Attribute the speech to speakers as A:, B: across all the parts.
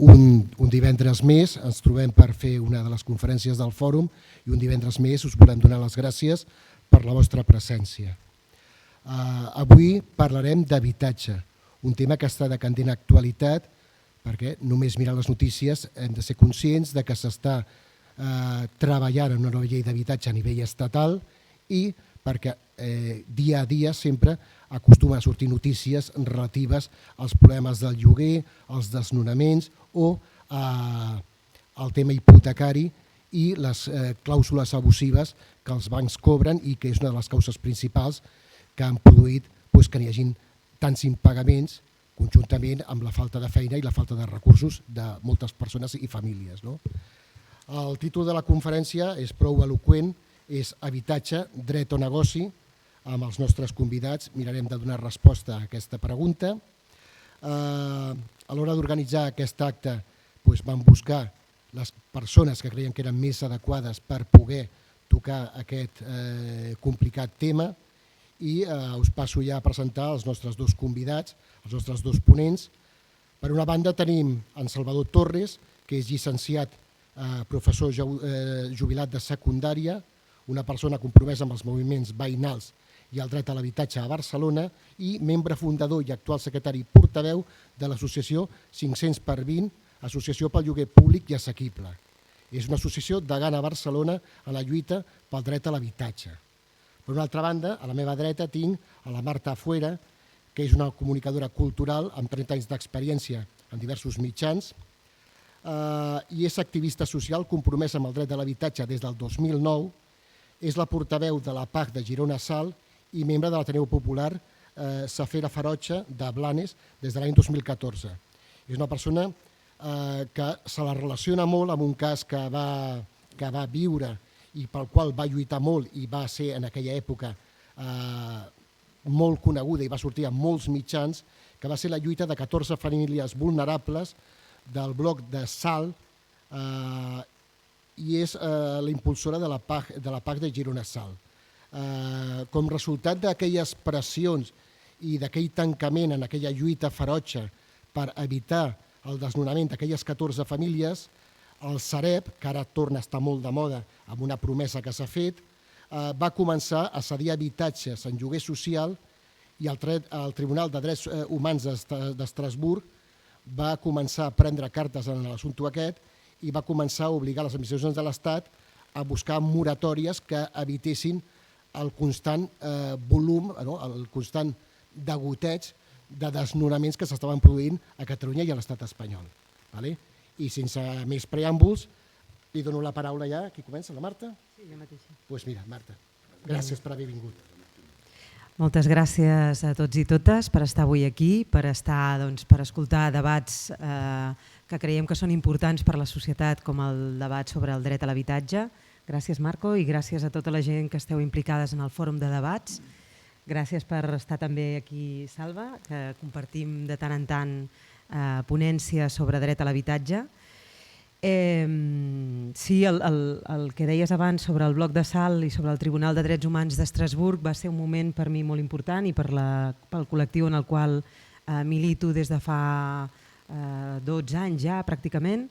A: Un divendres més ens trobem per fer una de les conferències del fòrum i un divendres més us volem donar les gràcies per la vostra presència. Avui parlarem d'habitatge, un tema que està de candent actualitat perquè només mirant les notícies hem de ser conscients de que s'està treballant en una nova llei d'habitatge a nivell estatal i perquè dia a dia sempre acostumen a sortir notícies relatives als problemes del lloguer, als desnonaments o al tema hipotecari i les clàusules abusives que els bancs cobren i que és una de les causes principals que han produït que n'hi hagi tants impagaments conjuntament amb la falta de feina i la falta de recursos de moltes persones i famílies. El títol de la conferència és prou eloqüent, és Habitatge, dret o negoci. Amb els nostres convidats mirarem de donar resposta a aquesta pregunta. A l'hora d'organitzar aquest acte vam buscar les persones que creien que eren més adequades per poder tocar aquest complicat tema i us passo ja a presentar els nostres dos convidats, els nostres dos ponents. Per una banda tenim en Salvador Torres, que és llicenciat, professor jubilat de secundària, una persona compromesa amb els moviments veïnals i el dret a l'habitatge a Barcelona i membre fundador i actual secretari portaveu de l'associació 500x20, Associació pel Lloguer Públic i Assequible. És una associació de Gana a Barcelona en la lluita pel dret a l'habitatge. Per una altra banda, a la meva dreta tinc a la Marta Afuera, que és una comunicadora cultural amb 30 anys d'experiència en diversos mitjans i és activista social compromesa amb el dret a l'habitatge des del 2009, és la portaveu de la PAC de Girona Sal i membre de l'Ateneu Popular Safera Farotxa de Blanes des de l'any 2014. És una persona que se la relaciona molt amb un cas que va viure i pel qual va lluitar molt i va ser en aquella època molt coneguda i va sortir a molts mitjans, que va ser la lluita de 14 famílies vulnerables del bloc de Sal i és la impulsora de la PAC de Girona Sal. Com a resultat d'aquelles pressions i d'aquell tancament en aquella lluita ferotge per evitar el desnonament d'aquelles 14 famílies, el Sareb, que ara torna a estar molt de moda amb una promesa que s'ha fet, va començar a cedir habitatges en lloguer social i el Tribunal de Drets Humans d'Estrasburg va començar a prendre cartes en l'assumpte aquest i va començar a obligar les administracions de l'Estat a buscar moratòries que evitessin el constant volum, el constant degoteig de desnonaments que s'estaven produint a Catalunya i a l'Estat espanyol. I sense més preàmbuls, li dono la paraula ja. Qui comença, la Marta?
B: Sí, jo mateixa.
A: Doncs mira, Marta, gràcies per haver vingut.
B: Moltes gràcies a tots i totes per estar avui aquí, per escoltar debats que creiem que són importants per a la societat, com el debat sobre el dret a l'habitatge. Gràcies, Marco, i gràcies a tota la gent que esteu implicades en el fòrum de debats. Gràcies per estar també aquí, Salva, que compartim de tant en tant ponència sobre dret a l'habitatge. Sí, el que deies abans sobre el bloc de Sal i sobre el Tribunal de Drets Humans d'Estrasburg va ser un moment per mi molt important i pel col·lectiu en el qual milito des de fa 12 anys ja pràcticament,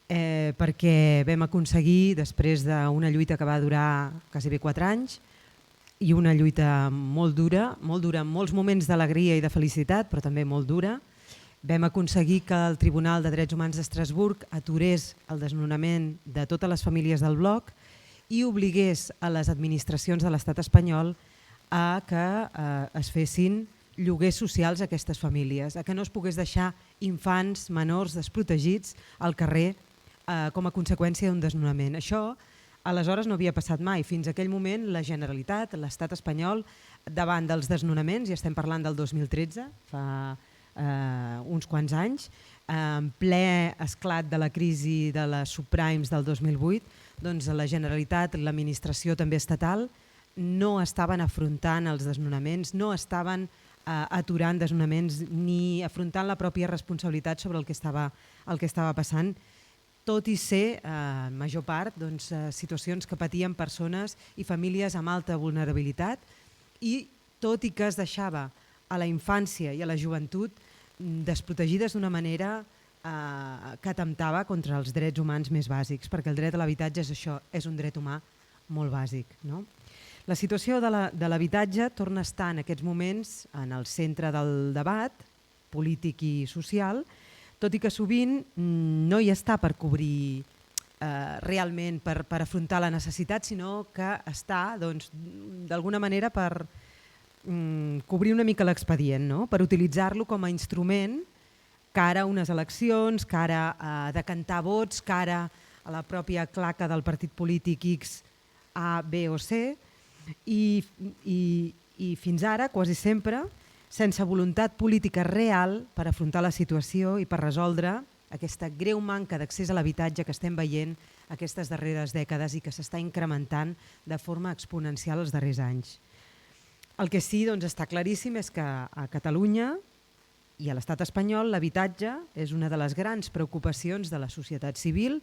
B: perquè vam aconseguir, després d'una lluita que va durar gairebé 4 anys i una lluita molt dura en molts moments d'alegria i de felicitat, però també molt dura, vam aconseguir que el Tribunal de Drets Humans d'Estrasburg aturés el desnonament de totes les famílies del bloc i obligués a les administracions de l'Estat espanyol a que es fessin lloguers socials a aquestes famílies, a que no es pogués deixar infants, menors desprotegits al carrer com a conseqüència d'un desnonament. Això aleshores no havia passat mai. Fins a aquell moment la Generalitat, l'Estat espanyol, davant dels desnonaments, i estem parlant del 2013, fa uns quants anys, en ple esclat de la crisi de les subprimes del 2008, doncs la Generalitat, l'administració també estatal, no estaven afrontant els desnonaments, no estaven aturant desnonaments ni afrontant la pròpia responsabilitat sobre el que estava passant, tot i ser, en major part, situacions que patien persones i famílies amb alta vulnerabilitat i tot i que es deixava a la infància i a la joventut desprotegides d'una manera que atemptava contra els drets humans més bàsics, perquè el dret a l'habitatge és això, és un dret humà molt bàsic. No? La situació de l'habitatge torna a estar en aquests moments en el centre del debat polític i social, tot i que sovint no hi està per cobrir realment, per afrontar la necessitat, sinó que està d'alguna manera per cobrir una mica l'expedient, no? Per utilitzar-lo com a instrument cara a unes eleccions, cara a decantar vots, cara a la pròpia claca del partit polític X, A, B o C, i fins ara, quasi sempre, sense voluntat política real per afrontar la situació i per resoldre aquesta greu manca d'accés a l'habitatge que estem veient aquestes darreres dècades i que s'està incrementant de forma exponencial els darrers anys. El que sí està claríssim és que a Catalunya i a l'estat espanyol l'habitatge és una de les grans preocupacions de la societat civil.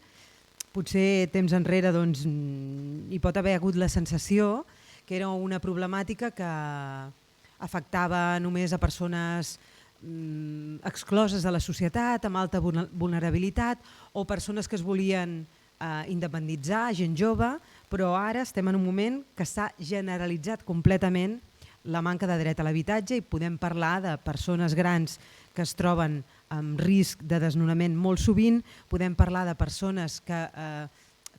B: Potser temps enrere hi pot haver hagut la sensació que era una problemàtica que afectava només a persones excloses de la societat, amb alta vulnerabilitat, o persones que es volien independitzar, gent jove, però ara estem en un moment que s'ha generalitzat completament la manca de dret a l'habitatge i podem parlar de persones grans que es troben amb risc de desnonament molt sovint, podem parlar de persones que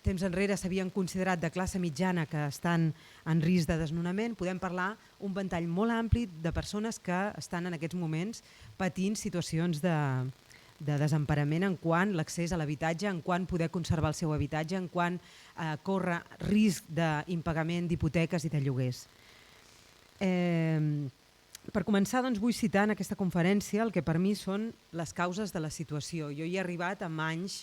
B: temps enrere s'havien considerat de classe mitjana que estan en risc de desnonament, podem parlar un ventall molt ampli de persones que estan en aquests moments patint situacions de desemparament en quant l'accés a l'habitatge, en quant poder conservar el seu habitatge, en quant córrer risc d'impagament d'hipoteques i de lloguers. Per començar, vull citar en aquesta conferència el que per mi són les causes de la situació. Jo hi he arribat amb anys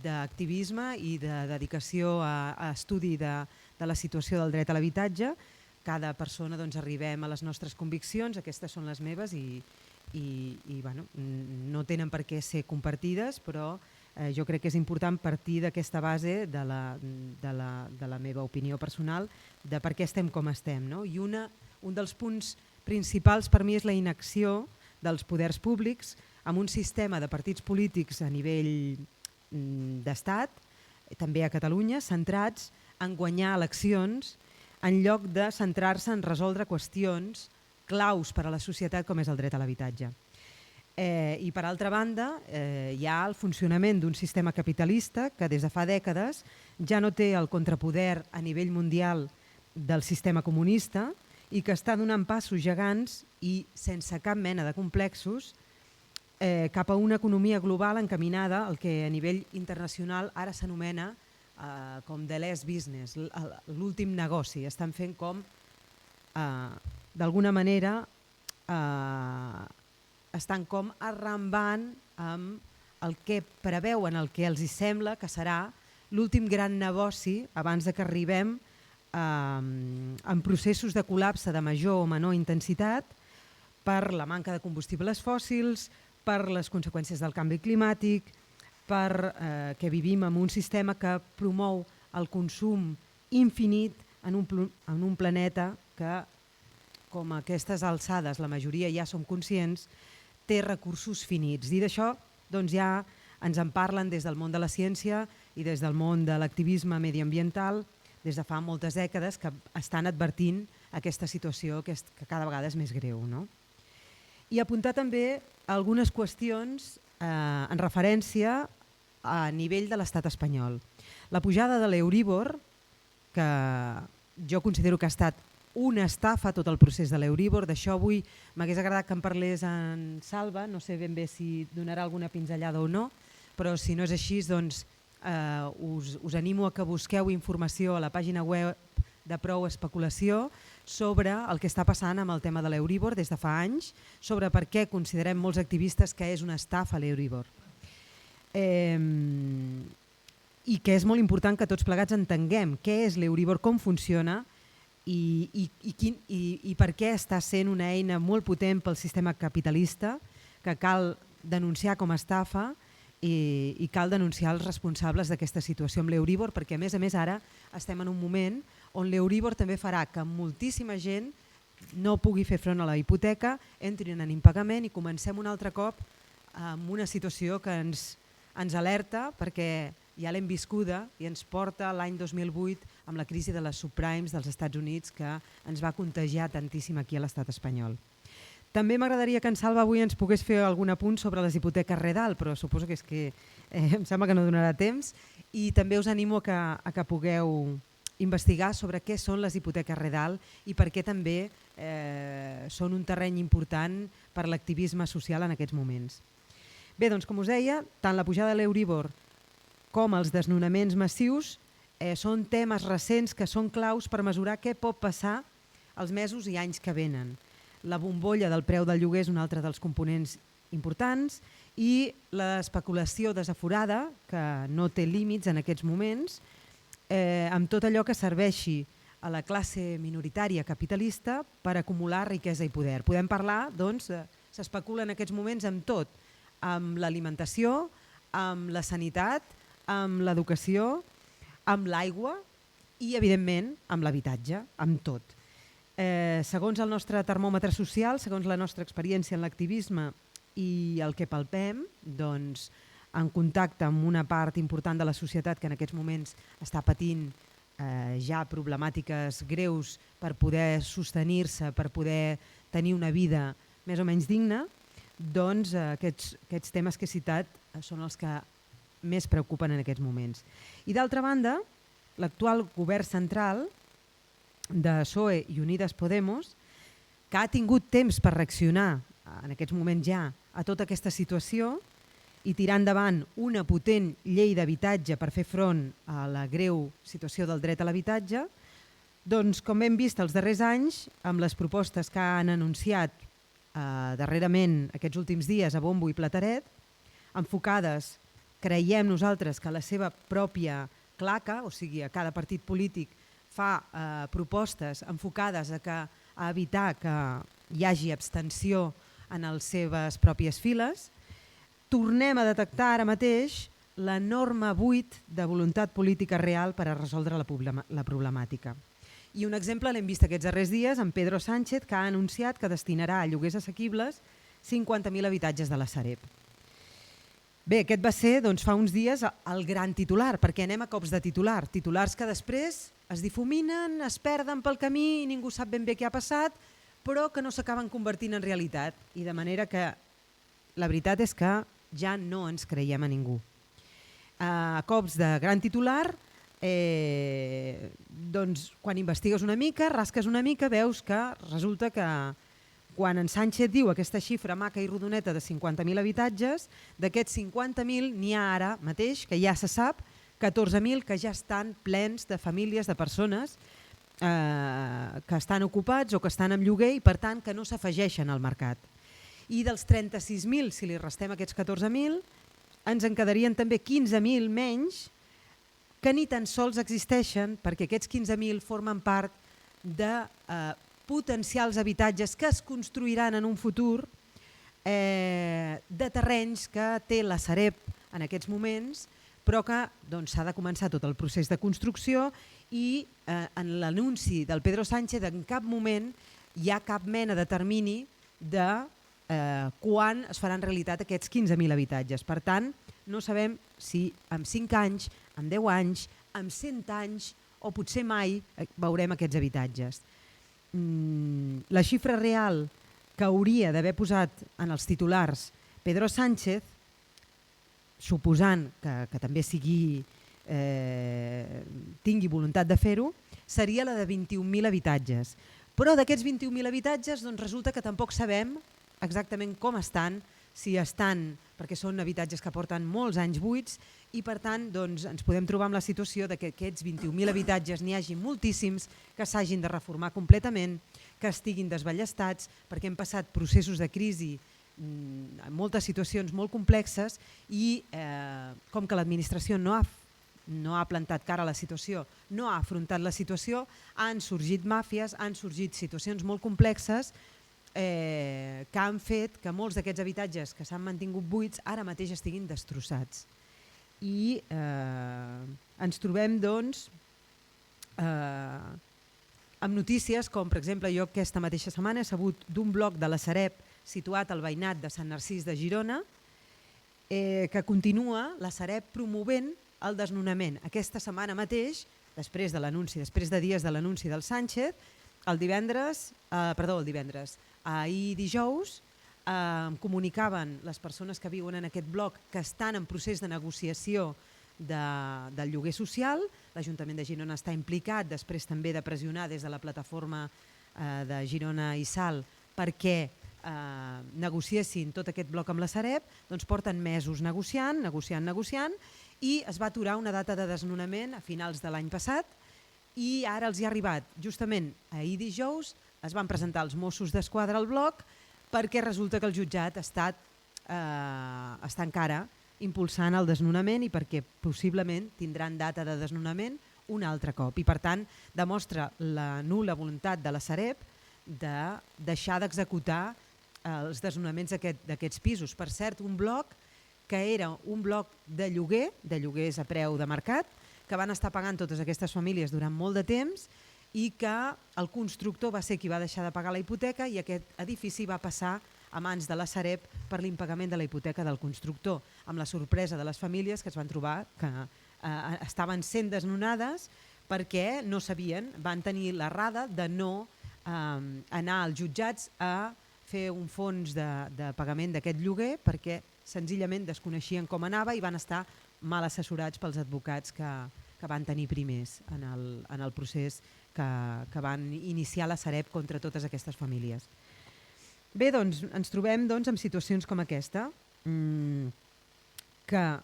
B: d'activisme i de dedicació a estudi de la situació del dret a l'habitatge. Cada persona arribem a les nostres conviccions, aquestes són les meves i no tenen per què ser compartides, però jo crec que és important partir d'aquesta base de la meva opinió personal de per què estem com estem. I un dels punts principals per mi és la inacció dels poders públics amb un sistema de partits polítics a nivell d'estat, també a Catalunya, centrats en guanyar eleccions en lloc de centrar-se en resoldre qüestions claus per a la societat com és el dret a l'habitatge. I per altra banda, hi ha el funcionament d'un sistema capitalista que des de fa dècades ja no té el contrapoder a nivell mundial del sistema comunista i que està donant passos gegants i sense cap mena de complexos cap a una economia global encaminada al que a nivell internacional ara s'anomena com the last business, l'últim negoci. Estan fent com, d'alguna manera, estan com arrambant amb el que preveuen, el que els hi sembla que serà l'últim gran negoci abans que arribem en processos de col·lapse de major o menor intensitat per la manca de combustibles fòssils, per les conseqüències del canvi climàtic, perquè vivim en un sistema que promou el consum infinit en un planeta que, com a aquestes alçades, la majoria ja som conscients, té recursos finits. Dit això, ja ens en parlen des del món de la ciència i des del món de l'activisme mediambiental des de fa moltes dècades que estan advertint aquesta situació que cada vegada és més greu. I apuntar també algunes qüestions en referència a nivell de l'estat espanyol. La pujada de l'Euríbor, que jo considero que ha estat una estafa tot el procés de l'Euríbor, d'això avui m'hagués agradat que en parlés en Salva, no sé ben bé si donarà alguna pinzellada o no, però si no és així, us animo a que busqueu informació a la pàgina web de Prou Especulació sobre el que està passant amb el tema de l'Euríbor des de fa anys, sobre per què considerem molts activistes que és una estafa l'Euríbor. I que és molt important que tots plegats entenguem què és l'Euríbor, com funciona i per què està sent una eina molt potent pel sistema capitalista que cal denunciar com a estafa i cal denunciar els responsables d'aquesta situació amb l'Euríbor, perquè a més ara estem en un moment on l'Euríbor també farà que moltíssima gent no pugui fer front a la hipoteca, entrin en impagament i comencem un altre cop amb una situació que ens alerta perquè ja l'hem viscuda i ens porta l'any 2008 amb la crisi de les subprimes dels Estats Units que ens va contagiar tantíssim aquí a l'estat espanyol. També m'agradaria que en Salva avui ens pogués fer algun apunt sobre les hipoteques Redal, però suposo que és que em sembla que no donarà temps, i també us animo a que pugueu investigar sobre què són les hipoteques Redal i per què també són un terreny important per l'activisme social en aquests moments. Bé, doncs com us deia, tant la pujada de l'Euribor com els desnonaments massius són temes recents que són claus per mesurar què pot passar els mesos i anys que venen. La bombolla del preu del lloguer és un altre dels components importants i l'especulació desaforada, que no té límits en aquests moments, amb tot allò que serveixi a la classe minoritària capitalista per acumular riquesa i poder. Podem parlar, doncs, s'especula en aquests moments amb tot, amb l'alimentació, amb la sanitat, amb l'educació, amb l'aigua i, evidentment, amb l'habitatge, amb tot. Segons el nostre termòmetre social, segons la nostra experiència en l'activisme i el que palpem, doncs, en contacte amb una part important de la societat que en aquests moments està patint ja problemàtiques greus per poder sostenir-se, per poder tenir una vida més o menys digna, doncs aquests temes que he citat són els que més preocupen en aquests moments. I d'altra banda, l'actual govern central de PSOE i Unides Podemos, que ha tingut temps per reaccionar en aquests moments ja a tota aquesta situació i tirar endavant una potent llei d'habitatge per fer front a la greu situació del dret a l'habitatge, doncs com hem vist els darrers anys, amb les propostes que han anunciat darrerament aquests últims dies a bombo i plateret, enfocades, creiem nosaltres, que la seva pròpia claca, o sigui, a cada partit polític fa propostes enfocades a evitar que hi hagi abstenció en les seves pròpies files, tornem a detectar ara mateix l'enorme buit de voluntat política real per a resoldre la problemàtica. I un exemple l'hem vist aquests darrers dies amb Pedro Sánchez, que ha anunciat que destinarà a lloguers assequibles 50.000 habitatges de la Sareb. Bé, aquest va ser fa uns dies el gran titular, perquè anem a cops de titular, titulars que després es difuminen, es perden pel camí i ningú sap ben bé què ha passat, però que no s'acaben convertint en realitat. I de manera que la veritat és que ja no ens creiem a ningú. A cops de gran titular, doncs, quan investigues una mica, rasques una mica, veus que resulta que quan en Sánchez diu aquesta xifra maca i rodoneta de 50.000 habitatges, d'aquests 50.000 n'hi ha ara mateix, que ja se sap, 14.000 que ja estan plens de famílies, de persones que estan ocupats o que estan en lloguer i per tant que no s'afegeixen al mercat. I dels 36.000, si li restem aquests 14.000, ens en quedarien també 15.000 menys que ni tan sols existeixen perquè aquests 15.000 formen part de potencials habitatges que es construiran en un futur de terrenys que té la Sareb en aquests moments, però que s'ha de començar tot el procés de construcció i en l'anunci del Pedro Sánchez en cap moment hi ha cap mena de termini de quan es faran realitat aquests 15.000 habitatges. Per tant, no sabem si en 5 anys, en 10 anys, en 100 anys o potser mai veurem aquests habitatges. La xifra real que hauria d'haver posat en els titulars Pedro Sánchez, suposant que també tingui voluntat de fer-ho, seria la de 21.000 habitatges. Però d'aquests 21.000 habitatges resulta que tampoc sabem exactament com estan, si estan, perquè són habitatges que porten molts anys buits i per tant ens podem trobar amb la situació que aquests 21.000 habitatges n'hi hagi moltíssims que s'hagin de reformar completament, que estiguin desballestats perquè hem passat processos de crisi en moltes situacions molt complexes i com que l'administració no ha plantat cara a la situació, no ha afrontat la situació, han sorgit màfies, han sorgit situacions molt complexes que han fet que molts d'aquests habitatges que s'han mantingut buits ara mateix estiguin destrossats. I ens trobem amb notícies com, per exemple, jo aquesta mateixa setmana he sabut d'un bloc de la Sareb situat al veïnat de Sant Narcís de Girona que continua la Sareb promovent el desnonament. Aquesta setmana mateix, després de dies de l'anunci del Sánchez, ahir dijous, comunicaven les persones que viuen en aquest bloc que estan en procés de negociació del lloguer social. L'Ajuntament de Girona està implicat, després també de pressionar des de la plataforma de Girona i Sal perquè negociessin tot aquest bloc amb la Sareb. Doncs porten mesos negociant, i es va aturar una data de desnonament a finals de l'any passat i ara els hi ha arribat. Justament ahir dijous es van presentar els Mossos d'Esquadra al bloc perquè resulta que el jutjat està encara impulsant el desnonament i perquè possiblement tindran data de desnonament un altre cop. I per tant demostra la nul·la voluntat de la Sareb de deixar d'executar els desnonaments d'aquests pisos. Per cert, un bloc que era un bloc de lloguers a preu de mercat, que van estar pagant totes aquestes famílies durant molt de temps i que el constructor va ser qui va deixar de pagar la hipoteca i aquest edifici va passar a mans de la Sareb per l'impagament de la hipoteca del constructor, amb la sorpresa de les famílies que es van trobar que estaven sent desnonades perquè no sabien, van tenir l'errada de no anar als jutjats a fer un fons de pagament d'aquest lloguer perquè senzillament desconeixien com anava i van estar mal assessorats pels advocats que van tenir primers en el procés que van iniciar la Sareb contra totes aquestes famílies. Bé, doncs ens trobem en situacions com aquesta que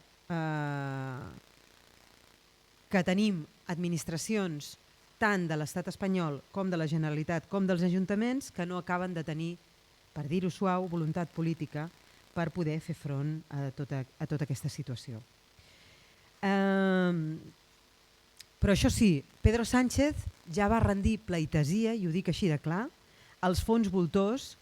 B: tenim administracions tant de l'estat espanyol com de la Generalitat com dels ajuntaments que no acaben de tenir, per dir-ho suau, voluntat política per poder fer front a tota aquesta situació. Però això sí, Pedro Sánchez ja va rendir pleitesia, i ho dic així de clar, als fons voltors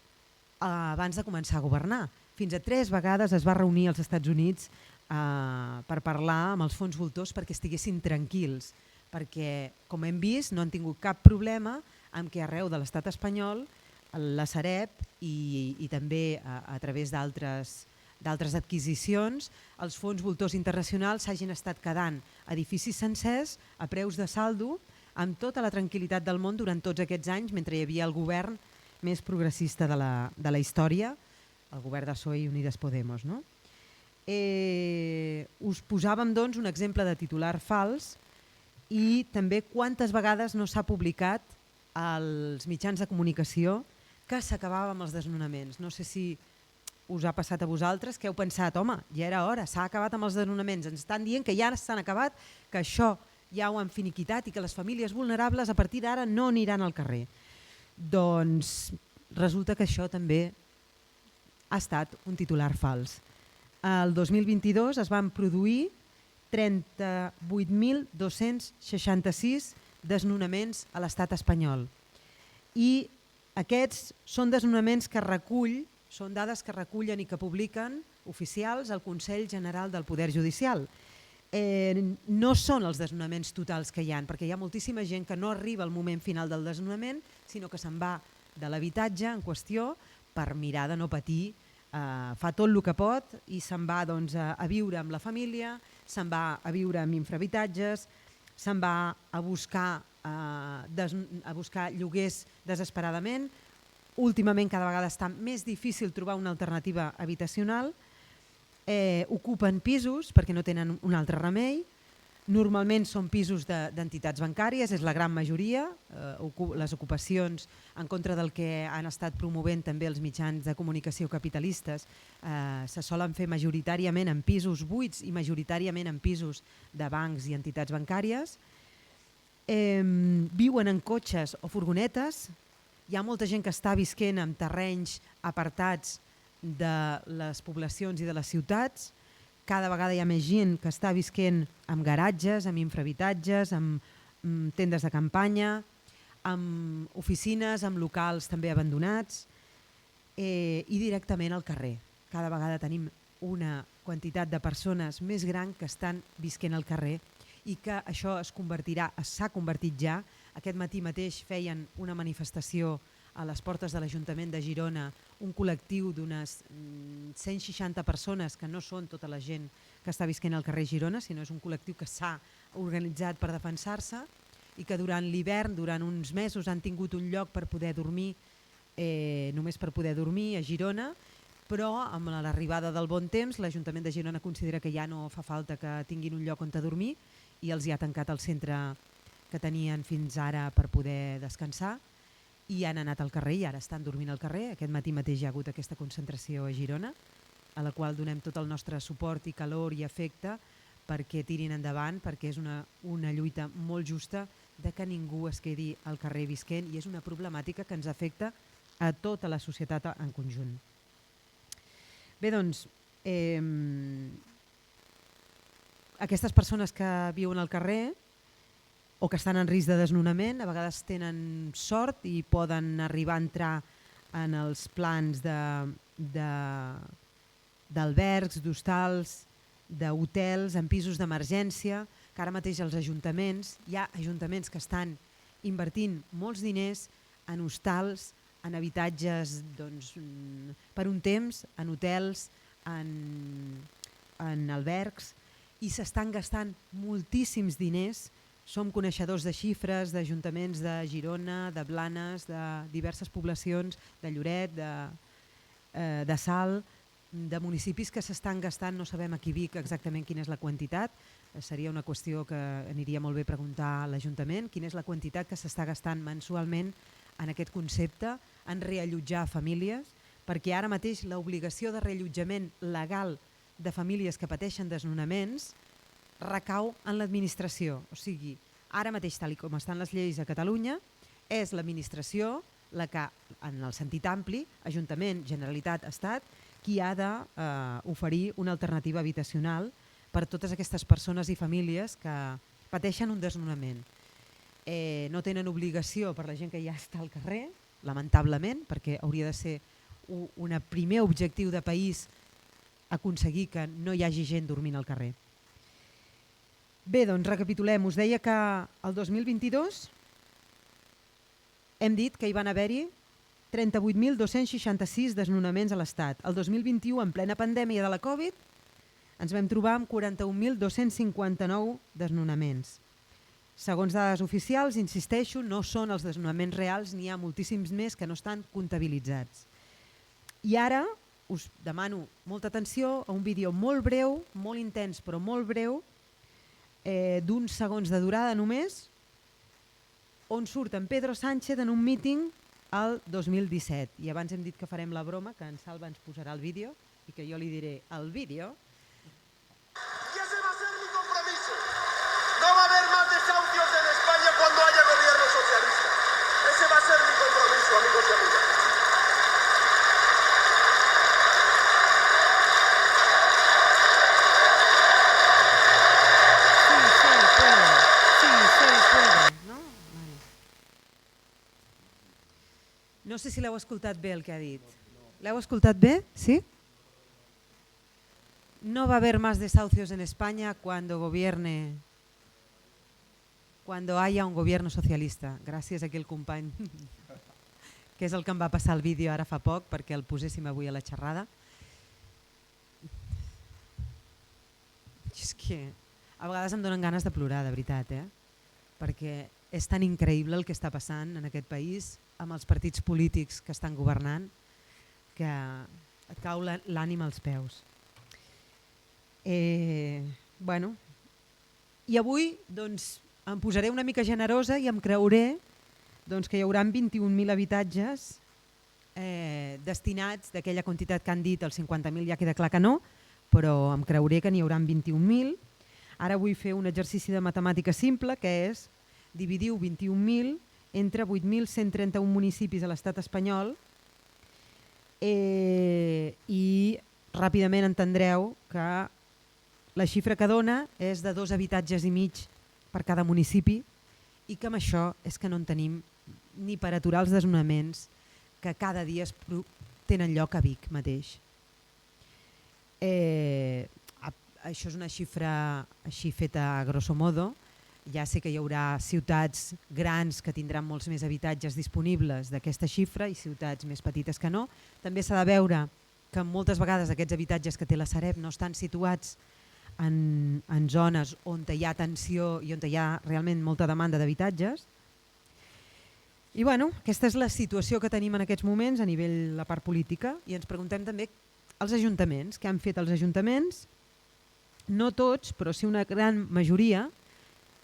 B: abans de començar a governar. Fins a 3 vegades es va reunir als Estats Units per parlar amb els fons voltors perquè estiguessin tranquils, perquè, com hem vist, no han tingut cap problema amb que arreu de l'estat espanyol la Sareb i també a través d'altres adquisicions els fons voltors internacionals s'hagin estat quedant edificis sencers a preus de saldo amb tota la tranquil·litat del món durant tots aquests anys mentre hi havia el govern més progressista de la història, el govern de PSOE i Unides Podemos. Us posàvem doncs un exemple de titular fals i també quantes vegades no s'ha publicat als mitjans de comunicació que s'acabava amb els desnonaments. No sé si us ha passat a vosaltres, que heu pensat, home, ja era hora, s'ha acabat amb els desnonaments, ens estan dient que ja s'han acabat, que això ja ho han finiquitat i que les famílies vulnerables a partir d'ara no aniran al carrer. Doncs resulta que això també ha estat un titular fals. El 2022 es van produir 38.266 desnonaments a l'estat espanyol i aquests són desnonaments que són dades que recullen i que publiquen oficials al Consell General del Poder Judicial. No són els desnonaments totals que hi ha, perquè hi ha moltíssima gent que no arriba al moment final del desnonament, sinó que se'n va de l'habitatge en qüestió per mirar de no patir, fa tot el que pot i se'n va a viure amb la família, se'n va a viure amb infrahabitatges, se'n va a buscar lloguers desesperadament. Últimament cada vegada està més difícil trobar una alternativa habitacional, ocupen pisos perquè no tenen un altre remei, normalment són pisos d'entitats bancàries, és la gran majoria, les ocupacions en contra del que han estat promovent també els mitjans de comunicació capitalistes se solen fer majoritàriament en pisos buits i majoritàriament en pisos de bancs i entitats bancàries, viuen en cotxes o furgonetes. Hi ha molta gent que està visquent en terrenys apartats de les poblacions i de les ciutats. Cada vegada hi ha més gent que està visquent amb garatges, amb infrahabitatges, amb tendes de campanya, amb oficines, amb locals també abandonats i directament al carrer. Cada vegada tenim una quantitat de persones més gran que estan visquent al carrer i que això s'ha convertit ja. Aquest matí mateix feien una manifestació a les portes de l'Ajuntament de Girona un col·lectiu d'unes 160 persones, que no són tota la gent que està visquent al carrer Girona, sinó és un col·lectiu que s'ha organitzat per defensar-se i que durant l'hivern, durant uns mesos, han tingut un lloc per poder dormir, només per poder dormir a Girona, però amb l'arribada del bon temps l'Ajuntament de Girona considera que ja no fa falta que tinguin un lloc on dormir i els hi ha tancat el centre que tenien fins ara per poder descansar i han anat al carrer i ara estan dormint al carrer. Aquest matí mateix hi ha hagut aquesta concentració a Girona, a la qual donem tot el nostre suport i calor i afecte perquè tirin endavant, perquè és una lluita molt justa de que ningú es quedi al carrer visquent i és una problemàtica que ens afecta a tota la societat en conjunt. Bé, doncs, aquestes persones que viuen al carrer o que estan en risc de desnonament, a vegades tenen sort i poden arribar a entrar en els plans d'albergs, d'hostals, d'hotels, en pisos d'emergència, que ara mateix els ajuntaments, hi ha ajuntaments que estan invertint molts diners en hostals, en habitatges per un temps, en hotels, en albergs, i s'estan gastant moltíssims diners. Som coneixedors de xifres d'ajuntaments de Girona, de Blanes, de diverses poblacions, de Lloret, de Salt, de municipis que s'estan gastant, no sabem aquí Vic exactament quina és la quantitat, seria una qüestió que aniria molt bé preguntar a l'Ajuntament, quina és la quantitat que s'està gastant mensualment en aquest concepte, en reallotjar famílies, perquè ara mateix l'obligació de reallotjament legal de famílies que pateixen desnonaments recau en l'administració. O sigui, ara mateix, tal com estan les lleis a Catalunya, és l'administració la que, en el sentit ampli, Ajuntament, Generalitat, Estat, qui ha d'oferir una alternativa habitacional per totes aquestes persones i famílies que pateixen un desnonament. No tenen obligació per la gent que ja està al carrer, lamentablement, perquè hauria de ser un primer objectiu de país aconseguir que no hi hagi gent dormint al carrer. Bé, doncs recapitulem. Us deia que el 2022 hem dit que hi van haver-hi 38.266 desnonaments a l'Estat. El 2021, en plena pandèmia de la Covid, ens vam trobar amb 41.259 desnonaments. Segons dades oficials, insisteixo, no són els desnonaments reals, n'hi ha moltíssims més que no estan comptabilitzats. I ara us demano molta atenció a un vídeo molt breu, molt intens però molt breu, d'uns segons de durada només, on surt en Pedro Sánchez en un míting el 2017. I abans hem dit que farem la broma, que en Salva ens posarà el vídeo i que jo li diré el vídeo.
C: Y ese va a ser mi compromiso. No va a haber más desahucios en España cuando haya gobierno socialista. Ese va a ser mi compromiso, amigos y amigas.
B: No sé si l'heu escoltat bé el que ha dit. L'heu escoltat bé? Sí? No va a haber más desahucios en España cuando haya un gobierno socialista. Gràcies a aquell company que és el que em va passar el vídeo ara fa poc perquè el poséssim avui a la xerrada. És que a vegades em donen ganes de plorar, de veritat, perquè és tan increïble el que està passant en aquest país amb els partits polítics que estan governant que et cau l'ànima als peus. Bueno, i avui doncs, em posaré una mica generosa i em creuré que hi haurà 21.000 habitatges destinats d'aquella quantitat que han dit, els 50.000 ja queda clar que no, però em creuré que n'hi haurà 21.000. Ara vull fer un exercici de matemàtica simple, que és dividiu 21.000 entre 8.131 municipis a l'estat espanyol i ràpidament entendreu que la xifra que dona és de 2 habitatges i mig per cada municipi i que amb això és que no en tenim ni per aturar els desnonaments que cada dia tenen lloc a Vic mateix. Això és una xifra així feta a grosso modo ja sé que hi haurà ciutats grans que tindran molts més habitatges disponibles d'aquesta xifra i ciutats més petites que no. També s'ha de veure que moltes vegades aquests habitatges que té la Sareb no estan situats en zones on hi ha tensió i on hi ha realment molta demanda d'habitatges. I bueno, aquesta és la situació que tenim en aquests moments a nivell de la part política i ens preguntem també els ajuntaments, què han fet els ajuntaments. No tots, però sí una gran majoria,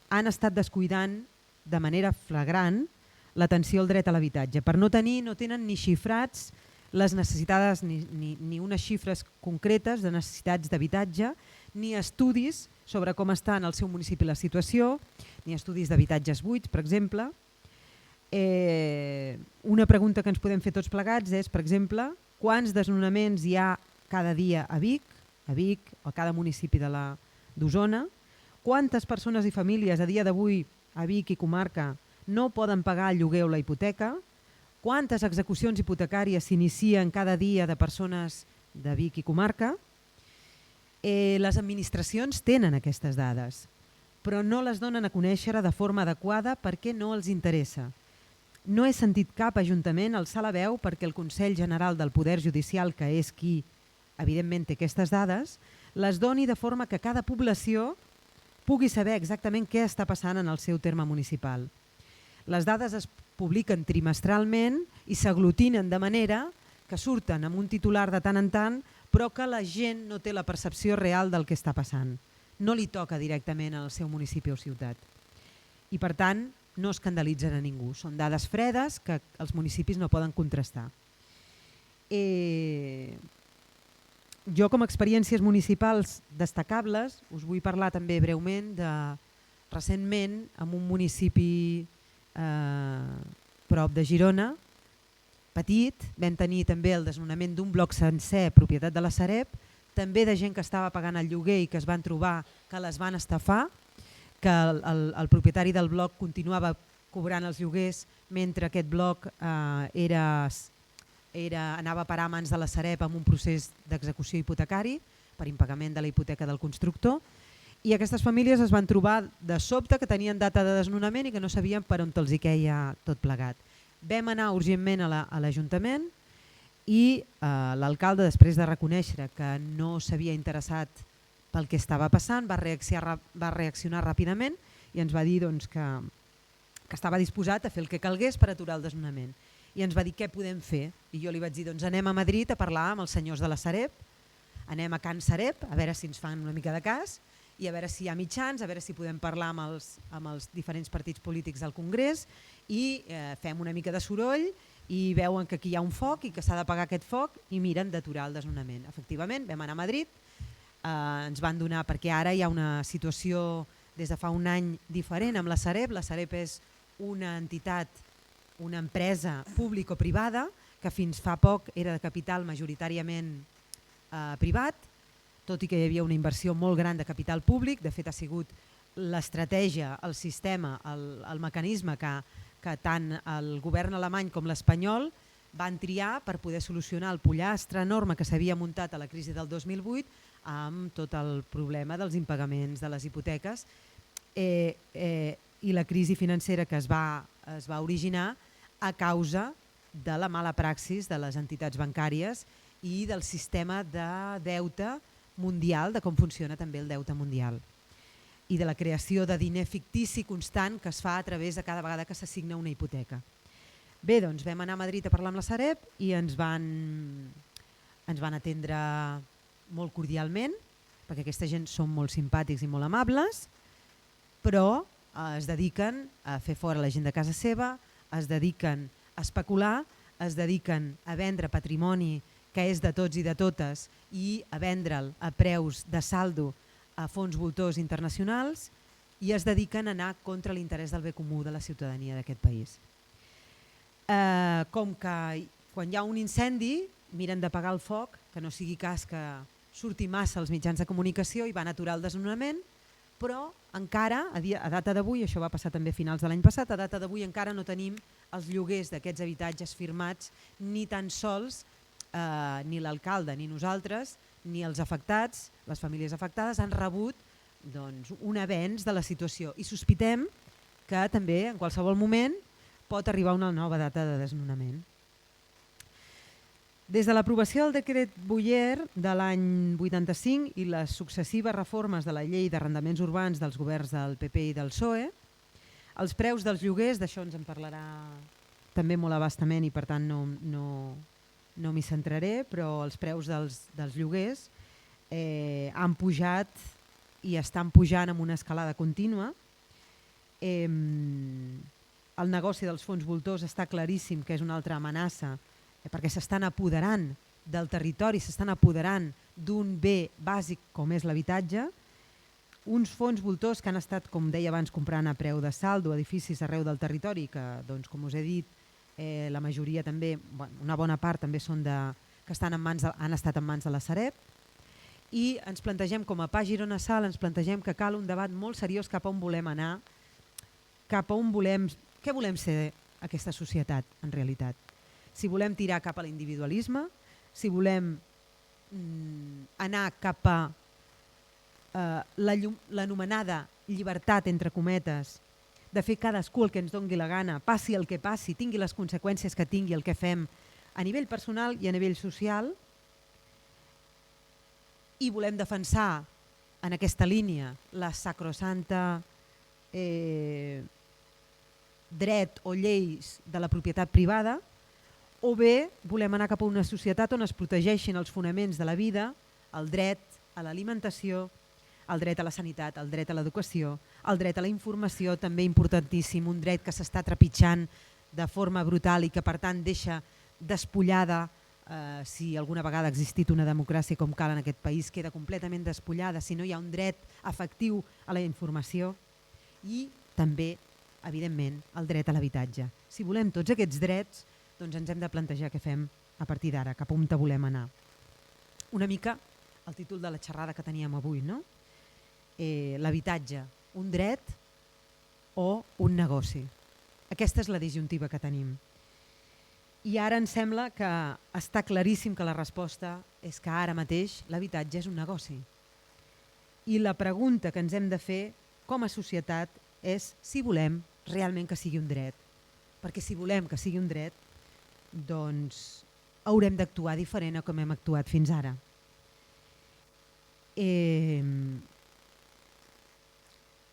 B: han estat descuidant de manera flagrant l'atenció al dret a l'habitatge. Per no tenen ni xifrats les necessitades, ni unes xifres concretes de necessitats d'habitatge, ni estudis sobre com està en el seu municipi la situació, ni estudis d'habitatges buits, per exemple. Una pregunta que ens podem fer tots plegats és, per exemple, quants desnonaments hi ha cada dia a Vic o a cada municipi d'Osona, quantes persones i famílies a dia d'avui a Vic i comarca no poden pagar el lloguer o la hipoteca, quantes execucions hipotecàries s'inicien cada dia de persones de Vic i comarca. Les administracions tenen aquestes dades, però no les donen a conèixer de forma adequada perquè no els interessa. No he sentit cap ajuntament alçar la veu perquè el Consell General del Poder Judicial, que és qui evidentment té aquestes dades, les doni de forma que cada població pugui saber exactament què està passant en el seu terme municipal. Les dades es publiquen trimestralment i s'aglutinen de manera que surten amb un titular de tant en tant, però que la gent no té la percepció real del que està passant. No li toca directament al seu municipi o ciutat. I per tant, no escandalitzen a ningú. Són dades fredes que els municipis no poden contrastar. Jo, com a experiències municipals destacables, us vull parlar també breument de recentment en un municipi prop de Girona, petit, vam tenir també el desnonament d'un bloc sencer propietat de la Sareb, també de gent que estava pagant el lloguer i que es van trobar que les van estafar, que el propietari del bloc continuava cobrant els lloguers mentre aquest bloc anava a parar a mans de la Sareb amb un procés d'execució hipotecari per impagament de la hipoteca del constructor, i aquestes famílies es van trobar de sobte que tenien data de desnonament i que no sabien per on els hi queia tot plegat. Vam anar urgentment a l'Ajuntament i l'alcalde, després de reconèixer que no s'havia interessat pel que estava passant, va reaccionar ràpidament i ens va dir que estava disposat a fer el que calgués per aturar el desnonament. I ens va dir què podem fer. I jo li vaig dir anem a Madrid a parlar amb els senyors de la Sareb, anem a Can Sareb a veure si ens fan una mica de cas i a veure si hi ha mitjans, a veure si podem parlar amb els diferents partits polítics del Congrés i fem una mica de soroll i veuen que aquí hi ha un foc i que s'ha de pagar aquest foc i miren d'aturar el desnonament. Efectivament, vam anar a Madrid, ens van donar, perquè ara hi ha una situació des de fa un any diferent amb la Sareb. La Sareb és una entitat, una empresa público-privada que fins fa poc era de capital majoritàriament privat, tot i que hi havia una inversió molt gran de capital públic. De fet, ha sigut l'estratègia, el sistema, el mecanisme que tant el govern alemany com l'espanyol van triar per poder solucionar el pollastre enorme que s'havia muntat a la crisi del 2008 amb tot el problema dels impagaments de les hipoteques i la crisi financera que es va originar a causa de la mala praxis de les entitats bancàries i del sistema de deute mundial, de com funciona també el deute mundial, i de la creació de diner fictici constant que es fa a través de cada vegada que s'assigna una hipoteca. Bé, doncs vam anar a Madrid a parlar amb la Sareb i ens van atendre molt cordialment, perquè aquesta gent són molt simpàtics i molt amables, però es dediquen a fer fora la gent de casa seva, es dediquen a especular, es dediquen a vendre patrimoni que és de tots i de totes i a vendre'l a preus de saldo a fons voltors internacionals i es dediquen a anar contra l'interès del bé comú de la ciutadania d'aquest país. Com que quan hi ha un incendi miren d'apagar el foc, que no sigui cas que surti massa als mitjans de comunicació, i van aturar el desnonament, però encara, a data d'avui, això va passar també a finals de l'any passat, a data d'avui encara no tenim els lloguers d'aquests habitatges firmats, ni tan sols ni l'alcalde ni nosaltres, ni els afectats, les famílies afectades, han rebut un avenç de la situació i sospitem que també en qualsevol moment pot arribar una nova data de desnonament. Des de l'aprovació del decret Boyer de l'any 85 i les successives reformes de la llei d'arrendaments urbans dels governs del PP i del PSOE, els preus dels lloguers, d'això ens en parlarà també molt abastament i per tant no m'hi centraré, però els preus dels lloguers han pujat i estan pujant amb una escalada contínua. El negoci dels fons voltors està claríssim que és una altra amenaça perquè s'estan apoderant del territori, s'estan apoderant d'un bé bàsic com és l'habitatge. Uns fons voltors que han estat, com deia abans, comprant a preu de saldo edificis arreu del territori que, doncs, com us he dit, la majoria també, una bona part també són que han estat en mans de la Sareb, i ens plantegem com a PAS Girona Sal, ens plantegem que cal un debat molt seriós cap a on volem anar, cap a on què volem ser aquesta societat en realitat. Si volem tirar cap a l'individualisme, si volem anar cap a l'anomenada llibertat, entre cometes, de fer cadascú el que ens doni la gana, passi el que passi, tingui les conseqüències que tingui el que fem a nivell personal i a nivell social, i volem defensar en aquesta línia la sacrosanta dret o lleis de la propietat privada, o bé volem anar cap a una societat on es protegeixin els fonaments de la vida, el dret a l'alimentació, el dret a la sanitat, el dret a l'educació, el dret a la informació, també importantíssim, un dret que s'està trepitjant de forma brutal i que per tant deixa despullada, si alguna vegada ha existit una democràcia com cal en aquest país, queda completament despullada si no hi ha un dret efectiu a la informació, i també, evidentment, el dret a l'habitatge. Si volem tots aquests drets, doncs ens hem de plantejar què fem a partir d'ara, cap a on volem anar. Una mica el títol de la xerrada que teníem avui, no? L'habitatge, un dret o un negoci? Aquesta és la disjuntiva que tenim. I ara em sembla que està claríssim que la resposta és que ara mateix l'habitatge és un negoci. I la pregunta que ens hem de fer com a societat és si volem realment que sigui un dret. Perquè si volem que sigui un dret, doncs haurem d'actuar diferent a com hem actuat fins ara.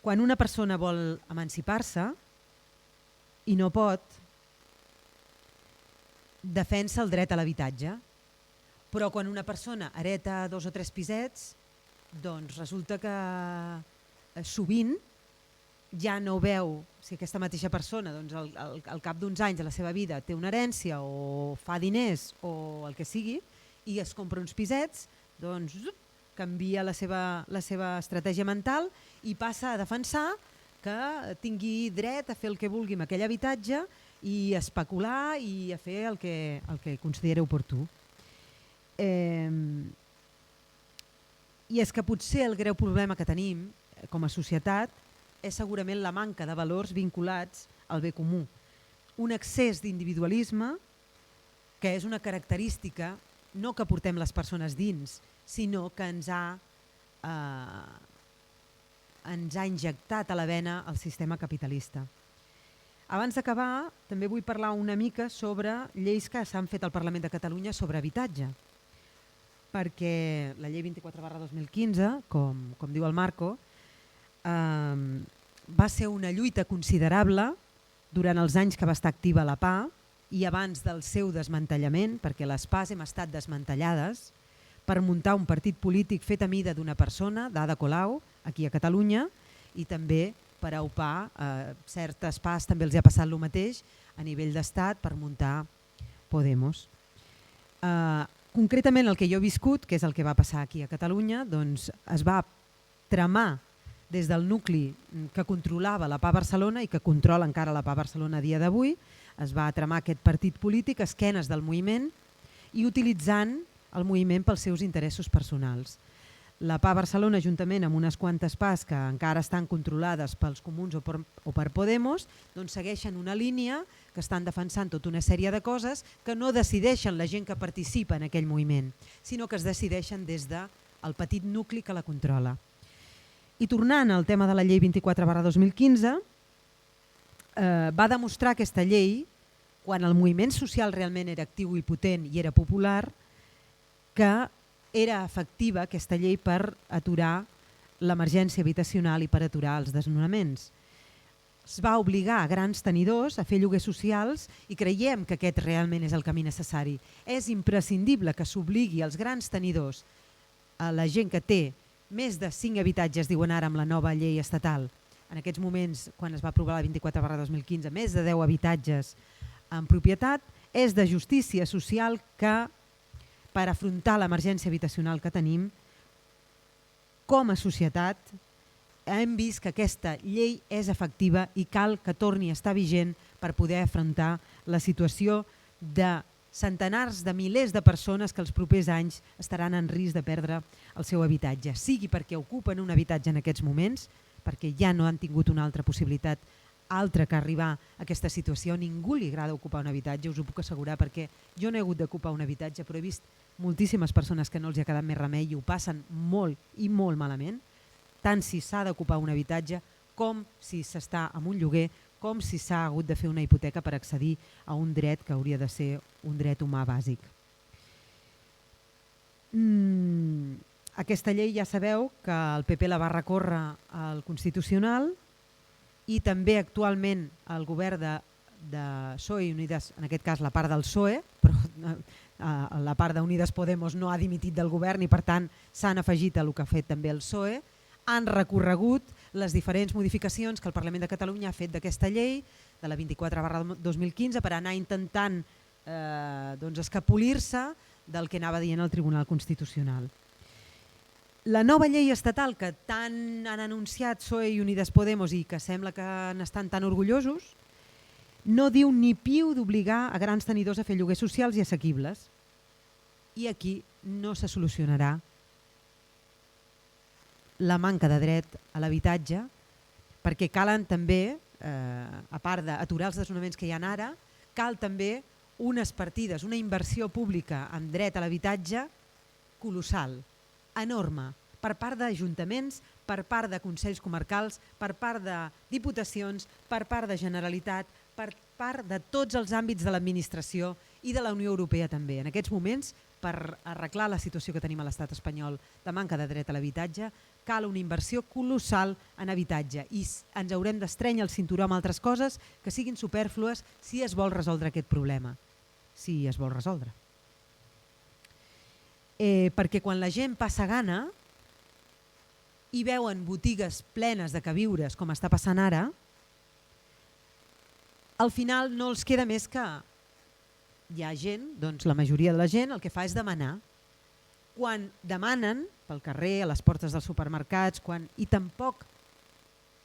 B: Quan una persona vol emancipar-se i no pot, defensa el dret a l'habitatge, però quan una persona hereta 2 o 3 pisets, doncs resulta que sovint ja no veu si aquesta mateixa persona al cap d'uns anys de la seva vida té una herència o fa diners o el que sigui i es compra uns pisets, doncs canvia la seva estratègia mental i passa a defensar que tingui dret a fer el que vulgui amb aquell habitatge i especular i a fer el que considera oportú. I és que potser el greu problema que tenim com a societat és segurament la manca de valors vinculats al bé comú. Un excés d'individualisme que és una característica no que portem les persones dins, sinó que ens ha injectat a la vena el sistema capitalista. Abans d'acabar, també vull parlar una mica sobre lleis que s'han fet al Parlament de Catalunya sobre habitatge, perquè la llei 24/2015, com diu el Marco, va ser una lluita considerable durant els anys que va estar activa la PA i abans del seu desmantellament, perquè les PAs hem estat desmantellades per muntar un partit polític fet a mida d'una persona, d'Ada Colau, aquí a Catalunya, i també per aupar certes PAs també els ha passat el mateix a nivell d'estat per muntar Podemos. Concretament el que jo he viscut, que és el que va passar aquí a Catalunya, doncs es va tramar des del nucli que controlava la PA Barcelona i que controla encara la PA Barcelona a dia d'avui, es va tramar aquest partit polític a esquenes del moviment i utilitzant el moviment pels seus interessos personals. La PA Barcelona, juntament amb unes quantes PAs que encara estan controlades pels comuns o per Podemos, doncs segueixen una línia que estan defensant tota una sèrie de coses que no decideixen la gent que participa en aquell moviment, sinó que es decideixen des del petit nucli que la controla. I és que potser el greu problema que tenim com a societat és que ara mateix l'habitatge és un negoci. I la pregunta que ens hem de fer com a societat és si volem realment que sigui un dret. Perquè si volem que sigui un dret, doncs haurem d'actuar diferent a com hem actuat fins ara. I tornant al tema de la llei 24/2015, va demostrar aquesta llei, quan el moviment social realment era actiu i potent i era popular, que era efectiva aquesta llei per aturar l'emergència habitacional i per aturar els desnonaments. Es va obligar a grans tenidors a fer lloguers socials i creiem que aquest realment és el camí necessari. És imprescindible que s'obligui als grans tenidors, a la gent que té més de 5 habitatges, diuen ara amb la nova llei estatal, en aquests moments, quan es va aprovar la 24/2015, més de 10 habitatges en propietat, és de justícia social que, per afrontar l'emergència habitacional que tenim, com a societat, hem vist que aquesta llei és efectiva i cal que torni a estar vigent per poder afrontar la situació de centenars de milers de persones que els propers anys estaran en risc de perdre el seu habitatge, sigui perquè ocupen un habitatge en aquests moments, perquè ja no han tingut una altra possibilitat altra que arribar a aquesta situació. Ningú li agrada ocupar un habitatge, us ho puc assegurar, perquè jo no he hagut d'ocupar un habitatge, però he vist moltíssimes persones que no els hi ha quedat més remei i ho passen molt i molt malament, tant si s'ha d'ocupar un habitatge com si s'està en un lloguer, com si s'ha hagut de fer una hipoteca per accedir a un dret que hauria de ser un dret humà bàsic. Aquesta llei ja sabeu que el PP la va recórrer al Constitucional i també actualment el govern de PSOE i Unides, en aquest cas la part del PSOE, però la part d'Unides Podemos no ha dimitit del govern i per tant s'han afegit a el que ha fet també el PSOE, han recorregut les diferents modificacions que el Parlament de Catalunya ha fet d'aquesta llei, de la 24/2015, per anar intentant escapolir-se del que anava dient el Tribunal Constitucional. La nova llei estatal que tant han anunciat PSOE i Unides Podemos i que sembla que n'estan tan orgullosos, no diu ni piu d'obligar a grans tenidors a fer lloguers socials i assequibles. I aquí no se solucionarà la manca de dret a l'habitatge, perquè calen també, a part d'aturar els desnonaments que hi ha ara, cal també unes partides, una inversió pública en dret a l'habitatge colossal, enorme, per part d'ajuntaments, per part de consells comarcals, per part de diputacions, per part de Generalitat, per part de tots els àmbits de l'administració i de la Unió Europea també. En aquests moments, per arreglar la situació que tenim a l'estat espanyol de manca de dret a l'habitatge, cal una inversió colossal en habitatge i ens haurem d'estrènyer el cinturó amb altres coses que siguin supèrflues si es vol resoldre aquest problema. Si es vol resoldre. Perquè quan la gent passa gana i veuen botigues plenes de queviures com està passant ara, al final no els queda més que hi ha gent, doncs la majoria de la gent el que fa és demanar. Quan demanen pel carrer, a les portes dels supermercats, i tampoc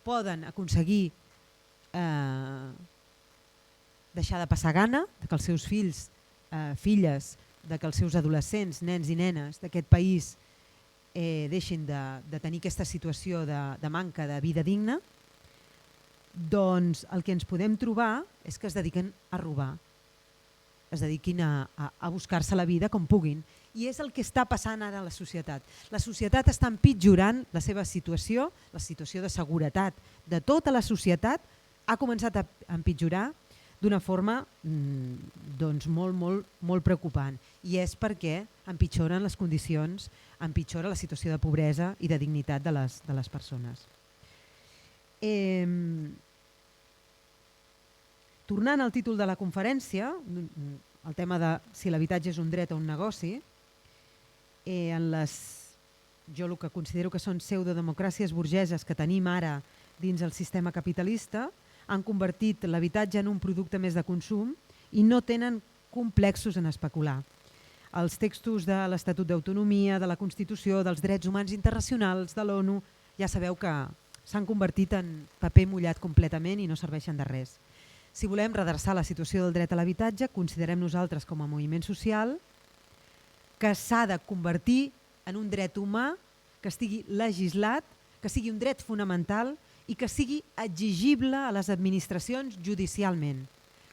B: poden aconseguir deixar de passar gana, que els seus fills, filles, que els seus adolescents, nens i nenes d'aquest país deixin de tenir aquesta situació de manca de vida digna, doncs el que ens podem trobar és que es dediquen a robar, es dediquin a buscar-se la vida com puguin. I és el que està passant ara a la societat. La societat està empitjorant la seva situació, la situació de seguretat de tota la societat ha començat a empitjorar d'una forma molt preocupant. I és perquè empitjoren les condicions, empitjora la situació de pobresa i de dignitat de les persones. Tornant al títol de la conferència, el tema de si l'habitatge és un dret o un negoci, jo el que considero que són pseudodemocràcies burgeses que tenim ara dins el sistema capitalista han convertit l'habitatge en un producte més de consum i no tenen complexos en especular. Els textos de l'Estatut d'Autonomia, de la Constitució, dels drets humans internacionals, de l'ONU, ja sabeu que s'han convertit en paper mullat completament i no serveixen de res. Si volem redreçar la situació del dret a l'habitatge, considerem nosaltres com a moviment social que s'ha de convertir en un dret humà, que estigui legislat, que sigui un dret fonamental i que sigui exigible a les administracions judicialment,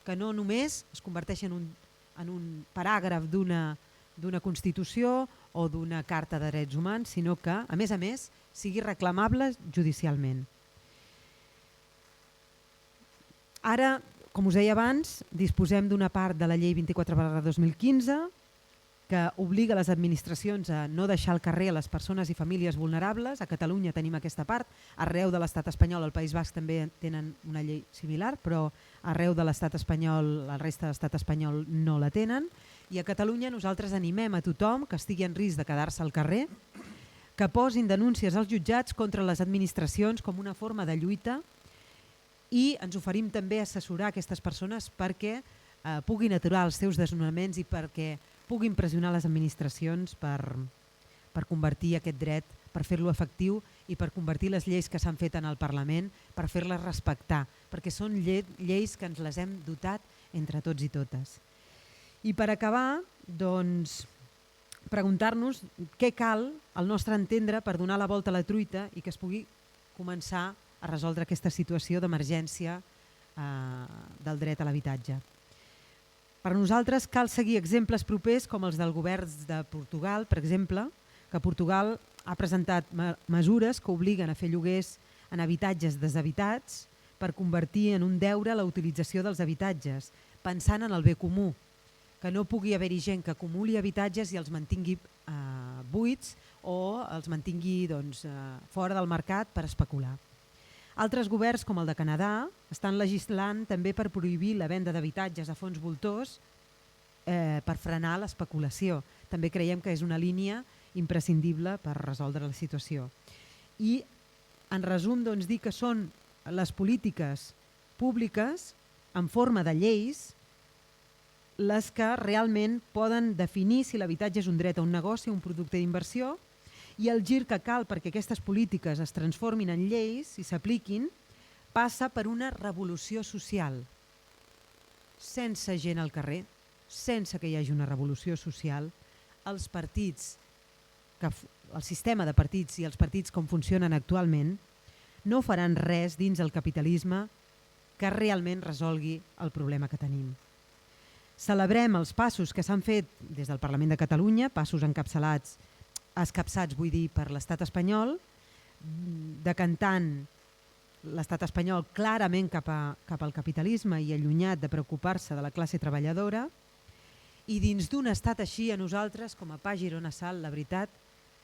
B: que no només es converteix en un paràgraf d'una Constitució o d'una Carta de Drets Humans, sinó que, a més, sigui reclamable judicialment. Ara, com us deia abans, disposem d'una part de la llei 24/2015 que obliga les administracions a no deixar al carrer a les persones i famílies vulnerables. A Catalunya tenim aquesta part, arreu de l'estat espanyol, al País Basc també tenen una llei similar, però arreu de l'estat espanyol, la resta de l'estat espanyol no la tenen. I a Catalunya nosaltres animem a tothom que estigui en risc de quedar-se al carrer, que posin denúncies als jutjats contra les administracions com una forma de lluita, i ens oferim també a assessorar aquestes persones perquè puguin aturar els seus desnonaments i perquè puguin pressionar les administracions per convertir aquest dret, per fer-lo efectiu i per convertir les lleis que s'han fet en el Parlament, per fer-les respectar, perquè són lleis que ens les hem dotat entre tots i totes. I per acabar, doncs, preguntar-nos què cal, al nostre entendre, per donar la volta a la truita i que es pugui començar a resoldre aquesta situació d'emergència del dret a l'habitatge. Per nosaltres cal seguir exemples propers com els del govern de Portugal, per exemple, que Portugal ha presentat mesures que obliguen a fer lloguers en habitatges deshabitats per convertir en un deure la utilització dels habitatges, pensant en el bé comú, que no pugui haver-hi gent que acumuli habitatges i els mantingui buits o els mantingui fora del mercat per especular. Altres governs, com el de Canadà, estan legislant també per prohibir la venda d'habitatges a fons voltors per frenar l'especulació. També creiem que és una línia imprescindible per resoldre la situació. I, en resum, dir que són les polítiques públiques en forma de lleis les que realment poden definir si l'habitatge és un dret a un negoci o un producte d'inversió, i el gir que cal perquè aquestes polítiques es transformin en lleis i s'apliquin passa per una revolució social. Sense gent al carrer, sense que hi hagi una revolució social, els partits, el sistema de partits i els partits com funcionen actualment no faran res dins el capitalisme que realment resolgui el problema que tenim. Celebrem els passos que s'han fet des del Parlament de Catalunya, passos escapçats per l'estat espanyol, decantant l'estat espanyol clarament cap al capitalisme i allunyat de preocupar-se de la classe treballadora. I dins d'un estat així, a nosaltres, com a Pah Girona Sal, la veritat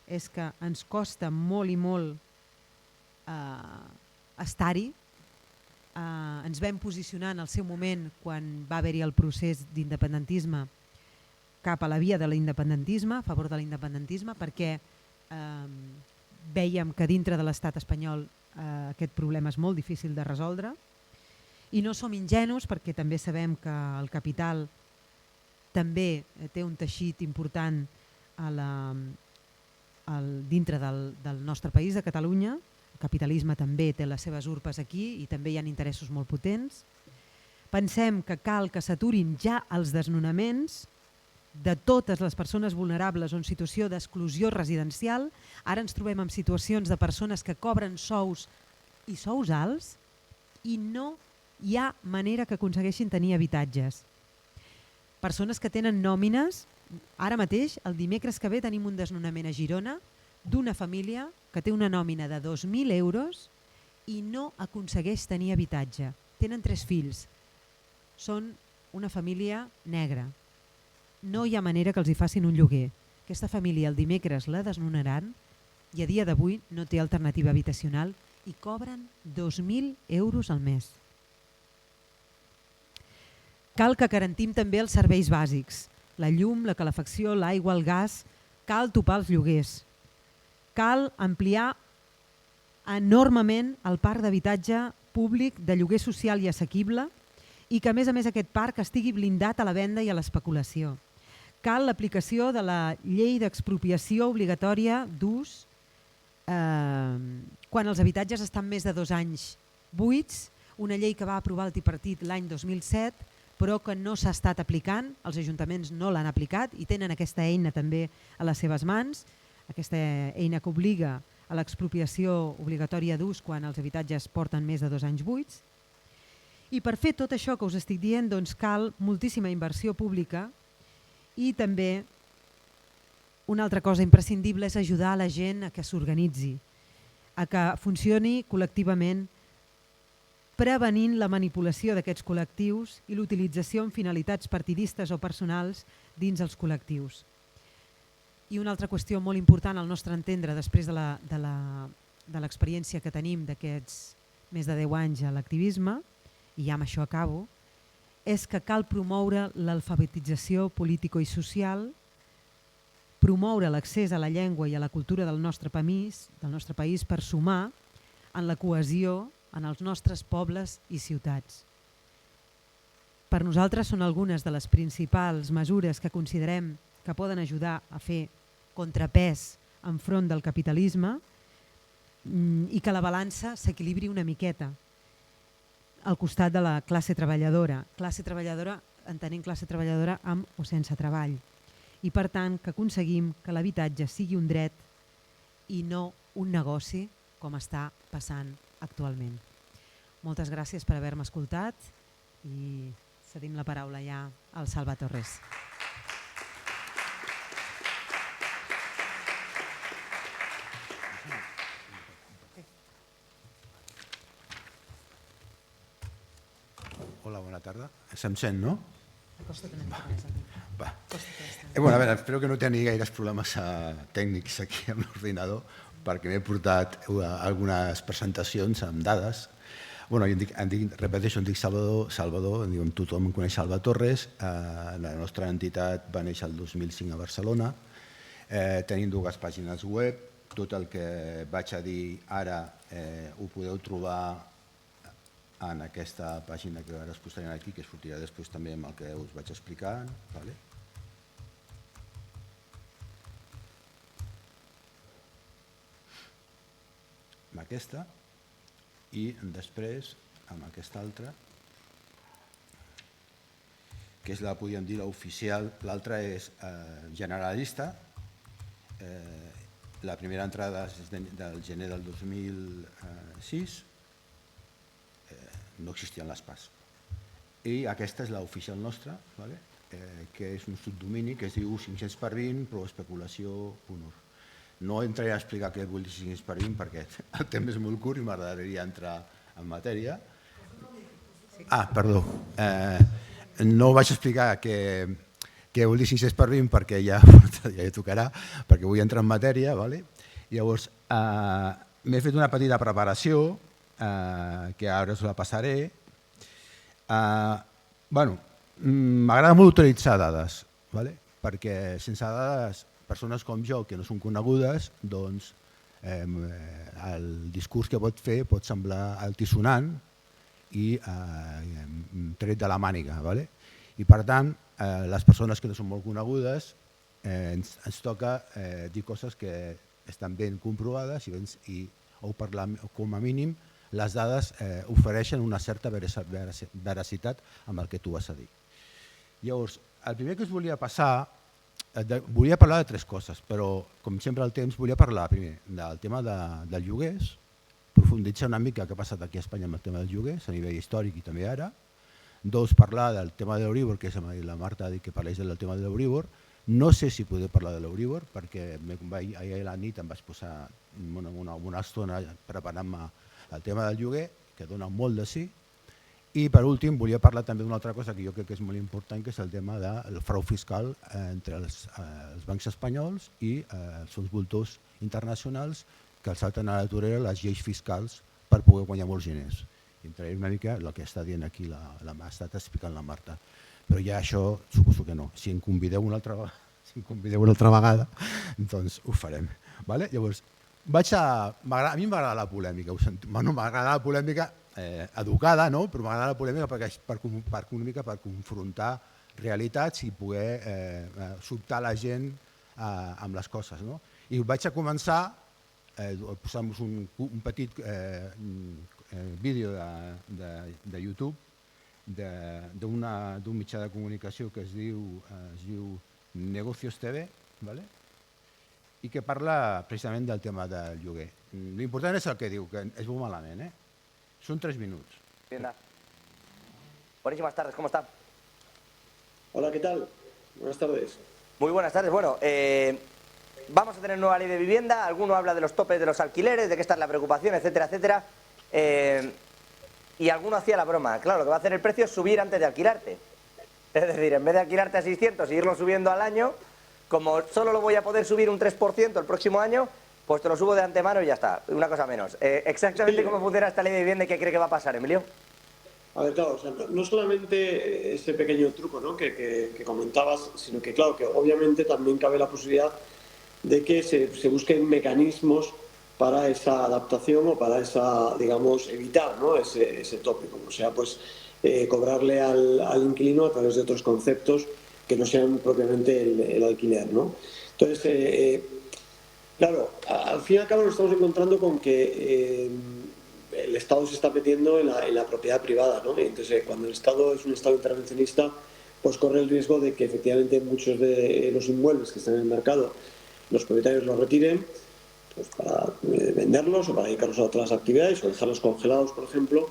B: és que ens costa molt i molt estar-hi. Ens vam posicionar en el seu moment quan va haver-hi el procés d'independentisme cap a la via de l'independentisme, a favor de l'independentisme, perquè vèiem que dintre de l'estat espanyol aquest problema és molt difícil de resoldre, i no som ingenus perquè també sabem que el capital també té un teixit important dintre del nostre país, de Catalunya. El capitalisme també té les seves urpes aquí i també hi ha interessos molt potents. Pensem que cal que s'aturin ja els desnonaments de totes les persones vulnerables o en situació d'exclusió residencial. Ara ens trobem en situacions de persones que cobren sous i sous alts i no hi ha manera que aconsegueixin tenir habitatges. Persones que tenen nòmines, ara mateix, el dimecres que ve tenim un desnonament a Girona d'una família que té una nòmina de 2.000 euros i no aconsegueix tenir habitatge. Tenen 3 fills. Són una família negra. No hi ha manera que els hi facin un lloguer. Aquesta família el dimecres la desnonaran i a dia d'avui no té alternativa habitacional i cobren 2.000 euros al mes. Cal que garantim també els serveis bàsics, la llum, la calefacció, l'aigua, el gas. Cal topar els lloguers. Cal ampliar enormement el parc d'habitatge públic de lloguer social i assequible i que a més aquest parc estigui blindat a la venda i a l'especulació. Cal l'aplicació de la llei d'expropiació obligatòria d'ús quan els habitatges estan més de 2 anys buits, una llei que va aprovar el tripartit l'any 2007 però que no s'ha estat aplicant, els ajuntaments no l'han aplicat i tenen aquesta eina també a les seves mans, aquesta eina que obliga a l'expropiació obligatòria d'ús quan els habitatges porten més de 2 anys buits. I per fer tot això que us estic dient doncs cal moltíssima inversió pública i també una altra cosa imprescindible és ajudar a la gent a que s'organitzi. a que funcioni col·lectivament, prevenint la manipulació d'aquests col·lectius i l'utilització amb finalitats partidistes o personals dins els col·lectius. I una altra qüestió molt important al nostre entendre després de l'experiència que tenim d'aquests més de 10 anys a l'activisme, i ja amb això acabo, és que cal promoure l'alfabetització política i social, promoure l'accés a la llengua i a la cultura del nostre país per sumar en la cohesió en els nostres pobles i ciutats. Per nosaltres són algunes de les principals mesures que considerem que poden ajudar a fer contrapès enfront del capitalisme i que la balança s'equilibri una miqueta al costat de la classe treballadora entenent classe treballadora amb o sense treball, i per tant que aconseguim que l'habitatge sigui un dret i no un negoci com està passant actualment. Moltes gràcies per haver-me escoltat i cedim la paraula ja al Salva Torres.
D: Hola, bona tarda. Se'm sent, no?
B: Acosta't una mica més al micro.
D: Va. Bueno, a veure, espero que no tenir gaires problemes tècnics aquí amb l'ordinador, perquè m'he portat algunes presentacions amb dades. Bueno, repeteixo, em dic Salvador, tothom em coneix Salva Torres. La nostra entitat va néixer el 2005 a Barcelona. Tenim 2 pàgines web. Tot el que vaig a dir ara ho podeu trobar en aquesta pàgina que ara us posarem aquí, que sortirà després també amb el que us vaig explicant. Amb aquesta i després amb aquesta altra, que és la, podríem dir, l'oficial. L'altra és generalista. La primera entrada és del gener del 2006. No existien les PAS. I aquesta és l'oficial nostra, que és un subdomini que es diu 500x20 pro especulació.org. No entraré a explicar què vol dir 500x20 perquè el temps és molt curt i m'agradaria entrar en matèria. Perdó. No vaig explicar què vol dir 500x20 perquè ja tocarà, perquè vull entrar en matèria. Llavors, m'he fet una petita preparació que ara us la passaré. M'agrada molt utilitzar dades, perquè sense dades, persones com jo, que no són conegudes, doncs el discurs que pot fer pot semblar altisonant i tret de la màniga. I per tant, les persones que no són molt conegudes ens toca dir coses que estan ben comprovades o com a mínim les dades ofereixen una certa veracitat amb el que tu vas a dir. Llavors, el primer que us volia passar, volia parlar de 3 coses, però com sempre el temps volia parlar primer del tema dels lloguers, profunditzar una mica què ha passat aquí a Espanya amb el tema dels lloguers, a nivell històric i també ara. 2, parlar del tema de l'Euríbor, que la Marta ha dit que parlés del tema de l'Euríbor. No sé si podré parlar de l'Euríbor, perquè ahir a la nit em vaig posar una estona preparant-me el tema del lloguer, que dona molt de sí. I per últim volia parlar també d'una altra cosa que jo crec que és molt important, que és el tema del frau fiscal entre els bancs espanyols i els fons voltors internacionals que els salten a la torera les lleis fiscals per poder guanyar molts diners. I entraré una mica el que està dient aquí, m'ha estat explicant la Marta. Però ja això suposo que no. Si em convideu una altra vegada, doncs ho farem. Llavors, a mi m'agrada la polèmica, m'agrada la polèmica educada, però m'agrada la polèmica per confrontar realitats i poder sobtar la gent amb les coses. I vaig a començar posant-vos un petit vídeo de YouTube d'un mitjà de comunicació que es diu Negocios TV, i que parla precisament del tema del lloguer. L'important és el que diu, que es veu malament. Són 3 minuts.
E: Buenísimas tardes, ¿cómo está?
C: Hola, ¿qué tal? Buenas tardes.
E: Muy buenas tardes. Bueno, vamos a tener nueva ley de vivienda, alguno habla de los topes de los alquileres, de que esta es la preocupación, etcétera, etcétera. Y alguno hacía la broma, claro, lo que va a hacer el precio es subir antes de alquilarte. Es decir, en vez de alquilarte a 600 y irlo subiendo al año, como solo lo voy a poder subir un 3% el próximo año, pues te lo subo de antemano y ya está, una cosa menos. Exactamente cómo funciona esta ley de vivienda y qué cree que va a pasar, Emilio.
F: A ver, claro, o sea, no solamente ese pequeño truco, ¿no?, que comentabas, sino que, claro, que obviamente también cabe la posibilidad de que se busquen mecanismos para esa adaptación o para esa, digamos, evitar, ¿no?, ese tope, como sea, pues cobrarle al inquilino a través de otros conceptos que no sean propiamente el alquiler, ¿no? Entonces, claro, al fin y al cabo nos estamos encontrando con que el Estado se está metiendo en la propiedad privada, ¿no? Y entonces, cuando el Estado es un Estado intervencionista, pues corre el riesgo de que efectivamente muchos de los inmuebles que están en el mercado, los propietarios los retiren, pues para venderlos o para dedicarlos a otras actividades o dejarlos congelados, por ejemplo,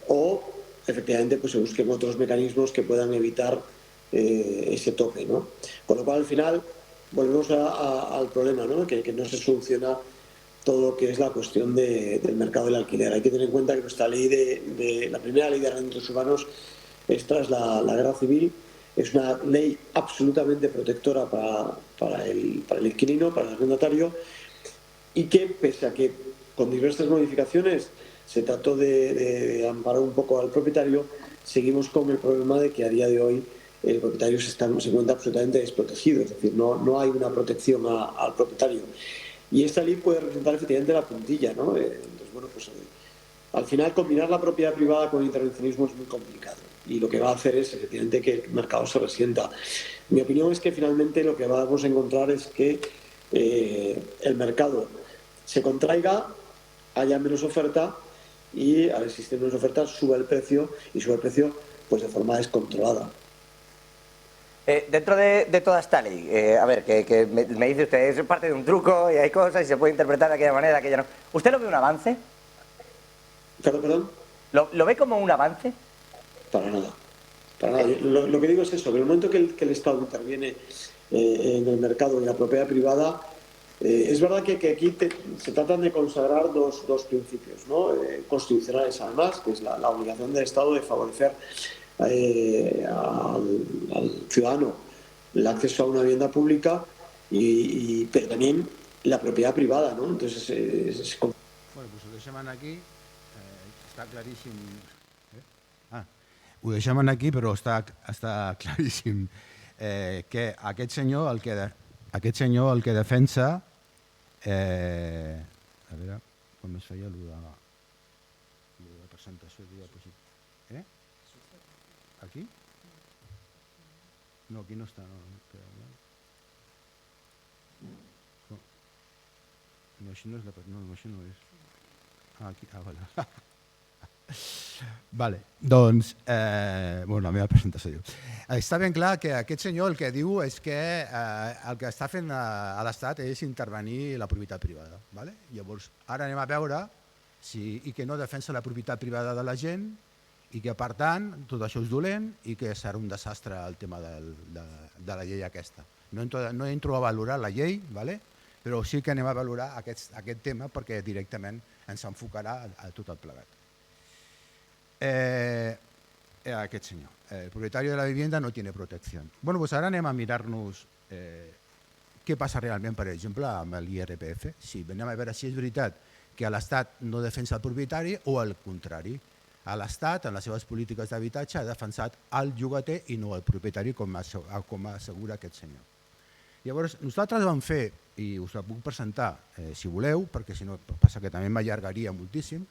F: o efectivamente pues se busquen otros mecanismos que puedan evitar ese tope, ¿no? Con lo cual, al final, volvemos al problema, ¿no?, que no se soluciona todo lo que es la cuestión del mercado del alquiler. Hay que tener en cuenta que nuestra ley la primera ley de arrendamientos urbanos es tras la Guerra Civil, es una ley absolutamente protectora para el inquilino, para el arrendatario, y que, pese a que con diversas modificaciones se trató de amparar un poco al propietario, seguimos con el problema de que a día de hoy el propietario se encuentra absolutamente desprotegido, es decir, no hay una protección al propietario. Y esta ley puede representar efectivamente la puntilla, ¿no? Entonces, bueno, pues al final combinar la propiedad privada con el intervencionismo es muy complicado y lo que va a hacer es efectivamente que el mercado se resienta. Mi opinión es que finalmente lo que vamos a encontrar es que el mercado se contraiga, haya menos oferta y al existir menos oferta suba el precio y sube el precio pues de forma descontrolada.
E: Dentro de toda esta ley, a ver, que me dice usted, es parte de un truco y hay cosas y se puede interpretar de aquella manera, de aquella no. ¿Usted lo ve un avance?
F: ¿Perdón?
E: ¿Lo ve como un avance?
F: Para nada. Para nada. Lo que digo es eso, que en el momento que el Estado interviene en el mercado y en la propiedad privada, es verdad que aquí se tratan de consagrar dos principios, ¿no?, constitucionales además, que es la obligación del Estado de favorecer al ciudadano el acceso a una vivienda pública, pero también la propiedad privada, ¿no? Entonces,
D: Bueno, doncs ho deixem aquí, està claríssim. Ho deixem aquí, però està claríssim que aquest senyor el que defensa, a veure com es feia la presentació de diapositiva. Aquí? No, aquí no està. No, així no és. Així no és. Aquí, vale. Vale, doncs, la meva presentació diu. Està ben clar que aquest senyor el que diu és que el que està fent a l'Estat és intervenir la propietat privada. Vale? Llavors, ara anem a veure i que no defensa la propietat privada de la gent i que, per tant, tot això és dolent i que serà un desastre el tema de la llei aquesta. No entro a valorar la llei, vale? Però sí que anem a valorar aquest tema perquè directament ens enfocarà a tot el plegat. Aquest senyor, el propietari de la vivienda no tiene protección. Bueno, pues ara anem a mirar-nos què passa realment, per exemple, amb l'IRPF. Anem a veure si és veritat que l'Estat no defensa el propietari o el contrari. L'Estat, en les seves polítiques d'habitatge, ha defensat el llogater i no el propietari, com assegura aquest senyor. Llavors, nosaltres vam fer, i us la puc presentar si voleu, perquè si no passa que també m'allargaria moltíssim,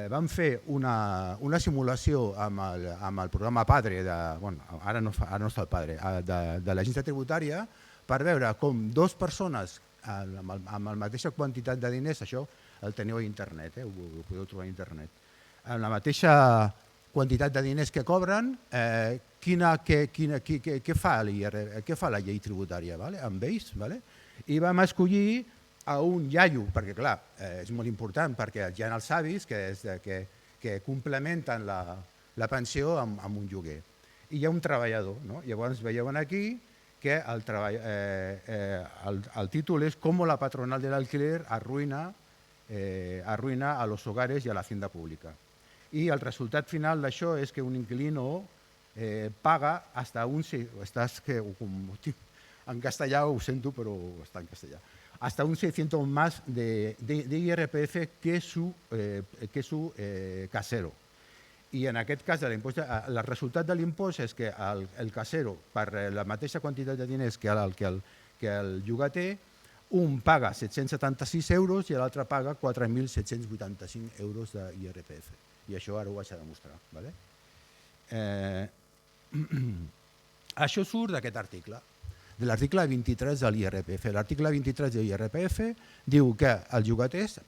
D: vam fer una simulació amb el programa PADRE, ara no està el PADRE, de l'Agència Tributària, per veure com dues persones amb la mateixa quantitat de diners, això el teniu a internet, ho podeu trobar a internet, amb la mateixa quantitat de diners que cobren, què fa la llei tributària amb ells? I vam escollir a un iaio, perquè clar, és molt important, perquè hi ha els avis que complementen la pensió amb un lloguer. I hi ha un treballador. Llavors veieu aquí que el títol és «Cómo la patronal del alquiler arruïna a los hogares y a la hacienda pública». I el resultat final d'això és que un inquilino paga hasta un... En castellà ho sento, però està en castellà. Hasta un 600 más de IRPF que su casero. I en aquest cas, el resultat de l'impost és que el casero, per la mateixa quantitat de diners que el llogater, un paga 776 euros i l'altre paga 4.785 euros d'IRPF. I això ara ho vaig a demostrar. Això surt d'aquest article, de l'article 23 de l'IRPF. L'article 23 de l'IRPF diu que els llogaters,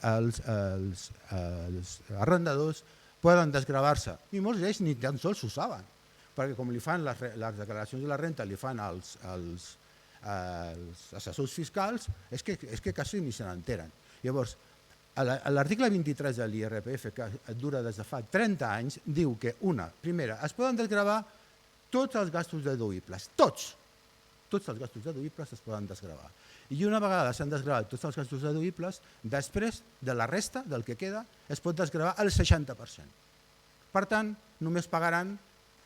D: els arrendadors, poden desgravar-se. I molts d'ells ni tan sols ho saben, perquè com li fan les declaracions de la renta, li fan els assessors fiscals, és que quasi ni se n'enteren. Llavors, l'article 23 de l'IRPF, que dura des de fa 30 anys, diu que, primera, es poden desgravar tots els gastos deduïbles, tots els gastos deduïbles es poden desgravar. I una vegada s'han desgravat tots els gastos deduïbles, després de la resta, del que queda, es pot desgravar el 60%. Per tant, només pagaran,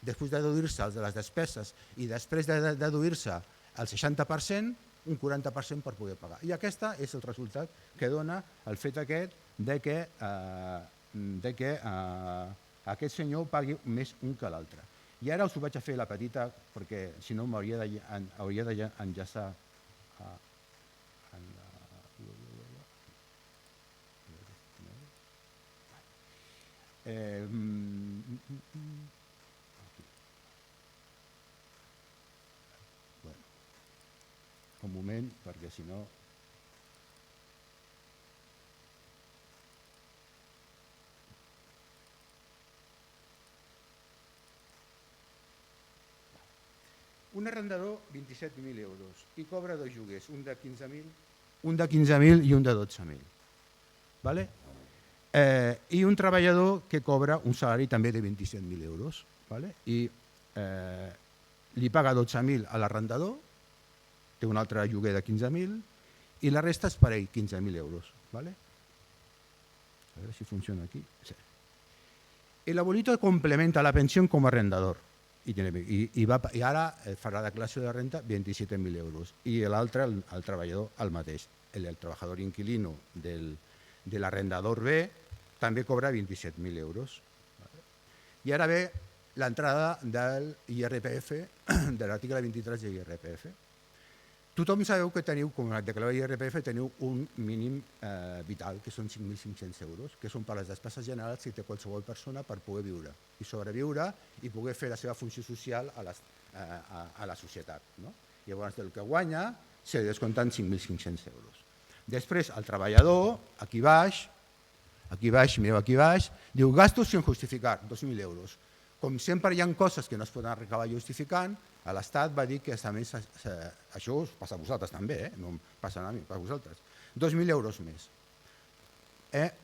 D: després de deduir-se les despeses i després de deduir-se el 60%, un 40% per poder pagar. I aquest és el resultat que dona el fet aquest de que aquest senyor pagui més un que l'altre. I ara us ho vaig a fer la petita, perquè si no m'hauria d'enllaçar un moment, perquè si no... Un arrendador, 27.000 euros, i cobra dos lloguers, un de 15.000 i un de 12.000. I un treballador que cobra un salari també de 27.000 euros. I li paga 12.000 a l'arrendador, té un altre lloguer de 15.000 i la resta és per ell, 15.000 euros. A veure si funciona aquí. El abuelito complementa la pensión como arrendador i ara farà declaració de renta 27.000 euros i l'altre, el treballador, el mateix. El trabajador inquilino de l'arrendador B també cobra 27.000 euros. I ara ve l'entrada del IRPF, de l'article 23 de l'IRPF. Tothom sabeu que teniu, com a declarar IRPF, teniu un mínim vital, que són 5.500 euros, que són per les despeses generals que té qualsevol persona per poder viure i sobreviure i poder fer la seva funció social a la societat. Llavors, del que guanya, se li descompten 5.500 euros. Després, el treballador, aquí baix, mireu aquí baix, diu gastos sin justificar, 2.000 euros. Com sempre hi ha coses que no es poden acabar justificant, l'Estat va dir que a més, això us passa a vosaltres també, no em passa a mi, passa a vosaltres, 2.000 euros més.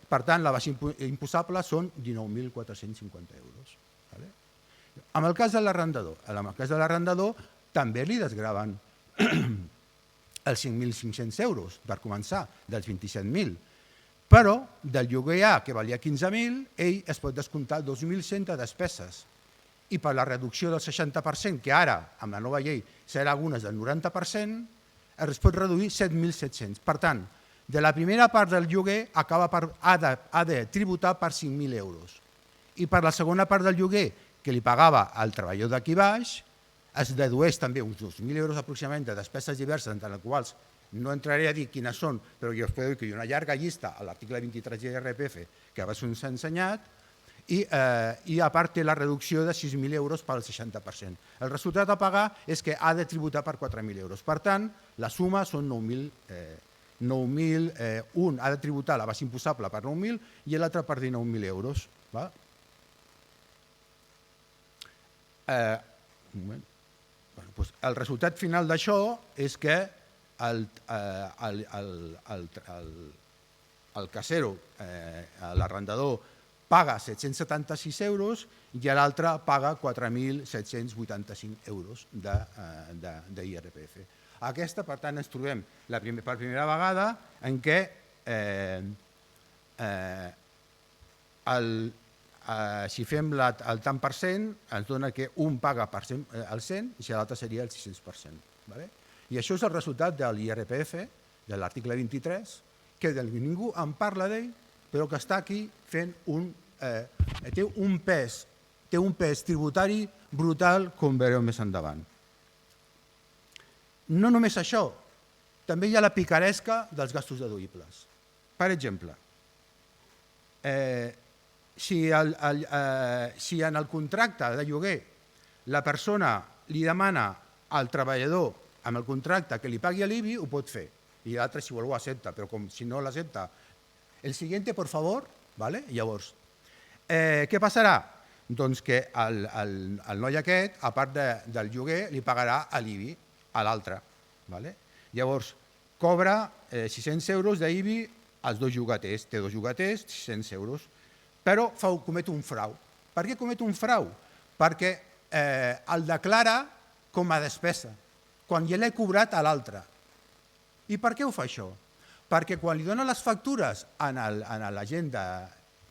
D: Per tant, la base imposable són 19.450 euros. En el cas de l'arrendador, també li desgraven els 5.500 euros, per començar, dels 27.000. Però del lloguer A, que valia 15.000, ell es pot descomptar 2.100 de despeses. I per la reducció del 60%, que ara, amb la nova llei, serà algunes del 90%, es pot reduir 7.700. Per tant, de la primera part del lloguer ha de tributar per 5.000 euros. I per la segona part del lloguer, que li pagava al treballador d'aquí baix, es dedueix també uns 2.000 euros aproximadament de despeses diverses, entre les quals no entraré a dir quines són, però jo us puc dir que hi ha una llarga llista a l'article 23 de l'IRPF que abans us he ensenyat, i a part té la reducció de 6.000 euros pel 60%. El resultat a pagar és que ha de tributar per 4.000 euros. Per tant, la suma són 9.000, un ha de tributar la base imposable per 9.000 i l'altre per 19.000 euros. El resultat final d'això és que el casero, l'arrendador, paga 776 euros i l'altre paga 4.785 euros d'IRPF. Aquesta, per tant, ens trobem per primera vegada en què si fem el tant per cent, ens dona que un paga el 100 i l'altre seria el 600%. I això és el resultat de l'IRPF, de l'article 23, que ningú en parla d'ell, però que està aquí fent té un pes tributari brutal, com veureu més endavant. No només això, també hi ha la picaresca dels gastos deduïbles. Per exemple, si en el contracte de lloguer la persona li demana al treballador amb el contracte que li pagui l'IBI, ho pot fer, i l'altre si vol ho accepta, però si no l'accepta, el siguiente, por favor, llavors, què passarà? Doncs que el noi aquest, a part del lloguer, li pagarà l'IBI a l'altre. Llavors, cobra 600 euros d'IBI als dos llogaters, té dos llogaters, 600 euros, però comet un frau. Per què comet un frau? Perquè el declara com a despesa, quan ja l'he cobrat a l'altre. I per què ho fa això? Perquè quan li dona les factures a l'agent de...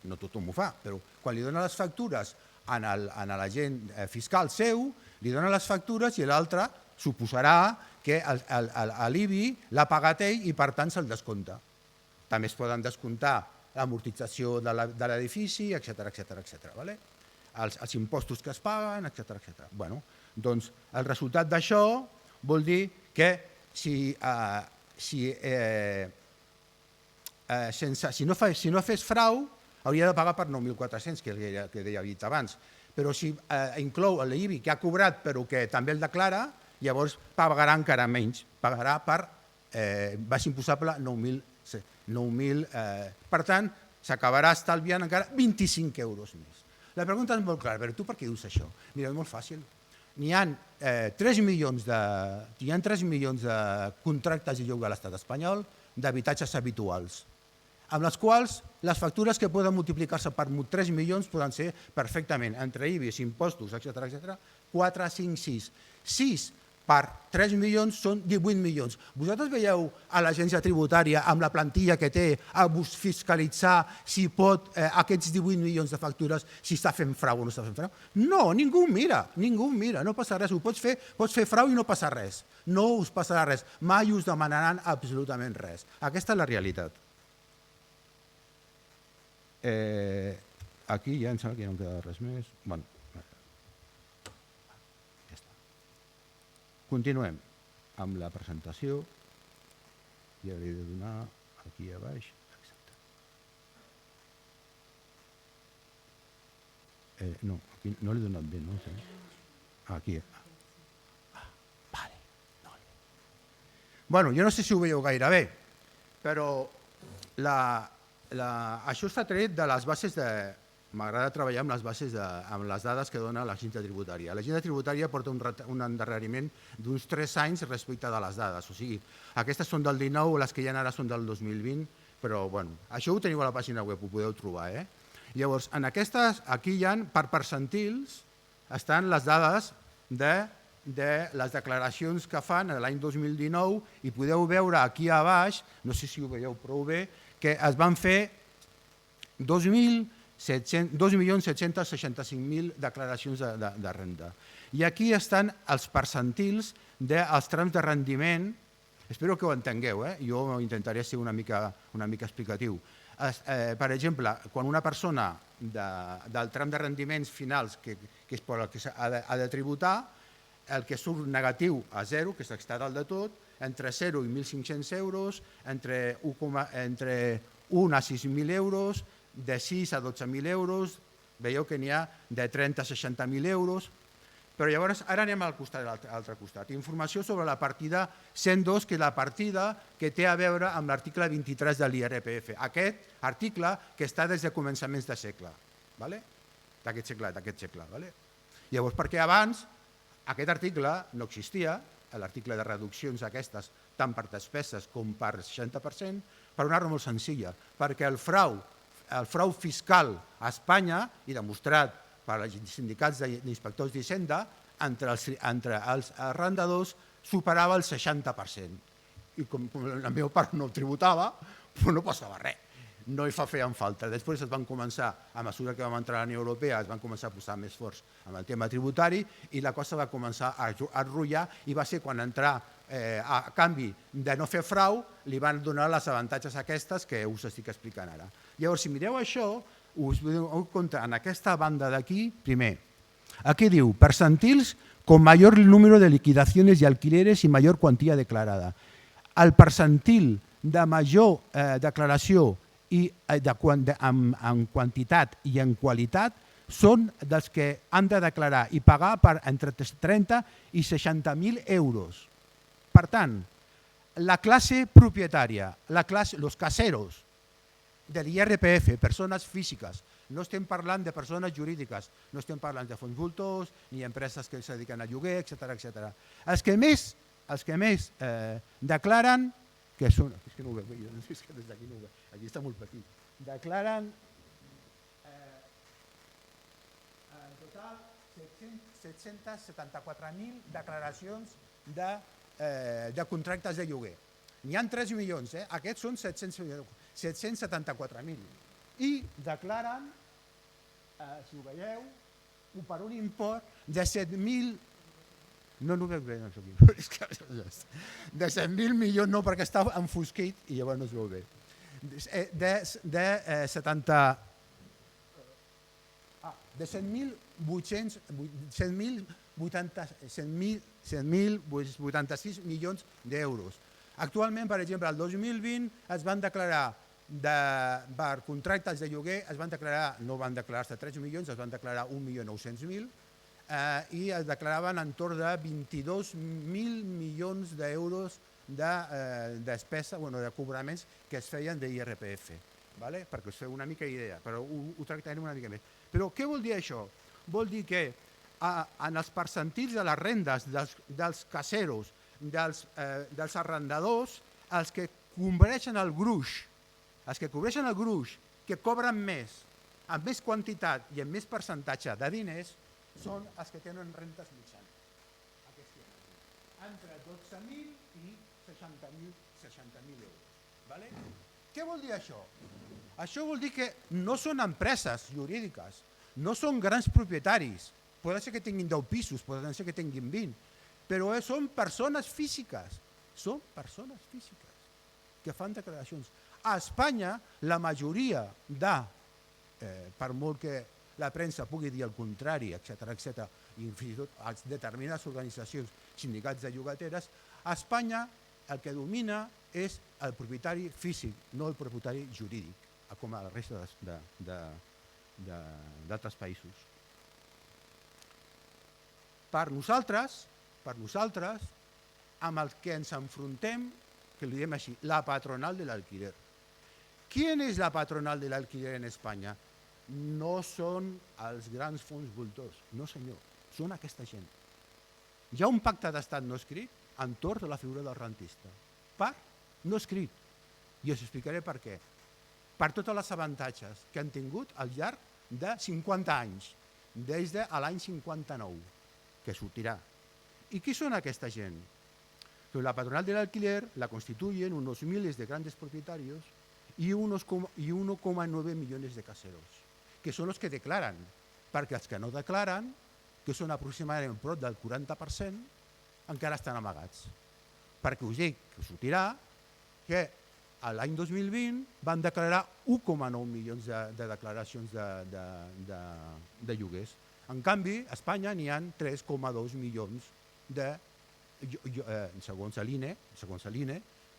D: No tothom ho fa, però quan li dona les factures a l'agent fiscal seu, li dona les factures i l'altre suposarà que l'IBI l'ha pagat ell i per tant se'l descompta. També es poden descomptar l'amortització de l'edifici, etc. Els impostos que es paguen, etc. Doncs el resultat d'això vol dir que si no fes frau, hauria de pagar per 9.400, que deia abans. Però si inclou l'IBI que ha cobrat però que també el declara, llavors pagarà encara menys. Pagarà per baix imposable 9.000. Per tant, s'acabarà estalviant encara 25 euros més. La pregunta és molt clara, però tu per què dius això? Mira, és molt fàcil. N'hi ha 3 milions de contractes de lloguer a l'estat espanyol d'habitatges habituals, amb les quals les factures que poden multiplicar-se per 3 milions poden ser perfectament, entre IBIs, impostos, etc., 4, 5, 6. 6 per 3 milions són 18 milions. Vosaltres veieu a l'agència tributària amb la plantilla que té a fiscalitzar si pot aquests 18 milions de factures, si està fent frau o no està fent frau? No, ningú mira, no passa res. Ho pots fer frau i no passa res. No us passarà res. Mai us demanaran absolutament res. Aquesta és la realitat. Aquí ja em sembla que no em queda res més. Ja està. Continuem amb la presentació. I ara he de donar aquí a baix. No, aquí no l'he donat bé, no? Aquí. Vale. Jo no sé si ho veieu gaire bé, però això està tret de les bases de... M'agrada treballar amb les bases, amb les dades que dona l'agència tributària. L'agència tributària porta un endarreriment d'uns 3 anys respecte de les dades. O sigui, aquestes són del 19, les que hi ha ara són del 2020, però això ho teniu a la pàgina web, ho podeu trobar. Llavors, en aquestes, aquí hi ha, per percentils, estan les dades de les declaracions que fan l'any 2019 i podeu veure aquí a baix, no sé si ho veieu prou bé, que es van fer 2.765.000 declaracions de renda. I aquí estan els percentils dels trams de rendiment. Espero que ho entengueu, jo intentaré ser una mica explicatiu. Per exemple, quan una persona del tram de rendiments finals, que és per el que ha de tributar, el que surt negatiu a 0, que està dalt de tot, entre 0 i 1.500 euros, entre 1 a 6.000 euros, de 6 a 12.000 euros, veieu que n'hi ha de 30 a 60.000 euros, però llavors ara anem al altre costat. Informació sobre la partida 102, que és la partida que té a veure amb l'article 23 de l'IRPF. Aquest article que està des de començaments de segle, d'aquest segle. Llavors, perquè abans aquest article no existia, l'article de reduccions aquestes, tant per despeses com per 60%, per una raó molt senzilla, perquè el frau el frau fiscal a Espanya, i demostrat per els sindicats d'inspectors d'Hisenda, entre els arrendadors superava el 60%. I com la meva part no tributava, no passava res. No hi feien falta. Després es van començar, a mesura que vam entrar a la Unió Europea, es van començar a posar més forts amb el tema tributari i la cosa va començar a enrotllar i va ser quan entrar, a canvi de no fer frau, li van donar les avantatges aquestes que us estic explicant ara. Llavors, si mireu això, us doneu compte en aquesta banda d'aquí, primer, aquí diu, percentils con mayor número de liquidaciones y alquileres y mayor cuantía declarada. El percentil de major declaració i en quantitat i en qualitat són dels que han de declarar i pagar per entre 30 i 60.000 euros. Per tant, la classe propietària, los caseros de l'IRPF, persones físiques, no estem parlant de persones jurídiques, no estem parlant de fons voltors ni empreses que es dediquen a lloguer, etc. Els que més declaren, que són, és que no ho veig, és que des d'aquí no ho veig, aquí està molt petit, declaren en total 774.000 declaracions de contractes de lloguer. N'hi ha 3 milions, aquests són 774.000. I declaren, si ho veieu, per un import de 7.000... No ho veig bé, no soc de 7.000 milions, no, perquè està enfosquit i llavors no es veu bé. De 7.086 milions d'euros. Actualment, per exemple, el 2020 es van declarar per contractes de lloguer, no van declarar-se 3 milions, es van declarar 1.900.000 i es declaraven entorn de 22.000 milions d'euros de despesa, de cobraments que es feien d'IRPF, perquè us feu una mica idea, però ho tractarem una mica més. Però què vol dir això? Vol dir que en els percentils de les rendes dels caseros, dels arrendadors, els que cobreixen el gruix, que cobren més, amb més quantitat i amb més percentatge de diners, són els que tenen rentes mitjanes. Entre 12.000 i 60.000 euros. Què vol dir això? Això vol dir que no són empreses jurídiques, no són grans propietaris. Pot ser que tinguin 10 pisos, pot ser que tinguin 20, però són persones físiques. Són persones físiques que fan declaracions. A Espanya, la majoria per molt que la premsa pugui dir el contrari, etc., i fins i tot determinades organitzacions, sindicats de llogateres, a Espanya el que domina és el propietari físic, no el propietari jurídic, com a la resta d'altres països. Per nosaltres, amb el que ens enfrontem, que li diem així, la patronal de l'alquiler. ¿Quién es la patronal de l'alquiler en Espanya? No són els grans fons voltors, no senyor, són aquesta gent. Hi ha un pacte d'estat no escrit entorn de la figura del rentista. No escrit. I us explicaré per què. Per tots els avantatges que han tingut al llarg de 50 anys, des de l'any 59, que sortirà. I qui són aquesta gent? La patronal de l'alquiler la constituyen unos miles de grandes propietarios y 1,9 millones de caseros, que són els que declaren, perquè els que no declaren, que són aproximadament prop del 40%, encara estan amagats. Perquè us dic que sortirà que l'any 2020 van declarar 1,9 milions de declaracions de lloguers. En canvi, a Espanya n'hi ha 3,2 milions segons l'INE,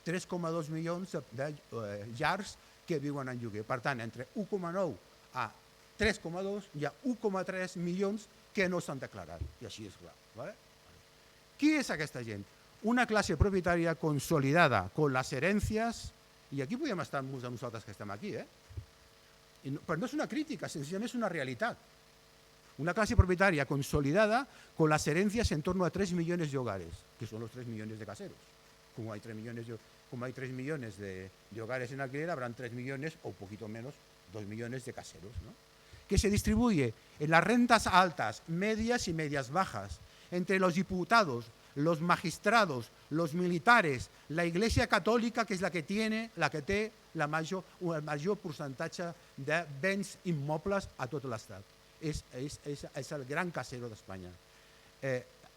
D: 3,2 milions de llars que viuen en lloguer. Per tant, entre 1,9 a 3,2 hi ha 1,3 milions que no s'han declarat. I així és clar. Qui és aquesta gent? Una classe propietària consolidada con las herencias, i aquí podem estar molts de nosaltres que estem aquí, però no és una crítica, senzillament és una realitat. Una clase propietaria consolidada con las herencias en torno a 3 millones de hogares, que son los 3 millones de caseros. Como hay 3 millones de hogares en alquiler, habrán 3 millones o un poquito menos 2 millones de caseros, ¿no? Que se distribuye en las rentas altas, medias y medias bajas, entre los diputados, los magistrados, los militares, la Iglesia Católica, que és la que té el major percentatge de béns immobles a tot l'Estat. És el gran casero d'Espanya.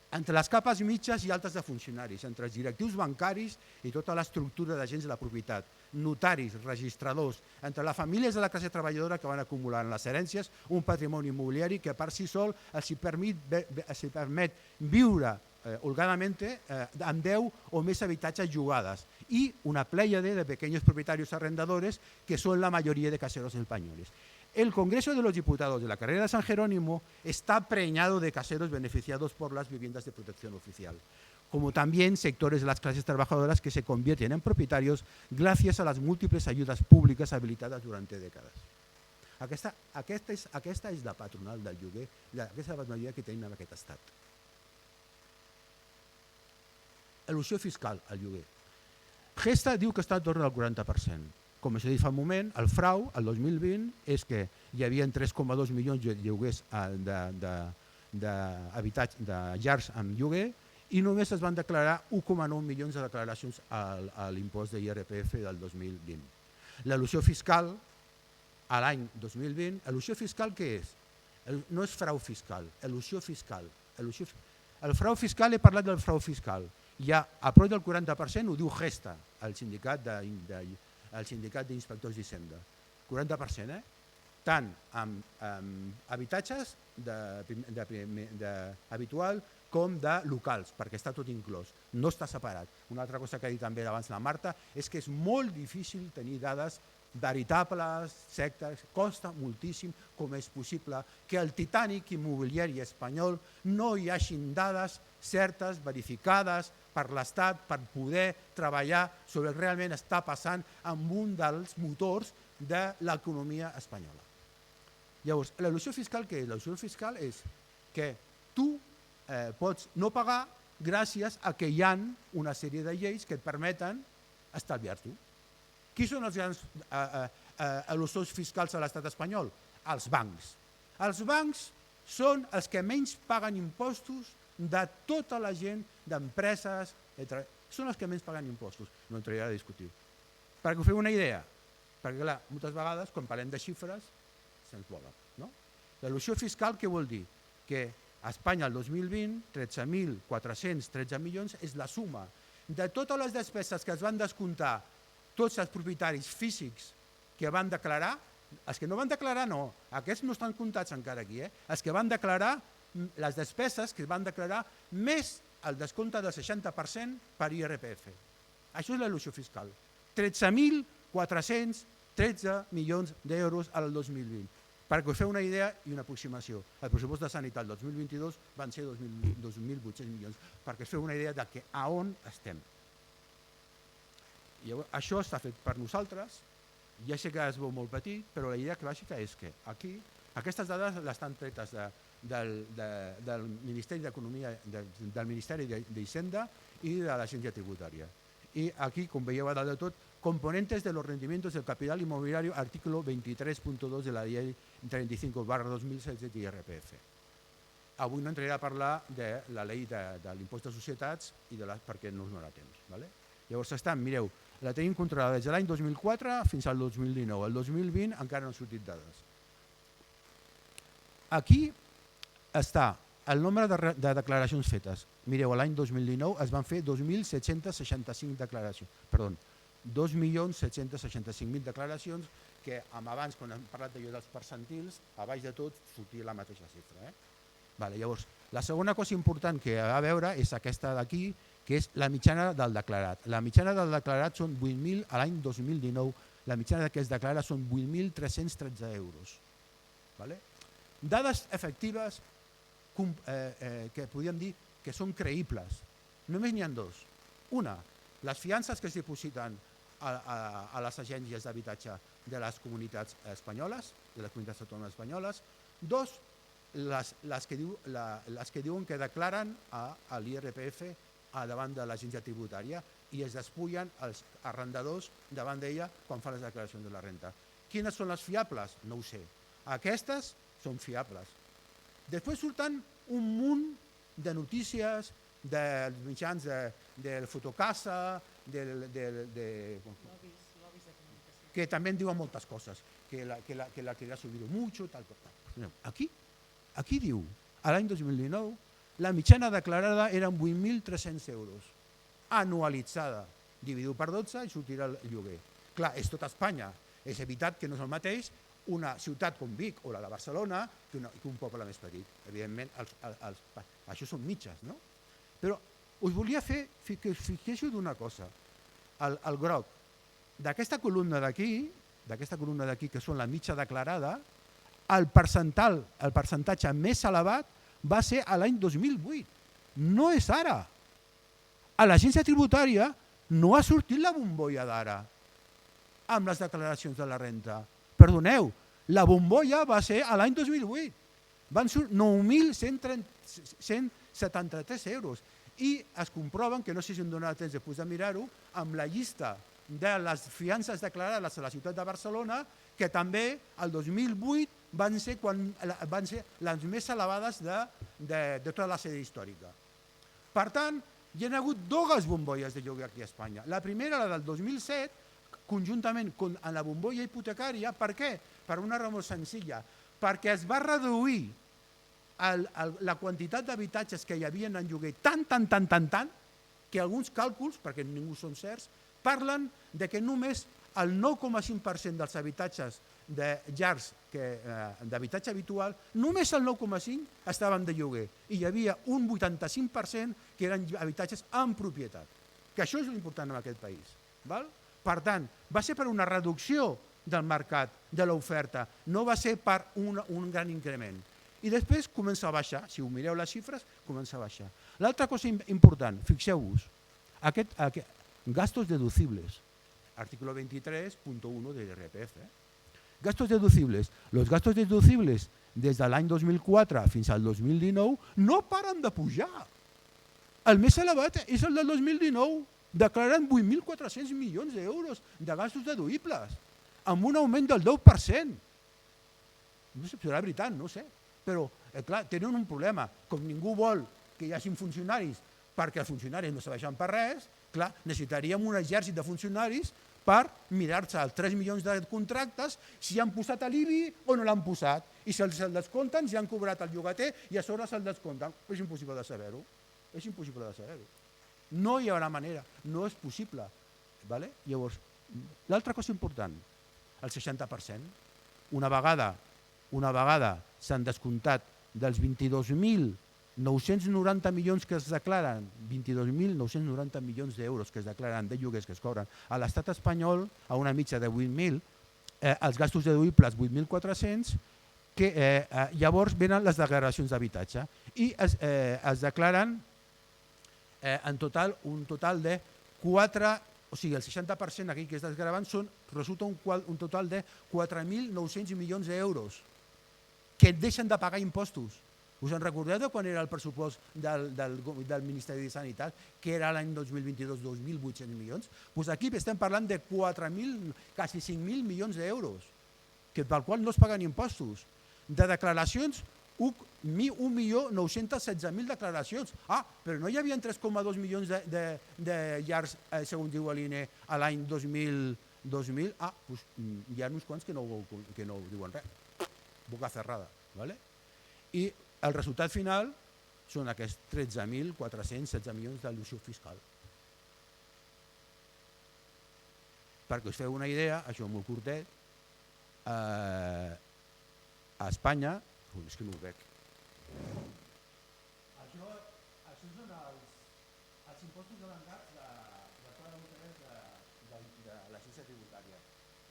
D: Entre les capes mitges i altes de funcionaris, entre els directius bancaris i tota l'estructura d'agents de la propietat, notaris, registradors, entre les famílies de la classe treballadora que van acumular en les herències un patrimoni immobiliari que per si sol els permet viure holgadament amb 10 o més habitatges llogades i una pléyade de pequeños propietarios arrendadores que son la mayoría de caseros españoles. El Congreso de los Diputados de la Carrera de San Jerónimo está preñado de caseros beneficiados por las viviendas de protección oficial, como también sectores de las clases trabajadoras que se convierten en propietarios gracias a las múltiples ayudas públicas habilitadas durante décadas. Aquesta és la patronal del lloguer, aquesta és la patronal que tenim en aquest estat. Elusió fiscal al lloguer. Gesta diu que està en torn al 40%. Com s'ha dit fa un moment, el frau, el 2020, és que hi havia 3,2 milions de lloguers de llars amb lloguer i només es van declarar 1,9 milions de declaracions a l'impost de IRPF del 2020. L'elusió fiscal a l'any 2020, elusió fiscal què és? No és frau fiscal, elusió fiscal. El frau fiscal, he parlat del frau fiscal. Hi ha a prop del 40%, ho diu Gesta, el sindicat d'inspectors d'Hisenda. 40%, tant amb habitatges habitual com de locals, perquè està tot inclòs, no està separat. Una altra cosa que ha dit també abans la Marta és que és molt difícil tenir dades veritables, sectes, costa moltíssim com és possible que el Titanic immobiliari espanyol no hi hagin dades certes, verificades per l'Estat per poder treballar sobre el que realment està passant amb un dels motors de l'economia espanyola. Llavors, l'elusió fiscal què és? L'elusió fiscal és que tu pots no pagar gràcies a que hi ha una sèrie de lleis que et permeten estalviar-t'ho. Qui són els grans elusors fiscals a l'estat espanyol? Els bancs. Els bancs són els que menys paguen impostos de tota la gent, d'empreses, són els que menys paguen impostos. No entraré a discutir. Perquè us feu una idea, perquè clar, moltes vegades quan parlem de xifres se'ns vola. L'elusió fiscal què vol dir? Que a Espanya el 2020, 13.413 milions és la suma de totes les despeses que es van descomptar tots els propietaris físics que van declarar, els que no van declarar no, aquests no estan comptats encara aquí, els que van declarar les despeses que van declarar més el descompte del 60% per IRPF. Això és l'elusió fiscal. 13.413 milions d'euros al 2020. Perquè us feu una idea i una aproximació. El pressupost de sanitat del 2022 van ser 2.800 milions, perquè us feu una idea de a on estem. Això està fet per nosaltres, ja sé que es veu molt petit, però la idea clàssica és que aquí, aquestes dades estan tretes del Ministeri d'Economia, del Ministeri d'Hisenda i de l'Agència Tributària. I aquí, com veieu a dalt de tot, componentes de los rendimientos del capital inmobiliario, artículo 23.2 de la Llei 35/2016 de IRPF. Avui no entraré a parlar de la llei de l'impost de societats perquè no us donarà temps. Llavors mireu, la tenim controlada des de l'any 2004 fins al 2019. El 2020 encara no han sortit dades. Aquí està el nombre de declaracions fetes. Mireu, l'any 2019 es van fer 2.765 declaracions. Perdó, 2.765.000 declaracions que abans, quan hem parlat dels percentils, a baix de tot sortia la mateixa xifra. Llavors, la segona cosa important que ha a veure és aquesta d'aquí, que és la mitjana del declarat. La mitjana del declarat són 8.000 a l'any 2019, la mitjana que es declara són 8.313 euros. Dades efectives que podríem dir que són creïbles. Només n'hi ha dos. Una, les fiances que es dipositen a les agències d'habitatge de les comunitats espanyoles, de les comunitats autònomes espanyoles. Dos, les que diuen que declaren a l'IRPF davant de l'agència tributària i es despullen els arrendadors davant d'ella quan fan les declaracions de la renta. Quines són les fiables? No ho sé. Aquestes són fiables. Després surten un munt de notícies dels mitjans del Fotocasa, que també en diuen moltes coses, que la que ha subido mucho, tal. Aquí diu, a l'any 2019, la mitjana declarada eren 8.300 euros, anualitzada, dividiu per 12 i sortirà el lloguer. Clar, és tot Espanya. És veritat que no és el mateix una ciutat com Vic o la de Barcelona que un poble més petit. Evidentment, això són mitges, no? Però us volia fer que us fixéssiu d'una cosa. El groc d'aquesta columna d'aquí, que són la mitja declarada, el percentatge més elevat va ser a l'any 2008. No és ara. A l'agència tributària no ha sortit la bombolla d'ara amb les declaracions de la renta. Perdoneu, la bombolla va ser a l'any 2008. Van sortir 9.173 euros. I es comproven, que no sé si em donarà temps després de mirar-ho, amb la llista de les fiances declarades a la ciutat de Barcelona, que també el 2008 van ser les més elevades de tota la sèrie històrica. Per tant, hi ha hagut dues bombolles de lloguer aquí a Espanya. La primera, la del 2007, conjuntament amb la bombolla hipotecària. Per què? Per una raó senzilla. Perquè es va reduir la quantitat d'habitatges que hi havia en lloguer tant, que alguns càlculs, perquè ningú són certs, parlen de que només el 9,5% dels habitatges de llars d'habitatge habitual, només el 9,5% estaven de lloguer i hi havia un 85% que eren habitatges en propietat. Que això és l'important en aquest país. Per tant, va ser per una reducció del mercat, de l'oferta, no va ser per un gran increment. I després comença a baixar, si ho mireu les xifres, comença a baixar. L'altra cosa important, fixeu-vos, gastos deducibles, artículo 23.1 de l'IRPF. Gastos deducibles. Los gastos deducibles des de l'any 2004 fins al 2019 no paren de pujar. El més elevat és el del 2019, declarant 8.400 milions d'euros de gastos deduïbles, amb un augment del 10%. No sé si serà veritat, no sé. Però, clar, tenen un problema. Com ningú vol que hi hagi funcionaris perquè els funcionaris no serveixen per res, clar, necessitaríem un exèrcit de funcionaris per mirar-se els 3 milions de contractes si han posat l'IBI o no l'han posat. I se'ls descompten si han cobrat el llogater i a sobre se'l descompten. És impossible de saber-ho. És impossible de saber-ho. No hi haurà manera, no és possible. Llavors, l'altra cosa important, el 60%. Una vegada s'han descomptat dels 22.990 milions que es declaren, 22.990 milions d'euros que es declaren de lloguers que es cobren a l'estat espanyol, a una mitja de 8.000, els gastos deduïbles 8.400, que llavors venen les declaracions d'habitatge i es declaren en total un total de 4, o sigui, el 60% aquí que es desgraven resulta un total de 4.900 milions d'euros que deixen de pagar impostos. Us en recordeu de quan era el pressupost del Ministeri de Sanitat, que era l'any 2022 2.800 milions? Doncs aquí estem parlant de 4.000, quasi 5.000 milions d'euros, pel qual no es paguen impostos. De declaracions, 1.916.000 declaracions. Però no hi havia 3,2 milions de llars, segons diu l'INE, a l'any 2000? Doncs hi ha uns quants que no diuen res. Boca cerrada. I el resultat final són aquests 13.416 milions d'il·lusió fiscal. Perquè us feu una idea, això molt curtet, a Espanya, és que no ho veig. Això són els impostos delegats de tota l'interès de l'agència tributària.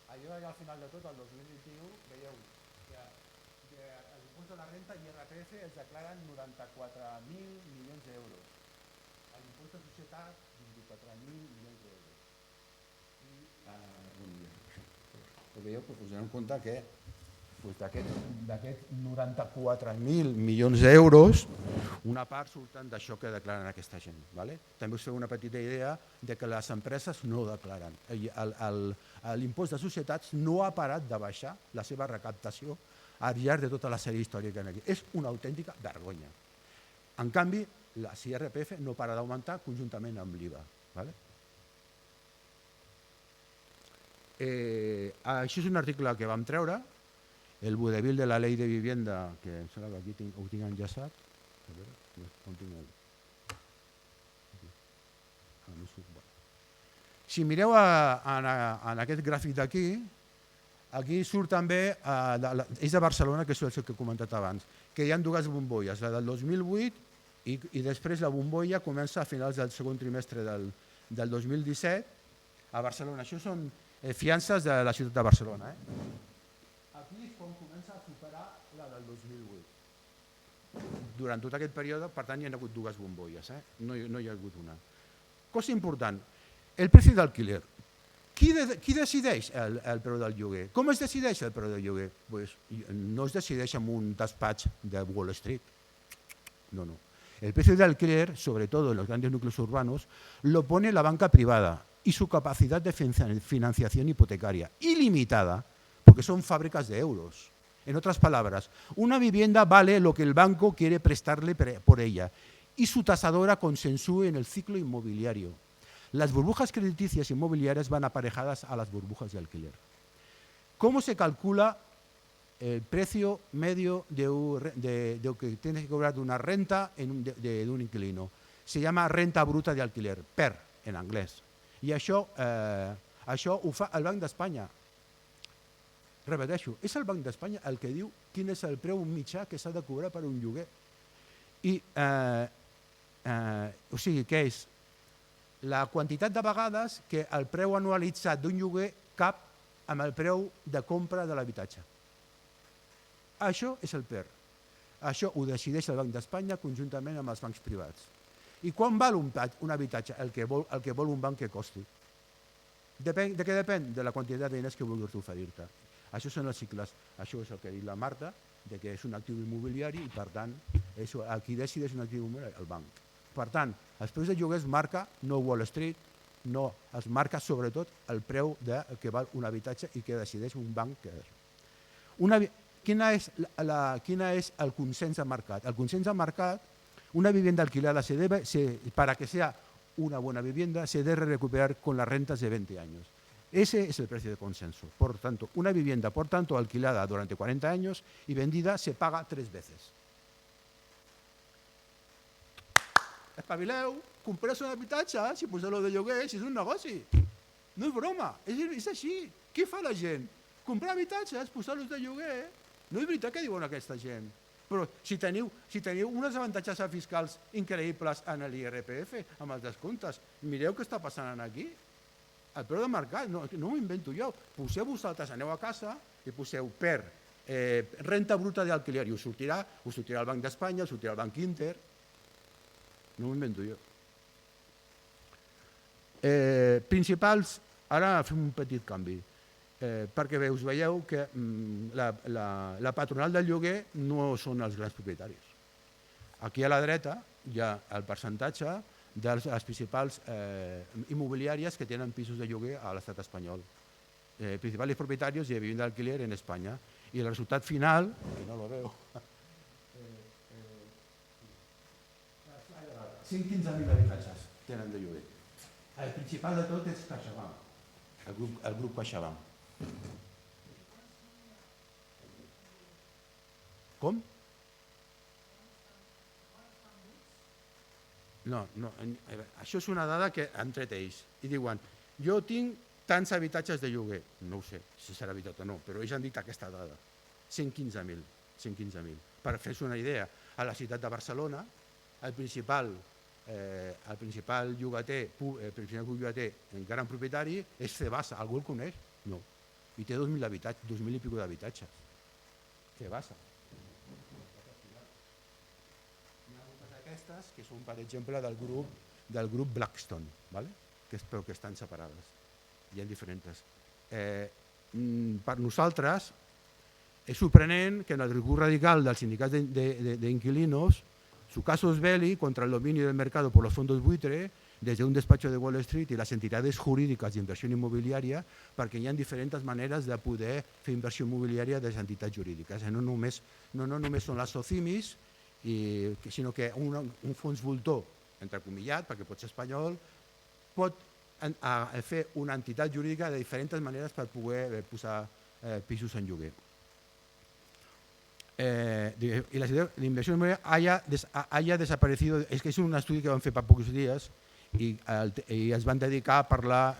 D: Allò al final de tot, el 2021, veieu que l'impost de la renta i IRPF es declaren 94.000 milions d'euros. L'impost de societat, 24.000 milions d'euros. Veieu, però us donem compte que d'aquests 94.000 milions d'euros, una part surten d'això que declaren aquesta gent. També us feu una petita idea de que les empreses no declaren. L'impost de societats no ha parat de baixar la seva recaptació al llarg de tota la sèrie històrica. És una autèntica vergonya. En canvi, la IRPF no para d'augmentar conjuntament amb l'IVA. Això és un article que vam treure, el vodevil de la Ley de Vivienda, que em sembla que aquí ho tinc enllaçat. Si mireu en aquest gràfic d'aquí, aquí surt també, és de Barcelona, que és el que he comentat abans, que hi ha dues bombolles, la del 2008 i després la bombolla comença a finals del segon trimestre del 2017 a Barcelona. Això són fiances de la ciutat de Barcelona. Aquí és quan comença a superar la del 2008. Durant tot aquest període, per tant, hi ha hagut dues bombolles, no hi ha hagut una. Cosa important, el preu d'alquiler. Qui decideix el preu del lloguer? Com es decideix el preu del lloguer? No es decideix en un despatx de Wall Street. No. El precio de alquiler, sobre todo en los grandes núcleos urbanos, lo pone la banca privada y su capacidad de financiación hipotecaria ilimitada, porque son fábricas de euros. En otras palabras, una vivienda vale lo que el banco quiere prestarle por ella y su tasadora consensúe en el ciclo inmobiliario. Las burbujas crediticias inmobiliarias van aparejadas a las burbujas de alquiler. ¿Cómo se calcula el precio medio de que tienes que cobrar de una renta de un inquilino? Se llama renta bruta de alquiler, PER, en anglès. I això ho fa el Banc d'Espanya. Repeteixo, és el Banc d'Espanya el que diu quin és el preu mitjà que s'ha de cobrar per un lloguer. O sigui, què és? La quantitat de vegades que el preu anualitzat d'un lloguer cap amb el preu de compra de l'habitatge. Això és el PER. Això ho decideix el Banc d'Espanya conjuntament amb els bancs privats. I quan val un habitatge? El que vol un banc que costi. De què depèn? De la quantitat de diners que vulguis oferir-te. Això són els cicles. Això és el que ha dit la Marta, que és un actiu immobiliari i, per tant, qui decideix un actiu immobiliari? El banc. Per tant, els preus de lloguers marca no Wall Street, no, es marca sobretot el preu que val un habitatge i que decideix un banc. Quina és el consens de mercat? El consens de mercat, una vivienda alquilada para que sea una buena vivienda se debe recuperar con las rentas de 20 años. Ese es el precio de consenso. Por tanto, una vivienda, alquilada durante 40 años y vendida se paga 3 veces. Espavileu, compreu un habitatge, si poseu-lo de lloguer, si és un negoci. No és broma, és així. Què fa la gent? Comprar habitatges, posar-los de lloguer. No és veritat que diuen aquesta gent. Però si teniu uns avantatges fiscals increïbles en l'IRPF, amb els descomptes, mireu què està passant aquí. El preu de mercat, no m'ho invento jo. Poseu vosaltres, aneu a casa i poseu per renta bruta d'alquiler i us sortirà el Banc d'Espanya, us sortirà el Banc Inter. No m'ho invento jo. Principals, ara fem un petit canvi, perquè us veieu que la patronal del lloguer no són els grans propietaris. Aquí a la dreta hi ha el percentatge de les principals immobiliàries que tenen pisos de lloguer a l'estat espanyol. Principals propietaris de vivienda d'alquiler en Espanya. I el resultat final, que no lo veo, 115.000 habitatges tenen de lloguer. El principal de tot és CaixaBank, el grup CaixaBank. Com? No, això és una dada que han tret ells. I diuen, jo tinc tants habitatges de lloguer. No ho sé si serà veritat o no, però ells han dit aquesta dada. 115.000. Per fer-se una idea, a la ciutat de Barcelona, el principal llogater, gran propietari, és Cebasa. Algú el coneix? No. I té 2.000 habitatges, 2.000 i pico d'habitatges. Cebasa. Hi ha moltes d'aquestes que són, per exemple, del grup Blackstone, però que estan separades. Hi ha diferents. Per nosaltres, es sorprenent que en el recurs radical del sindicat de inquilinos, su casus belli contra el dominio del mercado por los fondos buitre, desde un despacho de Wall Street y las entidades jurídiques d'inversió immobiliària, perquè hi ha diferents maneres de poder fer inversió immobiliària de les entitats jurídiques. No només són les SOCIMIs, sinó que un fons voltor, entrecomillat, perquè pot ser espanyol, pot fer una entitat jurídica de diferents maneres per poder posar pisos en lloguer. Y la inversión inmobiliaria haya desaparecido. Es que es un estudio que van a hacer para pocos días y es van dedicar a parlar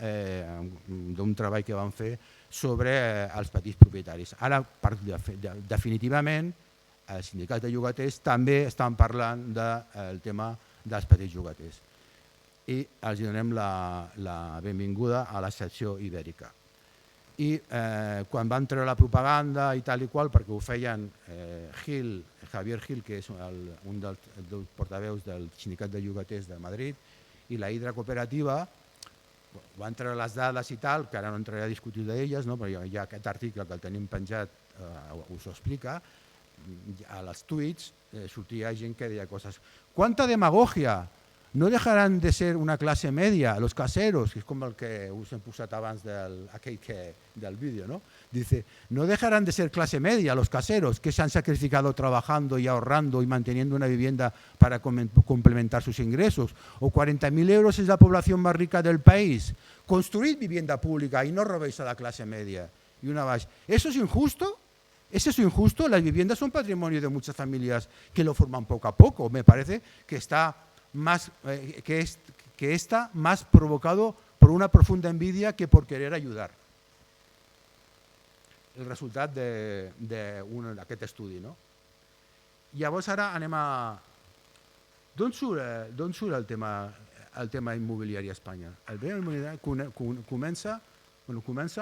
D: d'un treball que van fer sobre els petits propietaris. Ara, definitivament, els sindicats de llogaters també estan parlant del tema dels petits llogaters. I els donem la benvinguda a la secció ibèrica. I quan van treure la propaganda i tal i qual, perquè ho feien Javier Gil, que és un dels portaveus del sindicat de llogaters de Madrid, i la Hidra Cooperativa, van treure les dades i tal, que ara no entraré a discutir d'elles, però hi ha aquest article que el tenim penjat, us ho explica, a les tuits sortia gent que deia coses. ¿Cuánta demagogia? No dejarán de ser una clase media, los caseros, que es como el que us hem posat abans del vídeo, ¿no? Dice, no dejarán de ser clase media los caseros que se han sacrificado trabajando y ahorrando y manteniendo una vivienda para complementar sus ingresos. O 40.000 euros es la población más rica del país. Construid vivienda pública y no robéis a la clase media. Y una más. ¿Eso es injusto? ¿Es eso injusto? Las viviendas son patrimonio de muchas familias que lo forman poco a poco. Me parece que está más provocado por una profunda envidia que por querer ayudar. El resultat d'aquest estudi. Llavors ara anem a... D'on surt el tema immobiliari a Espanya? El tema immobiliari comença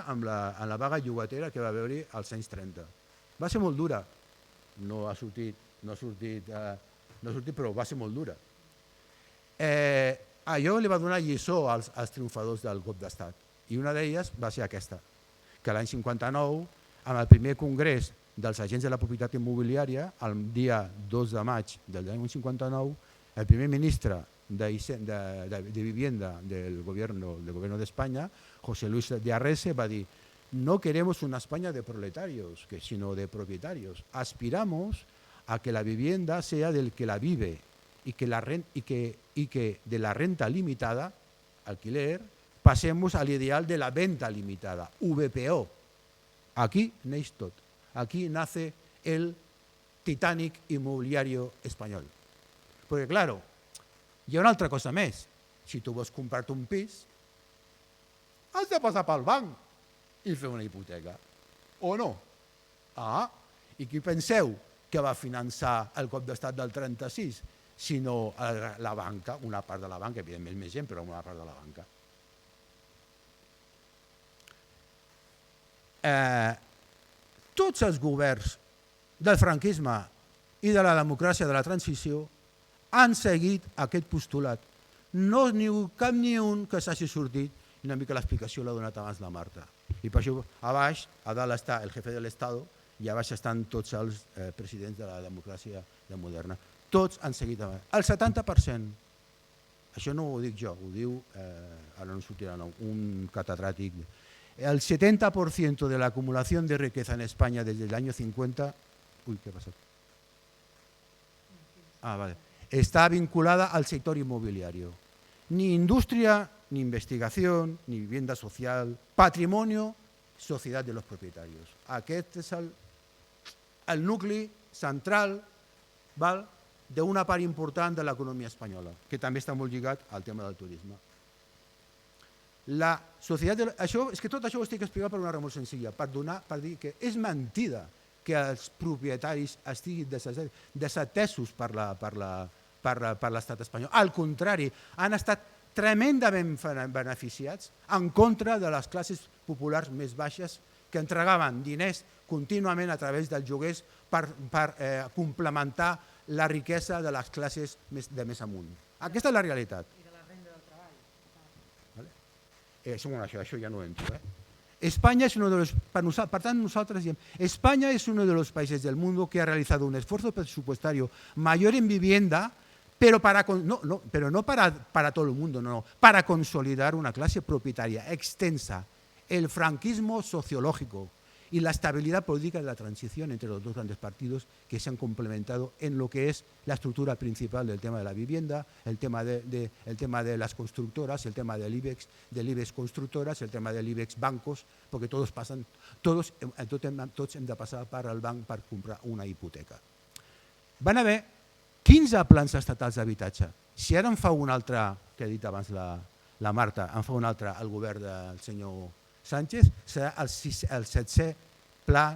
D: amb la vaga llogatera que va haver-hi als anys 30. Va ser molt dura. No ha sortit, però va ser molt dura. Allò li va donar lliçó als triomfadors del cop d'estat i una d'elles va ser aquesta, que l'any 59, amb el primer congrés dels agents de la propietat immobiliària, el dia 2 de maig del any 59, el primer ministre de Vivienda del gobierno de España, José Luis de Arrese, va dir: no queremos una España de proletarios, sino de propietarios. Aspiramos a que la vivienda sea del que la vive y que de la renta limitada, alquiler, pasemos al ideal de la venta limitada, VPO. Aquí neix tot. Aquí nace el Titanic inmobiliario español. Perquè, claro, hi ha una altra cosa més. Si tu vols comprar-te un pis, has de passar pel banc i fer una hipoteca. O no? I qui penseu que va finançar el cop d'estat del 36? Sinó la banca, una part de la banca, evidentment més gent, però una part de la banca. Tots els governs del franquisme i de la democràcia de la transició han seguit aquest postulat. No cap ni un que s'hagi sortit, i una mica l'explicació l'ha donat abans la Marta. I per això a baix, a dalt està el jefe de l'Estado i a baix estan tots els presidents de la democràcia moderna. Tots han seguit davant. El 70%, això no ho dic jo, ho diu, ara no sortirà un catedràtic, el 70% de la acumulación de riqueza en España desde el año 50, ¿qué pasa? Vale. Está vinculada al sector inmobiliario. Ni industria, ni investigación, ni vivienda social, patrimonio, sociedad de los propietarios. Aquest és el nucli central, val, d'una part important de l'economia espanyola, que també està molt lligat al tema del turisme. És que tot això ho estic explicant per una raó molt senzilla, per dir que és mentida que els propietaris estiguin desatesos per l'estat espanyol. Al contrari, han estat tremendament beneficiats en contra de les classes populars més baixes que entregaven diners contínuament a través dels lloguers per complementar la riquesa de les classes de més amunt. Aquesta és la realitat. I de la renda del treball. Això ja no entro. España es uno de los, por tanto nosotros diem, España es uno de los países del mundo que ha realizado un esfuerzo presupuestario mayor en vivienda, pero no para todo el mundo, no, para consolidar una clase propietaria extensa, el franquismo sociológico y la estabilidad política de la transición entre los dos grandes partidos que se han complementado en lo que es la estructura principal del tema de la vivienda, el tema de las constructoras, el tema del IBEX constructoras, el tema del IBEX bancos, porque tots hem de passar per al banc per comprar una hipoteca. Van haver 15 plans estatals d'habitatge. Si ara en fa un altre, que ha dit abans la Marta, en fa un altre al govern del senyor Sánchez, serà el 7è pla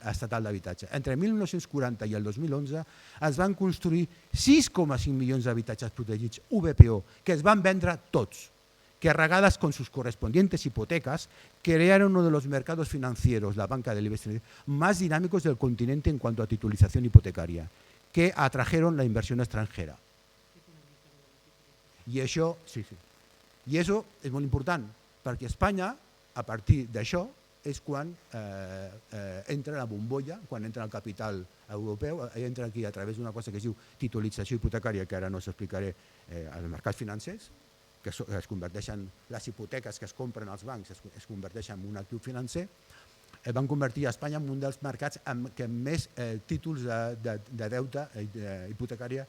D: estatal d'habitatge. Entre 1940 i el 2011 es van construir 6,5 milions d'habitatges protegits VPO, que es van vendre tots, carregadas con sus correspondientes hipotecas, crearon uno de los mercados financieros, la banca del IBEX, más dinámicos del continente en cuanto a titulización hipotecaria, que atrajeron la inversión extranjera. I això és molt important, perquè Espanya, a partir d'això, és quan entra la bombolla, quan entra el capital europeu, entra aquí a través d'una cosa que es diu titulització hipotecària, que ara no s'explicaré, als mercats financers, que es converteixen, les hipoteques que es compren als bancs es converteixen en un actiu financer, van convertir Espanya en un dels mercats que més títols de deute hipotecària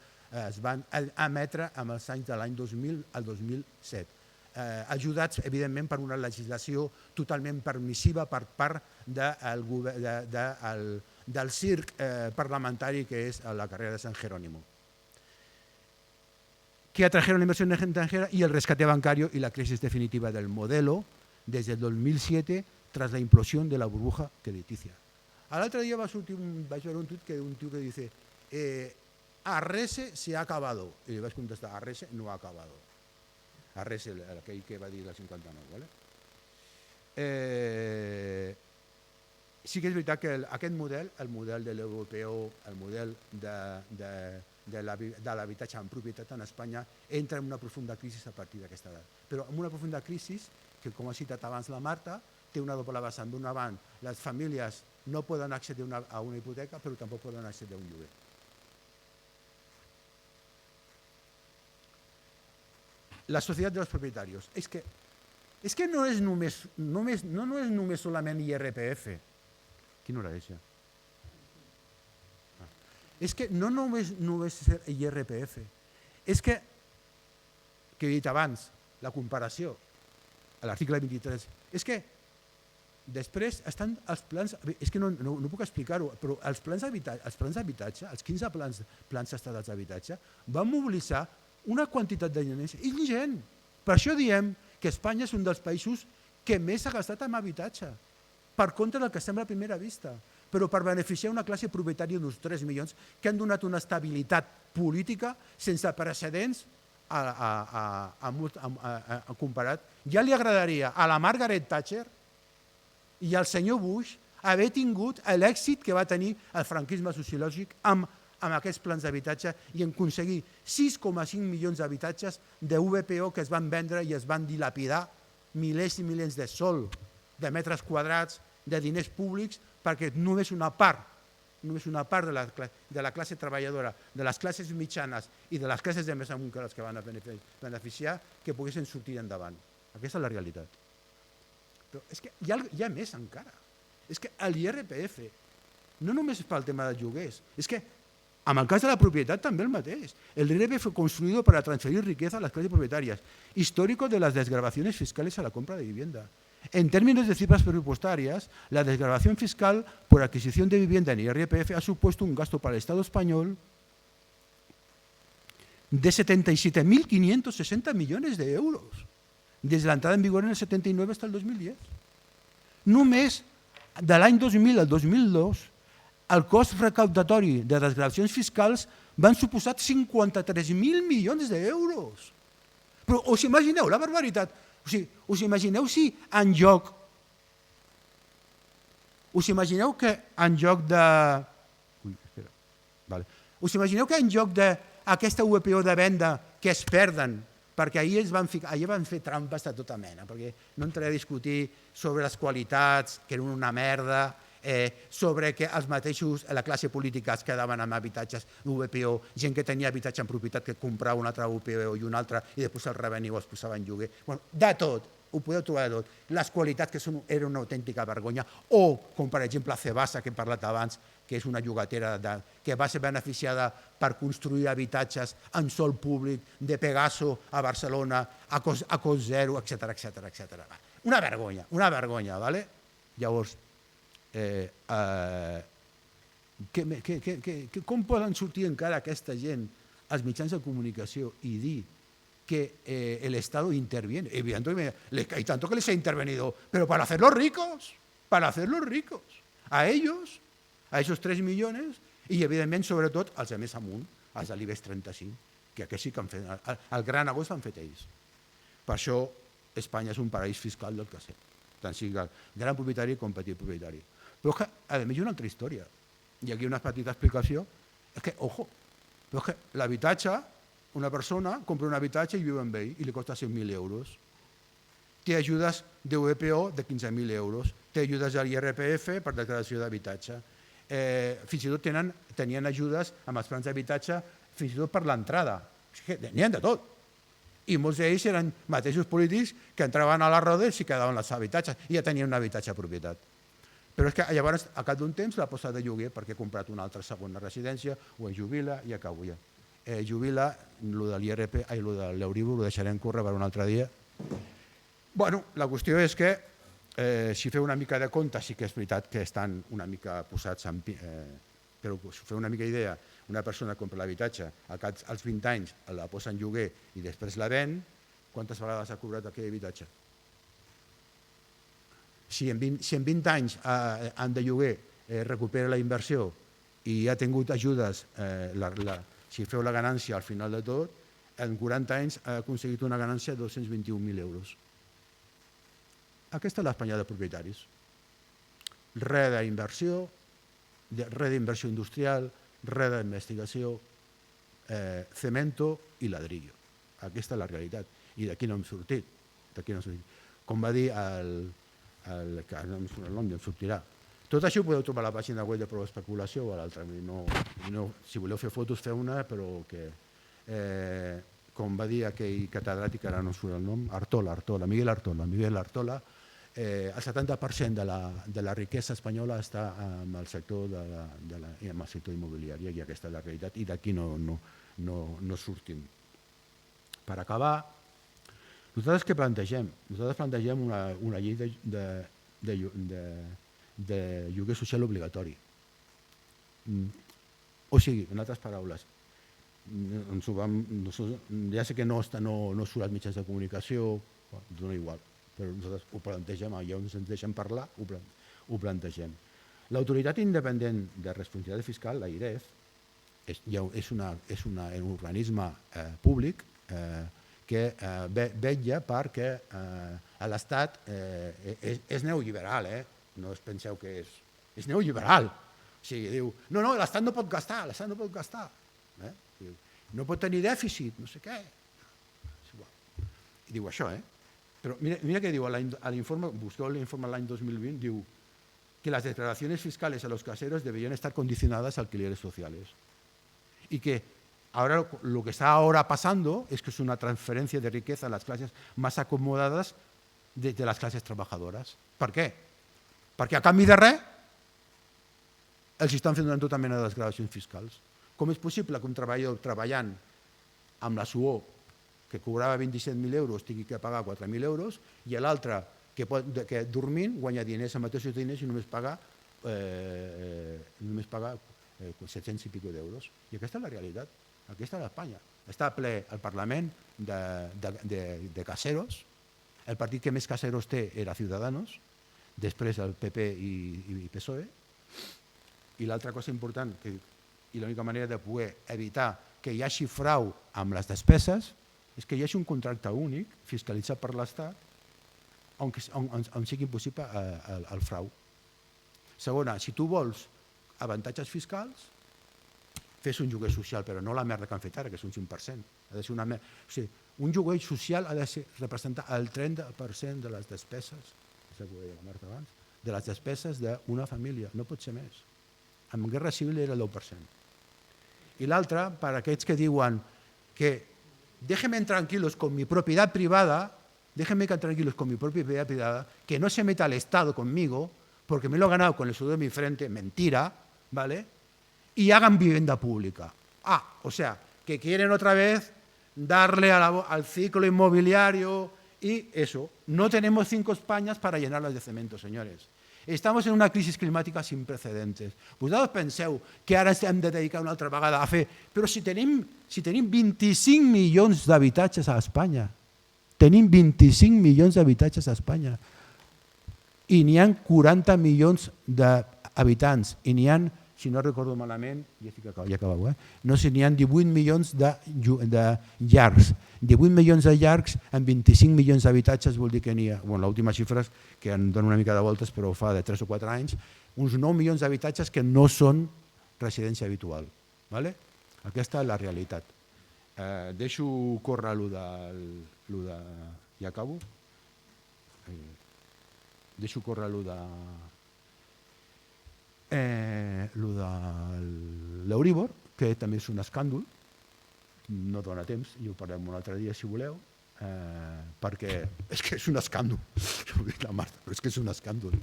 D: es van emetre en els anys de l'any 2000 al 2007. Ajudats, evidentment, per una legislació totalment permissiva per part del circ parlamentari que és la carrera de San Jerónimo, que atrajeron la inversión extranjera y el rescate bancario y la crisis definitiva del modelo desde el 2007 tras la implosión de la burbuja crediticia. L'altre dia vaig veure un tuit d'un tio que dice Arrese se ha acabado. I li vaig contestar, Arrese no ha acabado. Arrese, aquell que va dir la 59, ¿vale? Sí que és veritat que aquest model, el model de l'europeu, el model de l'habitatge en propietat en Espanya, entra en una profunda crisi a partir d'aquesta edat. Però en una profunda crisi que, com ha citat abans la Marta, té una doble vessant. D'una banda, les famílies no poden accedir a una hipoteca, però tampoc poden accedir a un lloguer. La societat dels propietaris. És que no és només solament IRPF. Quina hora és ja? És que no només és IRPF. És que he dit abans, la comparació, a l'article 23, és que després estan els plans, és que no puc explicar-ho, però els plans d'habitatge, els 15 plans estatals d'habitatge, van mobilitzar una quantitat de diners ingent. Per això diem que Espanya és un dels països que més ha gastat en habitatge, per contra del que sembla a primera vista, però per beneficiar una classe propietària d'uns 3 milions que han donat una estabilitat política sense precedents comparat. Ja li agradaria a la Margaret Thatcher i al senyor Bush haver tingut l'èxit que va tenir el franquisme sociològic amb aquests plans d'habitatge i en aconseguir 6,5 milions d'habitatges de VPO que es van vendre i es van dilapidar milers i milers de sol, de metres quadrats, de diners públics, perquè només una part de la classe treballadora, de les classes mitjanes i de les classes de més amunt que les que van beneficiar, que poguessin sortir endavant. Aquesta és la realitat. Però és que hi ha més encara. És que l'IRPF no només és pel tema dels lloguers, és que en el cas de la propietat també el mateix. El IRPF fue construido para transferir riqueza a las clases propietarias, histórico de las desgravaciones fiscales a la compra de vivienda. En términos de cifras presupuestarias, la desgravación fiscal por adquisición de vivienda en IRPF ha supuesto un gasto para el Estado español de 77.560 millones de euros, desde la entrada en vigor en el 79 hasta el 2010. Només de l'any 2000 al 2002, el cost recaudatori de desgravacions fiscals van suposar 53.000 milions d'euros. Però us imagineu la barbaritat? Us imagineu si en lloc... Us imagineu que en lloc de... Us imagineu que en lloc d'aquesta VPO de venda que es perden perquè ahir van fer trampes de tota mena, perquè no entraré a discutir sobre les qualitats, que eren una merda, sobre que els mateixos, la classe política es quedaven amb habitatges VPO, gent que tenia habitatge en propietat que comprava un altre VPO i un altre i després el revenue els posava en lloguer. De tot, ho podeu trobar de tot. Les qualitats que eren una autèntica vergonya, o com per exemple Cebasa, que he parlat abans, que és una llogatera que va ser beneficiada per construir habitatges en sòl públic de Pegaso a Barcelona a cost zero, etc. Una vergonya, ¿vale? Llavors, com poden sortir encara aquesta gent als mitjans de comunicació i dir que el Estado interviene? Evidentemente, y tanto que les ha intervenido, pero para hacerlos ricos, a ellos, a esos 3 milions, i evidentment, sobretot, els de més amunt, els de l'IBEX 35, que aquests sí que han fet, el gran negoci l'han fet ells. Per això Espanya és un paraís fiscal del que sé, tant sigui gran propietari com petit propietari. Però és que, a més, hi ha una altra història, i aquí una petita explicació, és que, ojo, però és que l'habitatge, una persona compra un habitatge i viu amb ell i li costa 100.000 euros. Té ajudes de VPO de 15.000 euros, té ajudes a l'IRPF per declaració d'habitatge. Fins i tot tenien ajudes amb els plans d'habitatge fins i tot per l'entrada. N'hi ha de tot. I molts d'ells eren mateixos polítics que entraven a les rodes i quedaven als habitatges i ja tenien un habitatge a propietat. Però és que llavors, a cap d'un temps, l'ha posat de lloguer perquè ha comprat una altra segona residència o es jubila i acabo ja. Jubila, el de l'IRP, el de l'Euribor, ho deixarem córrer per un altre dia. Bueno, la qüestió és que si feu una mica de compte, sí que és veritat que estan una mica posats en... Però si feu una mica idea, una persona compra l'habitatge, als 20 anys la posa en lloguer i després la ven, quantes vegades ha cobrat aquell habitatge? Si en 20 anys han de lloguer recupera la inversió i ha tingut ajudes, si feu la ganància al final de tot, en 40 anys ha aconseguit una ganància de 221.000 euros. Aquesta és l'Espanya de propietaris. Res d'inversió industrial, res d'investigació, cemento i ladrillo. Aquesta és la realitat. I d'aquí no hem sortit. Com va dir que no em surt el nom, ja em sortirà. Tot això ho podeu trobar a la pàgina web de Prou Especulació o a l'altra. Si voleu fer fotos, feu-ne, però que... Com va dir aquell catedràtic, ara no surt el nom, Miguel Artola, el 70% de la riquesa espanyola està en el sector immobiliari, i aquesta és la realitat, i d'aquí no sortim. Per acabar, nosaltres què plantegem? Nosaltres plantegem una llei de lloguer social obligatori. O sigui, en altres paraules, ja sé que no surt als mitjans de comunicació, dona igual, però nosaltres ho plantegem, allà on ens deixen parlar, ho plantegem. L'Autoritat Independent de Responsabilitat Fiscal, l'AIREF, és un organisme públic que vetlla perquè l'Estat és neoliberal, no us penseu que és neoliberal. O sigui, diu, no, l'Estat no pot gastar, no pot tenir dèficit, no sé què. I diu això, Pero mira que digo, al informe, buscó el informe del año 2020, digo que las declaraciones fiscales a los caseros deberían estar condicionadas a alquileres sociales. Y que ahora lo que está ahora pasando es que es una transferencia de riqueza a las clases más acomodadas de las clases trabajadoras. ¿Per què? Perquè a canvi de res els estan fent tota mena de desgravacions fiscals. Com és possible que un treballador treballant amb la suor que cobrava 27.000 euros tingui que pagar 4.000 euros i l'altre que dormint guanya diners, els mateixos diners i només paga 700 i pico d'euros. I aquesta és la realitat, aquesta és l'Espanya. Està ple el Parlament de caseros, el partit que més caseros té era Ciudadanos, després el PP i PSOE, i l'altra cosa important, i l'única manera de poder evitar que hi hagi frau amb les despeses, és que hi hagi un contracte únic fiscalitzat per l'Estat on sigui impossible el frau. Segona, si tu vols avantatges fiscals, fes un lloguer social, però no la merda que han fet ara, que és un 5%. Ha de ser una merda. O sigui, un lloguer social ha de representar el 30% de les despeses, que ho deia la Marta abans, de les despeses d'una família, no pot ser més. En guerra civil era el 10%. I l'altre, per a aquests que diuen que déjenme tranquilos con mi propiedad privada, que no se meta el Estado conmigo, porque me lo he ganado con el sudor de mi frente, mentira, ¿vale? Y hagan vivienda pública. O sea, que quieren otra vez darle al ciclo inmobiliario y eso. No tenemos 5 Españas para llenarlas de cemento, señores. Estamos en una crisis climàtica sin precedentes. Vosaltres penseu que ara ens hem de dedicar una altra vegada a fer... Però si tenim 25 milions d'habitatges a Espanya, tenim 25 milions d'habitatges a Espanya i n'hi ha 40 milions d'habitants i n'hi ha, si no recordo malament, ja acabeu, no sé, n'hi ha 18 milions de llars. 18 milions de llars en 25 milions d'habitatges vol dir que n'hi ha, l'última xifra que em dona una mica de voltes però fa de 3 o 4 anys, uns 9 milions d'habitatges que no són residència habitual. Aquesta és la realitat. Deixo córrer allò de... Ja acabo? Deixo córrer allò de l'Euríbor, que també és un escàndol, no dona temps, i ho parlem un altre dia si voleu, perquè és que és un escàndol, la Marta, però és que és un escàndol.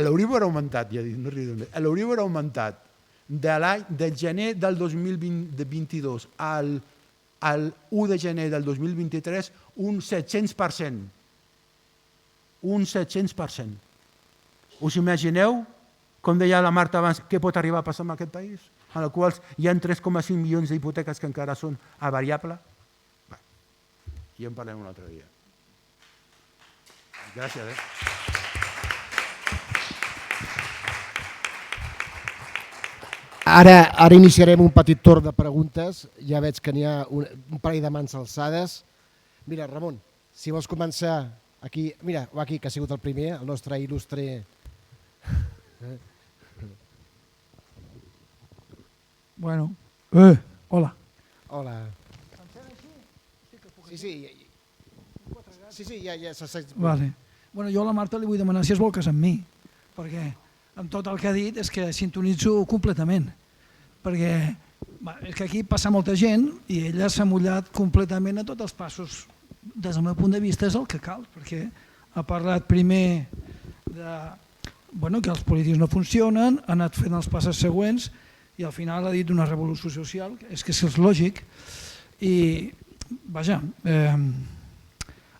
D: L'Euríbor ha augmentat, ja dic, no riu, l'Euríbor ha augmentat del gener del 2022 al 1 de gener del 2023 un 700%. Un 700%. Us imagineu, com deia la Marta abans, què pot arribar a passar en aquest país? En el qual hi ha 3,5 milions d'hipoteques que encara són a variable? Ja en parlem un altre dia. Gràcies.
A: Ara iniciarem un petit torn de preguntes. Ja veig que n'hi ha un parell de mans alçades. Mira, Ramon, si vols començar aquí... Mira, aquí, que ha sigut el primer, el nostre il·lustre...
G: Bueno, hola.
A: Hola. Sí, ja s'ha...
G: Vale. Bueno, jo a la Marta li vull demanar si es vol casar amb mi, perquè amb tot el que ha dit és que sintonitzo completament, perquè és que aquí passa molta gent i ella s'ha mullat completament a tots els passos. Des del meu punt de vista és el que cal, perquè ha parlat primer que els polítics no funcionen, ha anat fent els passos següents i al final ha dit una revolució social, és que és lògic. I, vaja,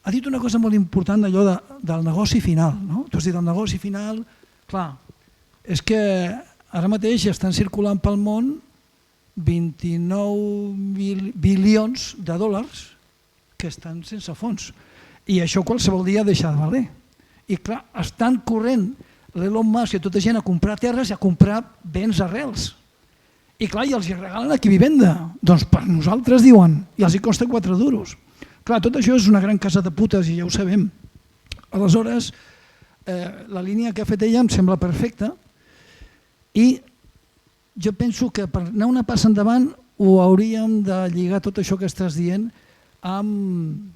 G: ha dit una cosa molt important d'allò del negoci final. Tu has dit el negoci final, clar, és que ara mateix estan circulant pel món 29 bilions de dòlars que estan sense fons. I això qualsevol dia deixa de valer. I clar, estan corrent l'Elon Musk i tota gent a comprar terres i a comprar béns arrels. I clar, i els regalen aquí vivenda. Doncs per nosaltres, diuen, i els hi costa 4 duros. Clar, tot això és una gran casa de putes i ja ho sabem. Aleshores, la línia que ha fet ella em sembla perfecta i jo penso que per anar una passa endavant ho hauríem de lligar tot això que estàs dient amb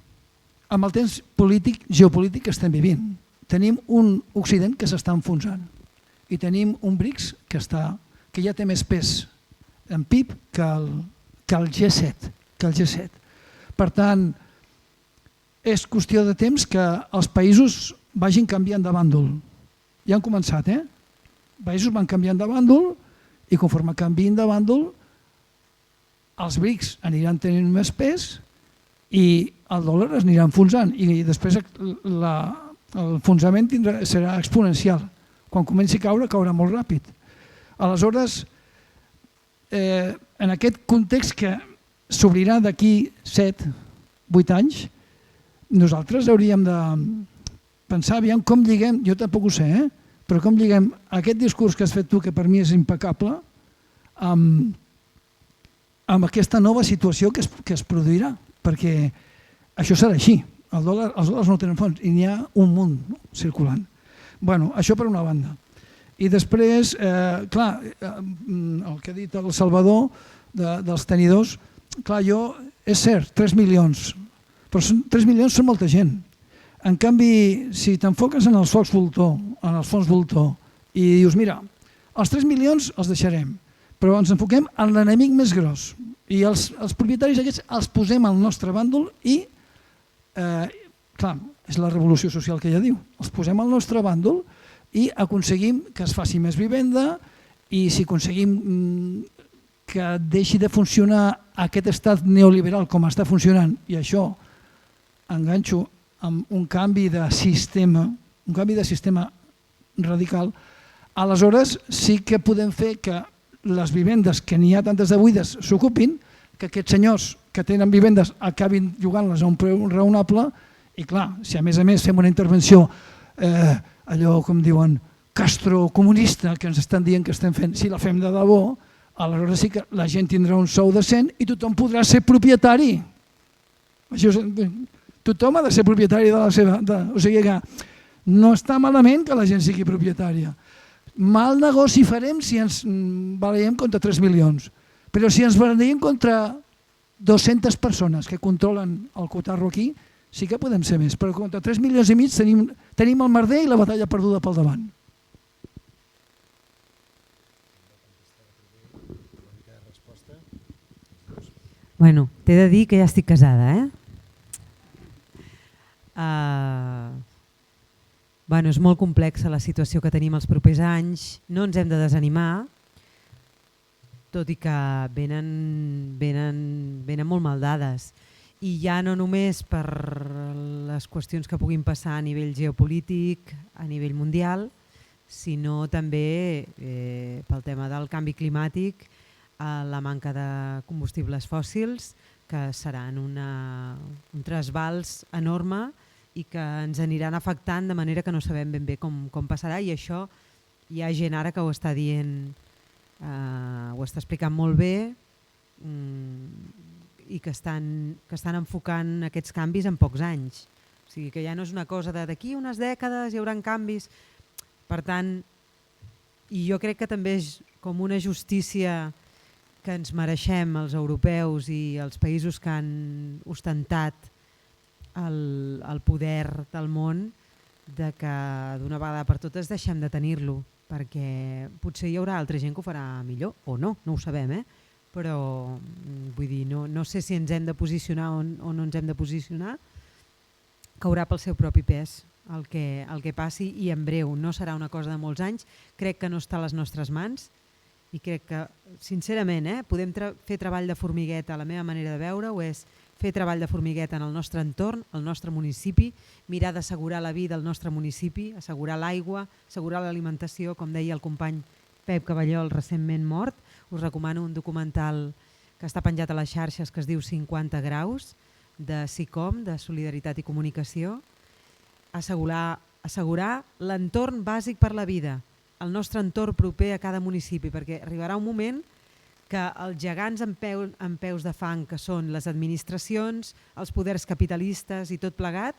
G: el temps polític, geopolític que estem vivint. Tenim un Occident que s'està enfonsant i tenim un BRICS que ja té més pes en PIB que el G7. Per tant, és qüestió de temps que els països vagin canviant de bàndol. Ja han començat, Els països van canviant de bàndol i conforme canviïn de bàndol els BRICS aniran tenint més pes i el dòlar es anirà enfonsant i després l'enfonsament serà exponencial. Quan comenci a caure, caurà molt ràpid. Aleshores, en aquest context que s'obrirà d'aquí 7-8 anys, nosaltres hauríem de pensar aviam com lliguem, jo tampoc ho sé, però com lliguem aquest discurs que has fet tu, que per mi és impecable, amb aquesta nova situació que es produirà, perquè això serà així, els dòlars no tenen fons i n'hi ha un munt circulant. Bueno, això per una banda. I després, clar, el que ha dit el Salvador dels tenidors, clar, és cert, 3 milions, però 3 milions són molta gent. En canvi, si t'enfoques en els fons voltor i dius, mira, els 3 milions els deixarem, però ens enfoquem en l'enemic més gros i els propietaris aquests els posem al nostre bàndol i, clar, és la revolució social que ella diu, els posem al nostre bàndol i aconseguim que es faci més vivenda i si aconseguim que deixi de funcionar aquest estat neoliberal com està funcionant i això enganxo amb un canvi de sistema radical, aleshores sí que podem fer que les vivendes que n'hi ha tantes de buides s'ocupin, que aquests senyors que tenen vivendes acabin llogant-les a un preu raonable i clar, si a més fem una intervenció allò com diuen castrocomunista que ens estan dient que estem fent, si la fem de debò, aleshores sí que la gent tindrà un sou decent i tothom podrà ser propietari. Tothom ha de ser propietari de la seva... O sigui que no està malament que la gent sigui propietària. Mal negoci farem si ens barallem contra 3 milions. Però si ens barallem contra 200 persones que controlen el cotarro aquí, sí que podem ser més. Però contra 3 milions i mig tenim el merder i la batalla perduda pel davant.
B: Bueno, t'he de dir que ja estic casada, Bueno, és molt complexa la situació que tenim els propers anys, no ens hem de desanimar, tot i que venen molt mal dades. I ja no només per les qüestions que puguin passar a nivell geopolític, a nivell mundial, sinó també pel tema del canvi climàtic, la manca de combustibles fòssils, que seran un trasbals enorme i que ens aniran afectant de manera que no sabem ben bé com passarà, i això hi ha gent ara que ho està dient, ho està explicant molt bé i que estan enfocant aquests canvis en pocs anys. O sigui que ja no és una cosa d'aquí unes dècades hi haurà canvis. Per tant, i jo crec que també és com una justícia que ens mereixem els europeus i els països que han ostentat el poder del món, de que d'una vegada per totes deixem de tenir-lo, perquè potser hi haurà altra gent que ho farà millor, o no ho sabem, però vull dir, no sé si ens hem de posicionar o no ens hem de posicionar, caurà pel seu propi pes el que passi, i en breu, no serà una cosa de molts anys, crec que no està a les nostres mans, i crec que, sincerament, podem fer treball de formigueta, la meva manera de veure-ho és fer treball de formigueta en el nostre entorn, al nostre municipi, mirar d'assegurar la vida al nostre municipi, assegurar l'aigua, assegurar l'alimentació, com deia el company Pep Cavallol, recentment mort. Us recomano un documental que està penjat a les xarxes que es diu 50 graus, de SICOM, de Solidaritat i Comunicació. Assegurar l'entorn bàsic per la vida, el nostre entorn proper a cada municipi, perquè arribarà un moment que els gegants en peus de fang, que són les administracions, els poders capitalistes i tot plegat,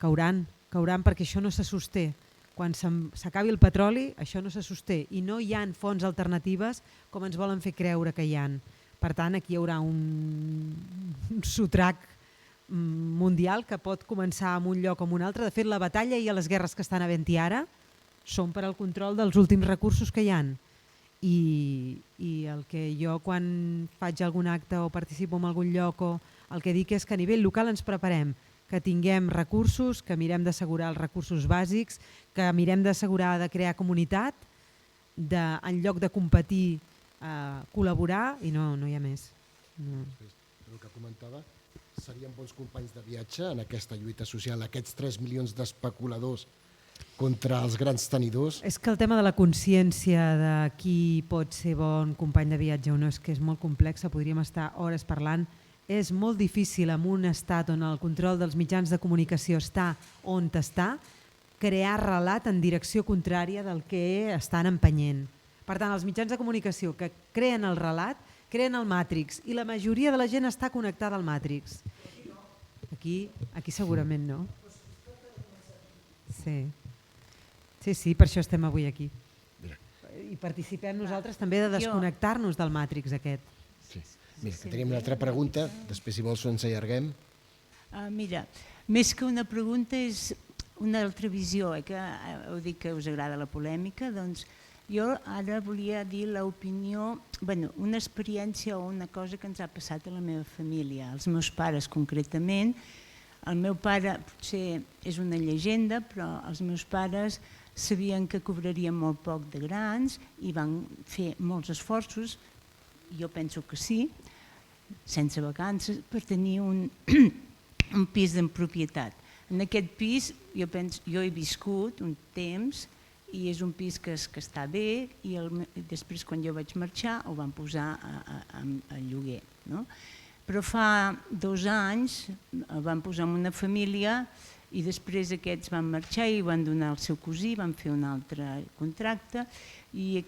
B: cauran perquè això no se sosté. Quan s'acabi el petroli, això no se sosté i no hi ha fonts alternatives com ens volen fer creure que hi ha. Per tant, aquí hi haurà un sotrac mundial que pot començar en un lloc o en un altre. De fet, la batalla i les guerres que estan havent-hi ara són per al control dels últims recursos que hi ha. I el que jo quan faig algun acte o participo en algun lloc, el que dic és que a nivell local ens preparem, que tinguem recursos, que mirem d'assegurar els recursos bàsics, que mirem d'assegurar de crear comunitat, en lloc de competir, col·laborar, i no hi ha més.
A: El que comentava, serien bons companys de viatge en aquesta lluita social, aquests 3 milions d'especuladors contra els grans tenidors.
B: És que el tema de la consciència de qui pot ser bon company de viatge o no és que és molt complexa, podríem estar hores parlant. És molt difícil en un estat on el control dels mitjans de comunicació està on està, crear relat en direcció contrària del que estan empenyent. Per tant, els mitjans de comunicació que creen el relat, creen el Matrix, i la majoria de la gent està connectada al Matrix. Aquí segurament no. Sí, per això estem avui aquí. I participem nosaltres també de desconnectar-nos del Matrix aquest.
A: Mira, que tenim una altra pregunta, després si vols ens allarguem.
H: Mira, més que una pregunta és una altra visió, que heu dit que us agrada la polèmica, doncs jo ara volia dir l'opinió, una experiència o una cosa que ens ha passat a la meva família, als meus pares concretament. El meu pare potser és una llegenda, però els meus pares sabien que cobrarien molt poc de grans i van fer molts esforços, jo penso que sí, sense vacances, per tenir un pis en propietat. En aquest pis jo he viscut un temps i és un pis que està bé i després quan jo vaig marxar ho van posar a lloguer. Però fa 2 anys el van posar en una família i després aquests van marxar i van donar al seu cosí, van fer un altre contracte i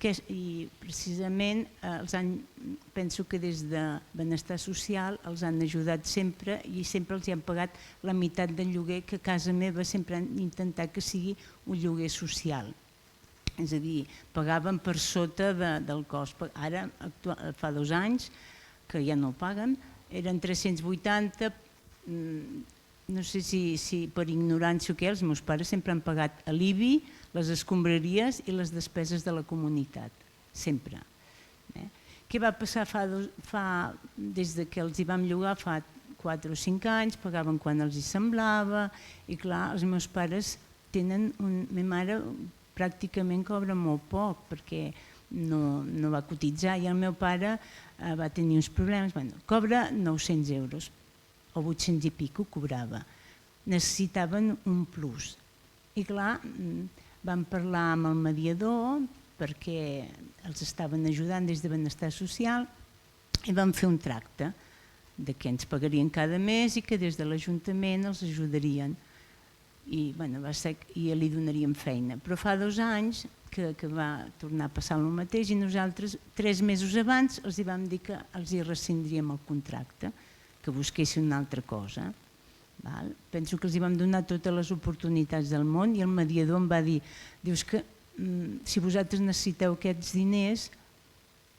H: precisament penso que des de Benestar Social els han ajudat sempre i sempre els han pagat la meitat del lloguer, que a casa meva sempre han intentat que sigui un lloguer social. És a dir, pagaven per sota del cost. Ara, fa 2 anys, que ja no ho paguen, eren 380, no sé si per ignorància o què, els meus pares sempre han pagat l'IBI, les escombraries i les despeses de la comunitat, sempre. Què va passar des que els hi vam llogar fa 4 o 5 anys, pagaven quan els hi semblava i clar, els meus pares tenen, ma mare pràcticament cobra molt poc perquè no va cotitzar i el meu pare va tenir uns problemes, cobra 900 euros o 800 i pico cobrava, necessitaven un plus i clar, vam parlar amb el mediador perquè els estaven ajudant des de Benestar Social i vam fer un tracte que ens pagarien cada mes i que des de l'Ajuntament els ajudarien i li donaríem feina. Però fa 2 anys que va tornar a passar el mateix i nosaltres 3 mesos abans els vam dir que els hi rescindríem el contracte, que busquessin una altra cosa. Penso que els hi vam donar totes les oportunitats del món i el mediador em va dir, dius que si vosaltres necessiteu aquests diners,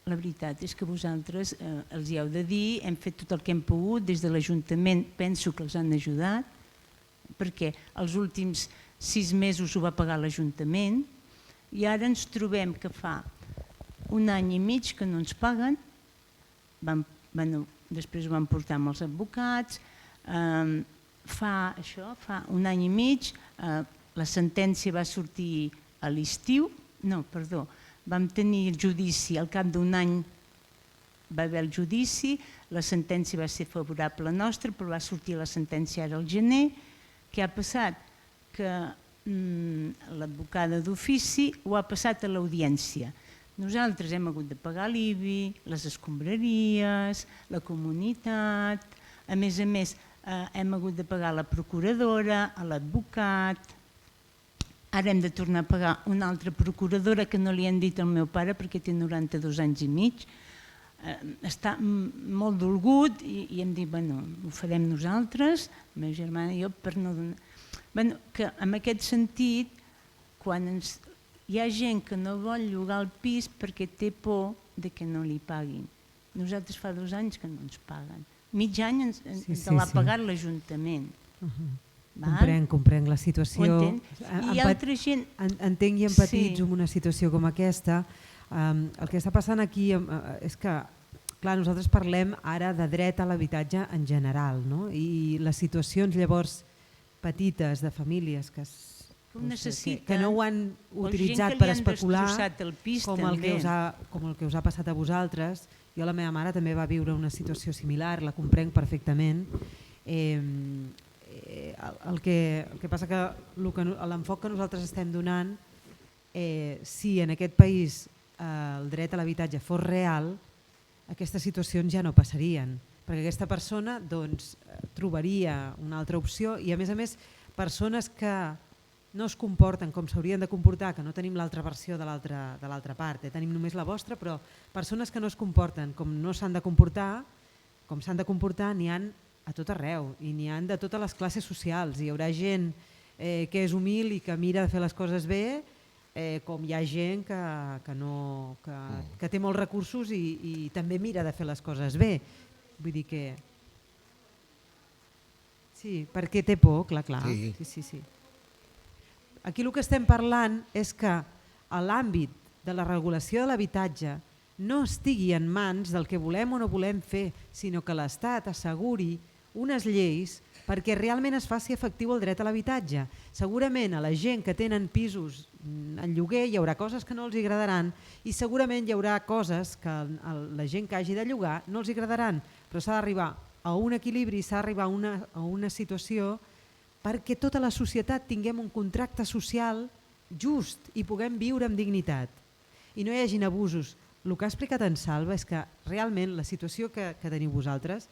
H: la veritat és que vosaltres els hi heu de dir, hem fet tot el que hem pogut, des de l'Ajuntament penso que els han ajudat, perquè els últims 6 mesos ho va pagar l'Ajuntament i ara ens trobem que fa 1 any i mig que no ens paguen, després ho van portar amb els advocats, fa 1 any i mig, la sentència va sortir a l'estiu, vam tenir el judici, al cap d'1 any va haver el judici, la sentència va ser favorable nostra, però va sortir la sentència ara al gener. Què ha passat? Que l'advocada d'ofici ho ha passat a l'audiència. Nosaltres hem hagut de pagar l'IBI, les escombraries, la comunitat, a més hem hagut de pagar la procuradora, l'advocat, ara hem de tornar a pagar una altra procuradora que no li han dit al meu pare perquè té 92 anys i mig, està molt dolgut i hem dit, ho farem nosaltres, la meva germana i jo, per no donar... Que en aquest sentit, quan hi ha gent que no vol llogar el pis perquè té por que no li paguin. Nosaltres fa 2 anys que no ens paguen. Mig any ens l'ha pagat l'Ajuntament.
B: Comprenc la situació.
H: I altra gent...
B: Entenc i empatitzo amb una situació com aquesta. El que està passant aquí és que, clar, nosaltres parlem ara de dret a l'habitatge en general, i les situacions llavors petites de famílies que no ho han utilitzat per especular, com el que us ha passat a vosaltres. Jo, la meva mare també va viure una situació similar, la comprenc perfectament. El que passa que l'enfoc que nosaltres estem donant, si en aquest país el dret a l'habitatge fos real, aquestes situacions ja no passarien, perquè aquesta persona trobaria una altra opció i a més persones que no es comporten com s'haurien de comportar, que no tenim l'altra versió de l'altra part, tenim només la vostra, però persones que no es comporten com no s'han de comportar, com s'han de comportar n'hi ha a tot arreu i n'hi ha de totes les classes socials. Hi haurà gent que és humil i que mira de fer les coses bé, com hi ha gent que té molts recursos i també mira de fer les coses bé. Vull dir que... Sí, perquè té por, clar. Sí. Aquí el que estem parlant és que l'àmbit de la regulació de l'habitatge no estigui en mans del que volem o no volem fer, sinó que l'Estat asseguri unes lleis perquè realment es faci efectiu el dret a l'habitatge. Segurament a la gent que tenen pisos en lloguer hi haurà coses que no els agradaran i segurament hi haurà coses que a la gent que hagi de llogar no els agradaran, però s'ha d'arribar a un equilibri, s'ha d'arribar a una situació perquè tota la societat tinguem un contracte social just i puguem viure amb dignitat i no hi hagin abusos. El que ha explicat en Salva és que realment la situació que teniu vosaltres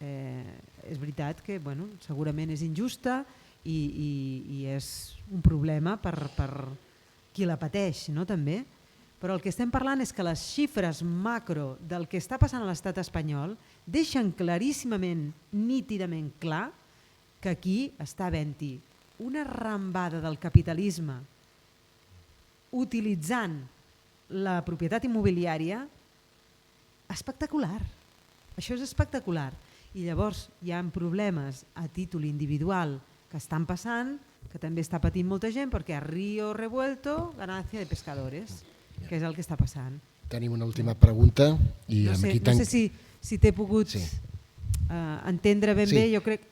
B: és veritat que segurament és injusta i és un problema per qui la pateix, també. Però el que estem parlant és que les xifres macro del que està passant a l'estat espanyol deixen claríssimament, nítidament clar que aquí està havent-hi una rambada del capitalisme utilitzant la propietat immobiliària espectacular. Això és espectacular. I llavors hi ha problemes a títol individual que estan passant, que també està patint molta gent, perquè a Río Revuelto, ganancia de pescadores, que és el que està passant.
A: Tenim una última pregunta.
B: No sé si t'he pogut entendre ben bé. Jo crec,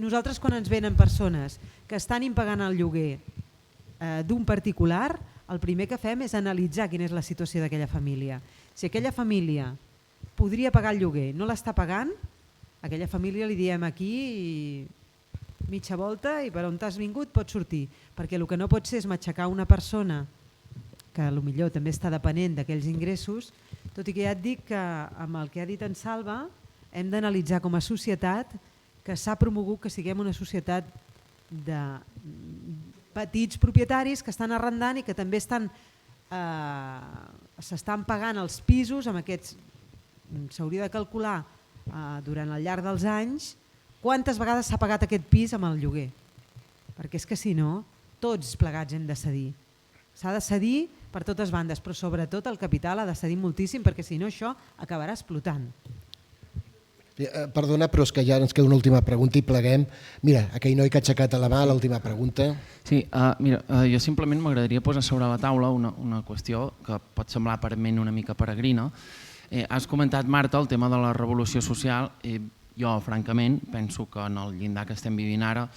B: nosaltres quan ens venen persones que estan impagant el lloguer d'un particular, el primer que fem és analitzar quina és la situació d'aquella família. Si aquella família podria pagar el lloguer, no l'està pagant, a aquella família li diem aquí mitja volta i per on t'has vingut pots sortir, perquè el que no pot ser és matxacar una persona que potser també està depenent d'aquells ingressos, tot i que ja et dic que amb el que ha dit en Salva hem d'analitzar com a societat que s'ha promogut que siguem una societat de petits propietaris que estan arrendant i que també s'estan pagant els pisos amb aquests. S'hauria de calcular durant el llarg dels anys quantes vegades s'ha pagat aquest pis amb el lloguer, perquè és que si no tots plegats hem de cedir. S'ha de cedir per totes bandes, però sobretot el capital ha de cedir moltíssim perquè si no això acabarà explotant.
A: Perdona, però és que ja ens queda una última pregunta i pleguem. Mira, aquell noi que ha aixecat la mà, l'última pregunta.
I: Sí, mira, jo simplement m'agradaria posar sobre la taula una qüestió que pot semblar aparentment una mica peregrina. Has comentat, Marta, el tema de la revolució social. Jo, francament, penso que en el llindar que estem vivint ara,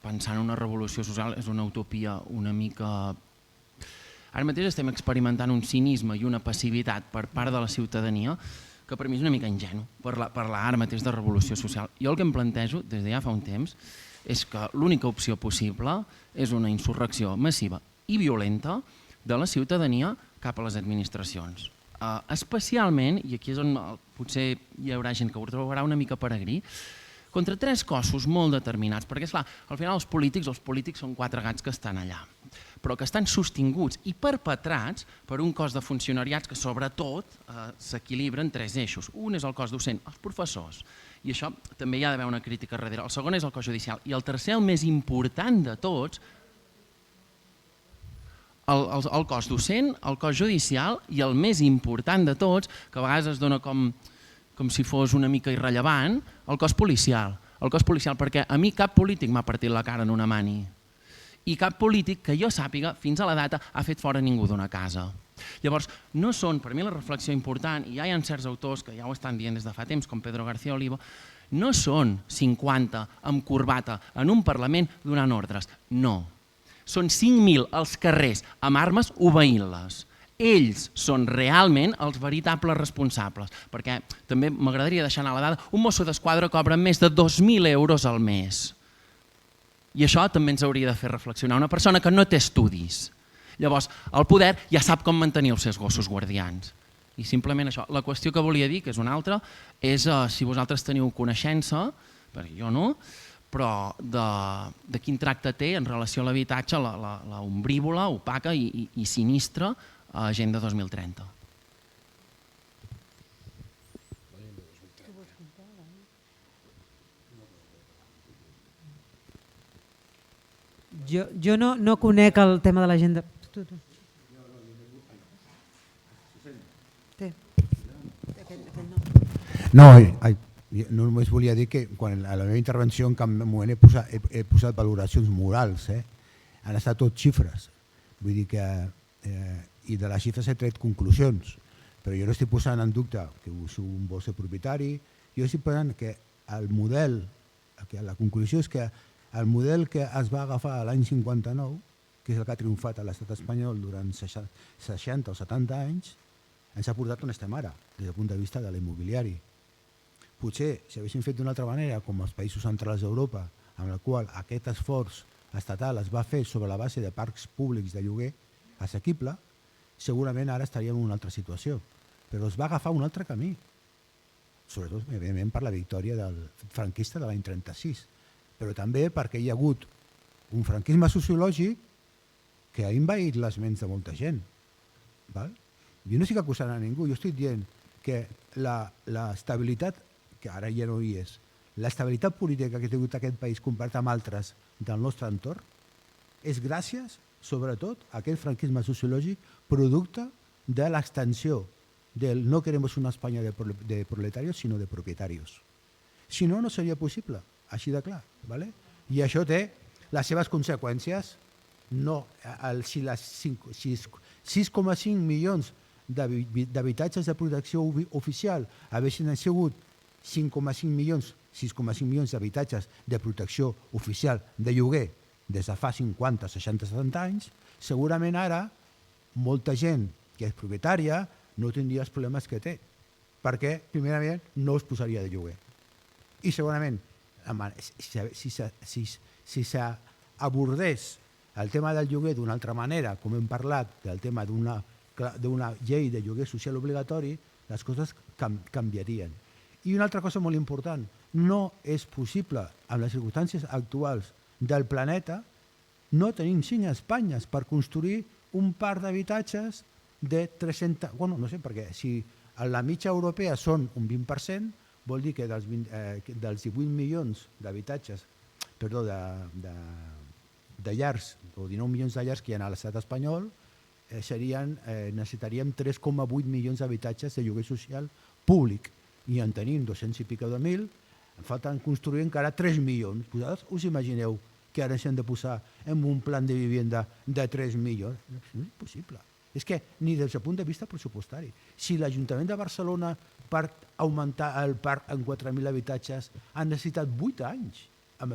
I: pensar en una revolució social és una utopia una mica... Ara mateix estem experimentant un cinisme i una passivitat per part de la ciutadania que per mi és una mica ingenu parlar ara mateix de revolució social. Jo el que em plantejo des de ja fa un temps és que l'única opció possible és una insurrecció massiva i violenta de la ciutadania cap a les administracions. Especialment, i aquí és on potser hi haurà gent que ho trobarà una mica peregrí, contra tres cossos molt determinats, perquè esclar, al final els polítics són quatre gats que estan allà, però que estan sostinguts i perpetrats per un cos de funcionariats que sobretot s'equilibra en tres eixos. Un és el cos docent, els professors, i això també hi ha d'haver una crítica darrere. El segon és el cos judicial i el tercer, el més important de tots, el cos docent, el cos judicial i el més important de tots, que a vegades es dona com si fos una mica irrellevant, el cos policial. El cos policial, perquè a mi cap polític m'ha partit la cara en una mani. I cap polític que jo sàpiga, fins a la data, ha fet fora ningú d'una casa. Llavors, no són, per mi la reflexió important, i ja hi ha certs autors que ja ho estan dient des de fa temps, com Pedro García Olivo, no són 50 amb corbata en un Parlament donant ordres, no. Són 5.000 als carrers amb armes obeint-les. Ells són realment els veritables responsables, perquè també m'agradaria deixar anar la dada, un mosso d'esquadra cobra més de 2.000 euros al mes. I això també ens hauria de fer reflexionar. Una persona que no té estudis. Llavors, el poder ja sap com mantenir els seus gossos guardians. I simplement això. La qüestió que volia dir, que és una altra, és si vosaltres teniu coneixença, perquè jo no, però de quin tracte té en relació a l'habitatge la ombrívola, opaca i sinistra Agenda 2030.
B: Jo no conec el tema de l'agenda.
D: No, no només volia dir que quan a la meva intervenció en cap moment he posat valoracions morals, han estat tot xifres, vull dir que i de les xifres he tret conclusions, però jo no estic posant en dubte que un vol ser propietari, jo estic posant que el model, que la conclusió és que el model que es va agafar l'any 59, que és el que ha triomfat a l'estat espanyol durant 60 o 70 anys, ens ha portat on estem ara, des del punt de vista de l'immobiliari. Potser, si haguéssim fet d'una altra manera, com els països centrals d'Europa, amb el qual aquest esforç estatal es va fer sobre la base de parcs públics de lloguer assequible, segurament ara estaríem en una altra situació. Però es va agafar un altre camí, sobretot, evidentment, per la victòria del franquista de l'any 36, però també perquè hi ha hagut un franquisme sociològic que ha envaït les ments de molta gent. Jo no estic acusant a ningú, jo estic dient que l'estabilitat, que ara ja no hi és, l'estabilitat política que ha tingut aquest país comparat amb altres del nostre entorn és gràcies, sobretot, a aquest franquisme sociològic producte de l'extensió del no queremos una España de proletarios, sinó de propietarios. Si no, no seria possible, així de clar. I això té les seves conseqüències. Si les 6,5 milions d'habitatges de protecció oficial haguessin sigut 6,5 milions d'habitatges de protecció oficial de lloguer des de fa 50, 60, 70 anys, segurament ara molta gent que és propietària no tindria els problemes que té, perquè, primerament, no es posaria de lloguer. I segurament, si s'abordés el tema del lloguer d'una altra manera, com hem parlat del tema d'una llei de lloguer social obligatori, les coses canviarien. I una altra cosa molt important, no és possible, amb les circumstàncies actuals del planeta, no tenim 5 Espanyes per construir un parc d'habitatges de 300... No sé, perquè si la mitja europea són un 20%, vol dir que dels 18 milions d'habitatges, perdó, de llars, o 19 milions de llars que hi ha a l'estat espanyol, necessitaríem 3,8 milions d'habitatges de lloguer social públic. I en tenim 200 i pico de mil, falten construir encara 3 milions. Vosaltres us imagineu que ara s'han de posar en un plan de vivenda de 3 milions? No és possible. És que ni des del punt de vista pressupostari. Si l'Ajuntament de Barcelona per augmentar el parc en 4.000 habitatges ha necessitat 8 anys amb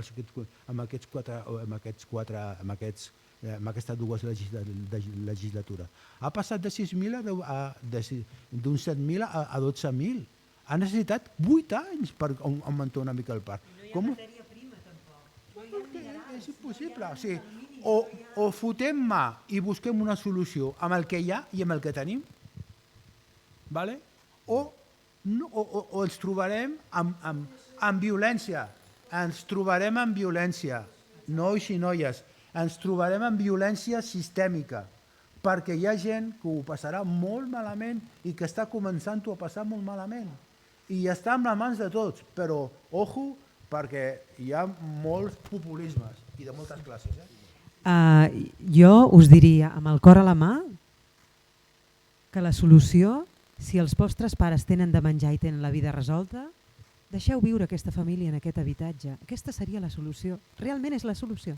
D: aquestes dues legislatures. Ha passat de 6.000 d'un 7.000 a 12.000. Ha necessitat 8 anys per augmentar una mica el parc.
B: No hi ha matèria prima, tampoc.
D: És impossible. O fotem mà i busquem una solució amb el que hi ha i amb el que tenim, o ens trobarem amb violència. Ens trobarem amb violència, nois i noies, ens trobarem amb violència sistèmica, perquè hi ha gent que ho passarà molt malament i que està començant-ho a passar molt malament. I està en les mans de tots, però, ojo, perquè hi ha molts populismes i de moltes classes.
B: Jo us diria, amb el cor a la mà, que la solució, si els vostres pares tenen de menjar i tenen la vida resolta, deixeu viure aquesta família en aquest habitatge. Aquesta seria la solució. Realment és la solució.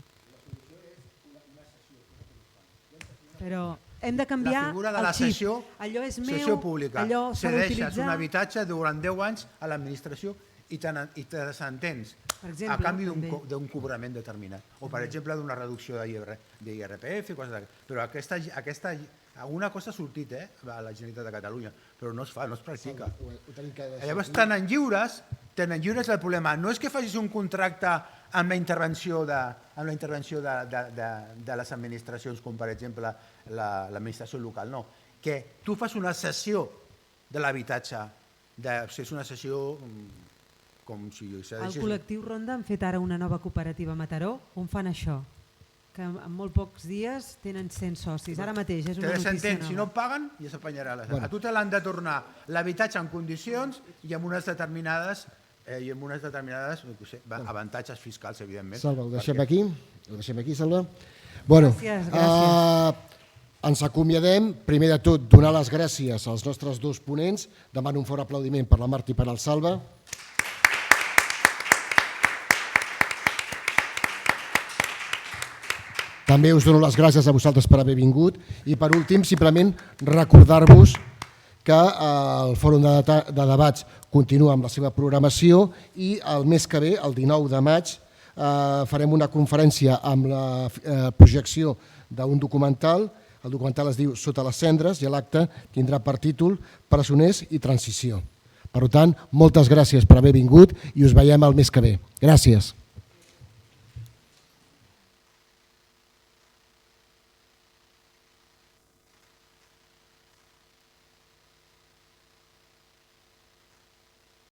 B: Però hem de canviar el xip.
D: La figura de la cessió pública.
B: Cedeixes
D: un habitatge durant 10 anys a l'administració i te desentens a canvi d'un cobrament determinat. O, per exemple, d'una reducció d'IRPF i coses d'aquestes. Però alguna cosa ha sortit a la Generalitat de Catalunya, però no es fa, no es practica. Llavors tenen lliures el problema. No és que facis un contracte amb la intervenció de les administracions, com per exemple l'administració local, no. Que tu fas una cessió de l'habitatge, és una cessió com si...
B: El col·lectiu Ronda han fet ara una nova cooperativa a Mataró on fan això, que en molt pocs dies tenen 100 socis. Ara mateix és una notícia nova.
D: Si no paguen, ja s'apanyarà. A tu te l'han de tornar l'habitatge en condicions i amb unes determinades avantatges fiscals, evidentment.
A: Salva, ho deixem aquí, Salva. Gràcies. Ens acomiadem. Primer de tot, donar les gràcies als nostres dos ponents. Demano un fort aplaudiment per la Marta i per al Salva. També us dono les gràcies a vosaltres per haver vingut i per últim simplement recordar-vos que el Fòrum de Debats continua amb la seva programació i el mes que ve, el 19 de maig, farem una conferència amb la projecció d'un documental. El documental es diu Sota les cendres i l'acte tindrà per títol Presoners i transició. Per tant, moltes gràcies per haver vingut i us veiem el mes que ve. Gràcies.